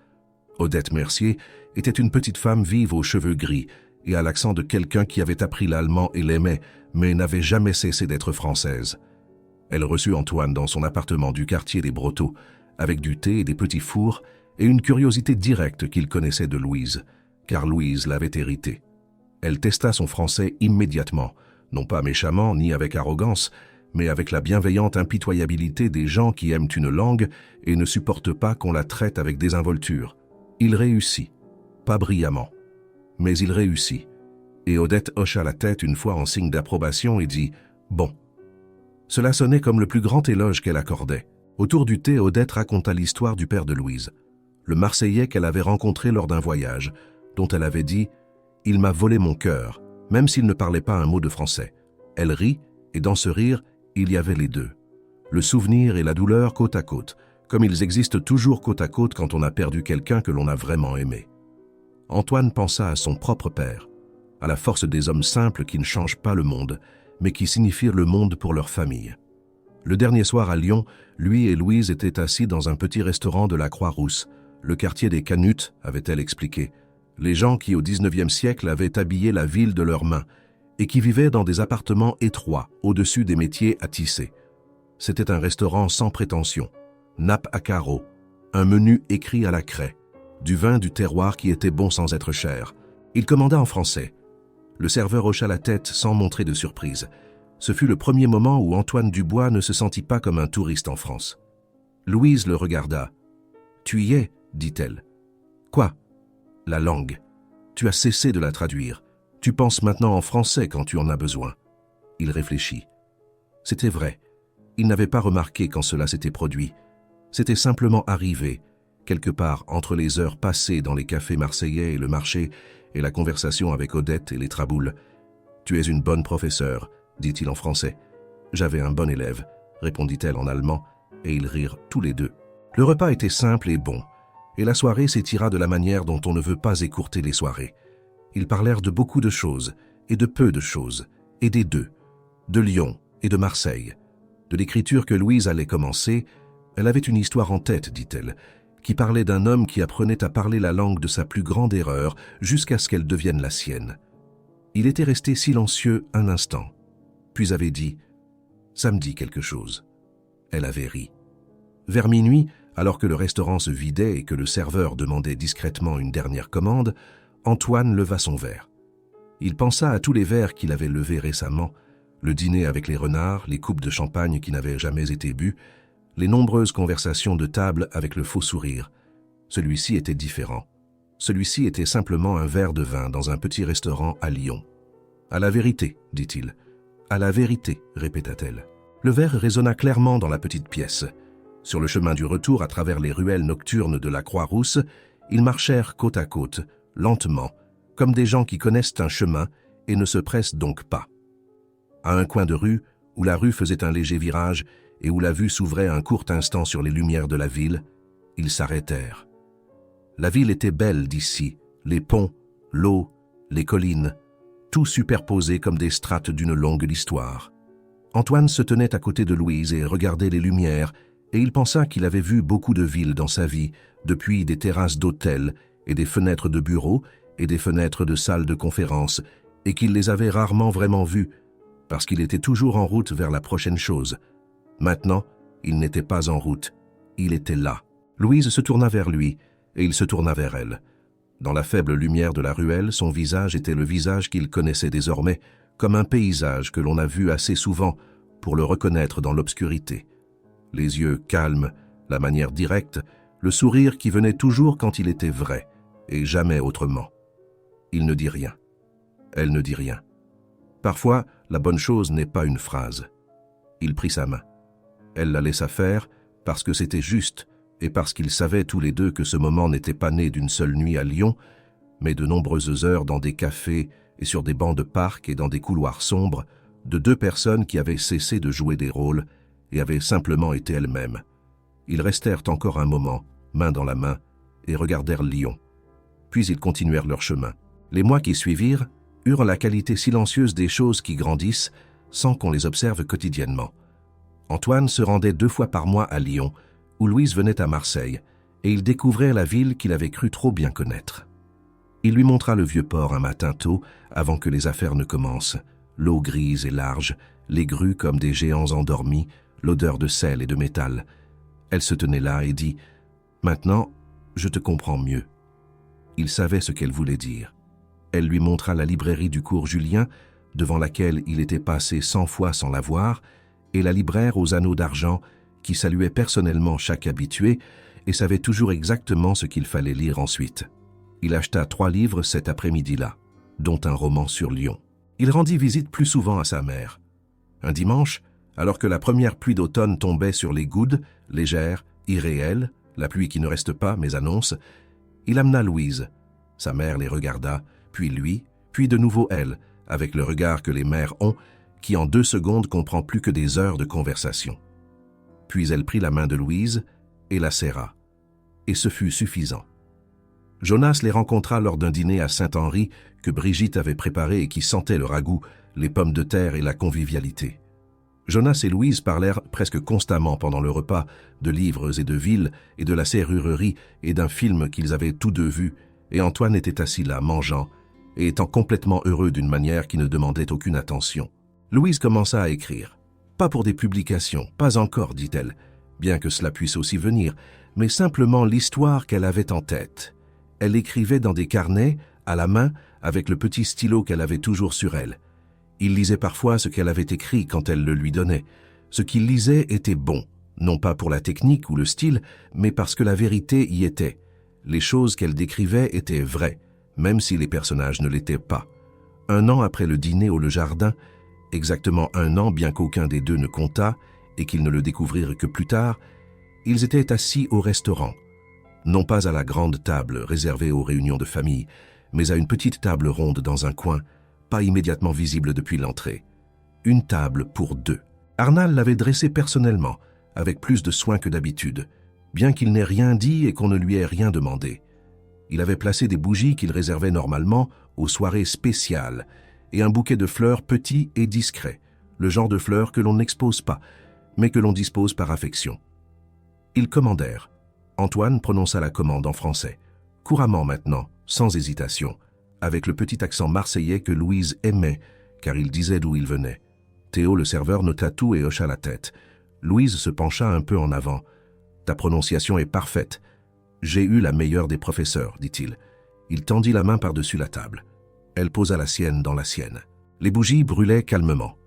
Odette Mercier était une petite femme vive aux cheveux gris et à l'accent de quelqu'un qui avait appris l'allemand et l'aimait, mais n'avait jamais cessé d'être française. Elle reçut Antoine dans son appartement du quartier des Brotteaux, avec du thé et des petits fours, et une curiosité directe qu'il connaissait de Louise, car Louise l'avait hérité. Elle testa son français immédiatement, non pas méchamment ni avec arrogance, mais avec la bienveillante impitoyabilité des gens qui aiment une langue et ne supportent pas qu'on la traite avec désinvolture. Il réussit, pas brillamment, mais il réussit. Et Odette hocha la tête une fois en signe d'approbation et dit « Bon ». Cela sonnait comme le plus grand éloge qu'elle accordait. Autour du thé, Odette raconta l'histoire du père de Louise, le Marseillais qu'elle avait rencontré lors d'un voyage, dont elle avait dit « Il m'a volé mon cœur », même s'il ne parlait pas un mot de français. Elle rit, et dans ce rire, il y avait les deux. Le souvenir et la douleur côte à côte, comme ils existent toujours côte à côte quand on a perdu quelqu'un que l'on a vraiment aimé. Antoine pensa à son propre père, à la force des hommes simples qui ne changent pas le monde, mais qui signifient le monde pour leur famille. Le dernier soir à Lyon, lui et Louise étaient assis dans un petit restaurant de la Croix-Rousse, le quartier des Canutes, avait-elle expliqué. Les gens qui, au XIXe siècle, avaient habillé la ville de leurs mains et qui vivaient dans des appartements étroits, au-dessus des métiers à tisser. C'était un restaurant sans prétention, nappe à carreaux, un menu écrit à la craie, du vin du terroir qui était bon sans être cher. Il commanda en français. Le serveur hocha la tête sans montrer de surprise. Ce fut le premier moment où Antoine Dubois ne se sentit pas comme un touriste en France. Louise le regarda. « Tu y es » dit-elle. « Quoi ?»« La langue. Tu as cessé de la traduire. Tu penses maintenant en français quand tu en as besoin. » Il réfléchit. C'était vrai. Il n'avait pas remarqué quand cela s'était produit. C'était simplement arrivé, quelque part entre les heures passées dans les cafés marseillais et le marché et la conversation avec Odette et les traboules. « Tu es une bonne professeure », dit-il en français. « J'avais un bon élève », répondit-elle en allemand, et ils rirent tous les deux. Le repas était simple et bon, et la soirée s'étira de la manière dont on ne veut pas écourter les soirées. Ils parlèrent de beaucoup de choses, et de peu de choses, et des deux, de Lyon et de Marseille. De l'écriture que Louise allait commencer, elle avait une histoire en tête, dit-elle, qui parlait d'un homme qui apprenait à parler la langue de sa plus grande erreur jusqu'à ce qu'elle devienne la sienne. Il était resté silencieux un instant, puis avait dit « Ça me dit quelque chose ». Elle avait ri. Vers minuit, alors que le restaurant se vidait et que le serveur demandait discrètement une dernière commande, Antoine leva son verre. Il pensa à tous les verres qu'il avait levés récemment, le dîner avec les renards, les coupes de champagne qui n'avaient jamais été bues, les nombreuses conversations de table avec le faux sourire. Celui-ci était différent. Celui-ci était simplement un verre de vin dans un petit restaurant à Lyon. « À la vérité, dit-il. À la vérité, répéta-t-elle. Le verre résonna clairement dans la petite pièce. Sur le chemin du retour à travers les ruelles nocturnes de la Croix-Rousse, ils marchèrent côte à côte, lentement, comme des gens qui connaissent un chemin et ne se pressent donc pas. À un coin de rue, où la rue faisait un léger virage et où la vue s'ouvrait un court instant sur les lumières de la ville, ils s'arrêtèrent. La ville était belle d'ici, les ponts, l'eau, les collines, tout superposé comme des strates d'une longue histoire. Antoine se tenait à côté de Louise et regardait les lumières, et il pensa qu'il avait vu beaucoup de villes dans sa vie, depuis des terrasses d'hôtels et des fenêtres de bureaux et des fenêtres de salles de conférence, et qu'il les avait rarement vraiment vues, parce qu'il était toujours en route vers la prochaine chose. Maintenant, il n'était pas en route, il était là. Louise se tourna vers lui, et il se tourna vers elle. Dans la faible lumière de la ruelle, son visage était le visage qu'il connaissait désormais, comme un paysage que l'on a vu assez souvent pour le reconnaître dans l'obscurité. Les yeux calmes, la manière directe, le sourire qui venait toujours quand il était vrai, et jamais autrement. Il ne dit rien. Elle ne dit rien. Parfois, la bonne chose n'est pas une phrase. Il prit sa main. Elle la laissa faire parce que c'était juste et parce qu'ils savaient tous les deux que ce moment n'était pas né d'une seule nuit à Lyon, mais de nombreuses heures dans des cafés et sur des bancs de parc et dans des couloirs sombres, de deux personnes qui avaient cessé de jouer des rôles et avaient simplement été elles-mêmes. Ils restèrent encore un moment, main dans la main, et regardèrent Lyon. Puis ils continuèrent leur chemin. Les mois qui suivirent eurent la qualité silencieuse des choses qui grandissent sans qu'on les observe quotidiennement. Antoine se rendait 2 fois par mois à Lyon, où Louise venait à Marseille, et ils découvrirent la ville qu'il avait cru trop bien connaître. Il lui montra le vieux port un matin tôt, avant que les affaires ne commencent, l'eau grise et large, les grues comme des géants endormis, l'odeur de sel et de métal. Elle se tenait là et dit « Maintenant, je te comprends mieux. » Il savait ce qu'elle voulait dire. Elle lui montra la librairie du cours Julien, devant laquelle il était passé 100 fois sans la voir, et la libraire aux anneaux d'argent qui saluait personnellement chaque habitué et savait toujours exactement ce qu'il fallait lire ensuite. Il acheta 3 livres cet après-midi-là, dont un roman sur Lyon. Il rendit visite plus souvent à sa mère. Un dimanche, alors que la première pluie d'automne tombait sur les goudes, légère, irréelle, la pluie qui ne reste pas mais annonce, il amena Louise. Sa mère les regarda, puis lui, puis de nouveau elle, avec le regard que les mères ont, qui en 2 secondes comprend plus que des heures de conversation. Puis elle prit la main de Louise et la serra. Et ce fut suffisant. Jonas les rencontra lors d'un dîner à Saint-Henri que Brigitte avait préparé et qui sentait le ragoût, les pommes de terre et la convivialité. Jonas et Louise parlèrent presque constamment pendant le repas de livres et de villes et de la serrurerie et d'un film qu'ils avaient tous deux vu, et Antoine était assis là, mangeant, et étant complètement heureux d'une manière qui ne demandait aucune attention. Louise commença à écrire. Pas pour des publications, pas encore, dit-elle, bien que cela puisse aussi venir, mais simplement l'histoire qu'elle avait en tête. Elle écrivait dans des carnets, à la main, avec le petit stylo qu'elle avait toujours sur elle. Il lisait parfois ce qu'elle avait écrit quand elle le lui donnait. Ce qu'il lisait était bon, non pas pour la technique ou le style, mais parce que la vérité y était. Les choses qu'elle décrivait étaient vraies, même si les personnages ne l'étaient pas. 1 an après le dîner au Le Jardin, exactement 1 an bien qu'aucun des deux ne comptât et qu'ils ne le découvrirent que plus tard, ils étaient assis au restaurant. Non pas à la grande table réservée aux réunions de famille, mais à une petite table ronde dans un coin, pas immédiatement visible depuis l'entrée. Une table pour 2. Arnal l'avait dressée personnellement, avec plus de soin que d'habitude, bien qu'il n'ait rien dit et qu'on ne lui ait rien demandé. Il avait placé des bougies qu'il réservait normalement aux soirées spéciales, et un bouquet de fleurs petit et discret, le genre de fleurs que l'on n'expose pas, mais que l'on dispose par affection. Ils commandèrent. Antoine prononça la commande en français, couramment maintenant, sans hésitation, avec le petit accent marseillais que Louise aimait, car il disait d'où il venait. Théo, le serveur, nota tout et hocha la tête. Louise se pencha un peu en avant. « Ta prononciation est parfaite. J'ai eu la meilleure des professeurs, dit-il. » Il tendit la main par-dessus la table. Elle posa la sienne dans la sienne. Les bougies brûlaient calmement.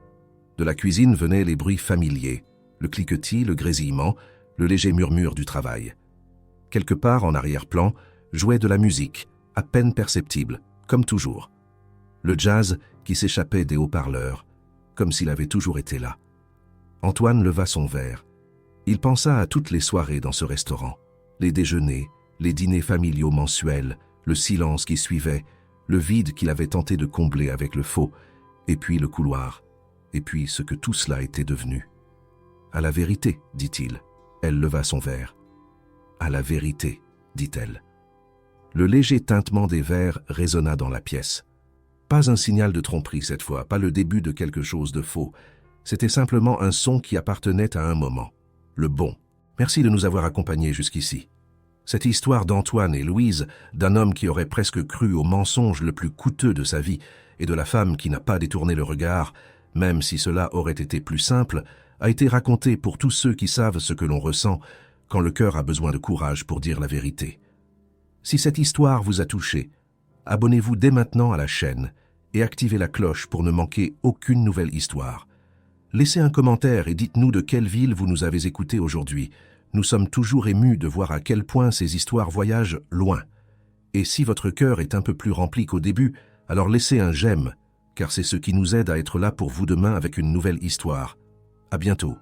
De la cuisine venaient les bruits familiers, le cliquetis, le grésillement, le léger murmure du travail. Quelque part en arrière-plan, jouait de la musique, à peine perceptible, comme toujours. Le jazz qui s'échappait des haut-parleurs, comme s'il avait toujours été là. Antoine leva son verre. Il pensa à toutes les soirées dans ce restaurant, les déjeuners, les dîners familiaux mensuels, le silence qui suivait, le vide qu'il avait tenté de combler avec le faux, et puis le couloir. et puis ce que tout cela était devenu. « À la vérité, dit-il. » Elle leva son verre. « À la vérité, dit-elle. » Le léger tintement des verres résonna dans la pièce. Pas un signal de tromperie cette fois, pas le début de quelque chose de faux. C'était simplement un son qui appartenait à un moment. Le bon. Merci de nous avoir accompagnés jusqu'ici. Cette histoire d'Antoine et Louise, d'un homme qui aurait presque cru au mensonge le plus coûteux de sa vie et de la femme qui n'a pas détourné le regard, même si cela aurait été plus simple, a été racontée pour tous ceux qui savent ce que l'on ressent quand le cœur a besoin de courage pour dire la vérité. Si cette histoire vous a touché, abonnez-vous dès maintenant à la chaîne et activez la cloche pour ne manquer aucune nouvelle histoire. Laissez un commentaire et dites-nous de quelle ville vous nous avez écouté aujourd'hui. Nous sommes toujours émus de voir à quel point ces histoires voyagent loin. Et si votre cœur est un peu plus rempli qu'au début, alors laissez un j'aime, car c'est ce qui nous aide à être là pour vous demain avec une nouvelle histoire. À bientôt.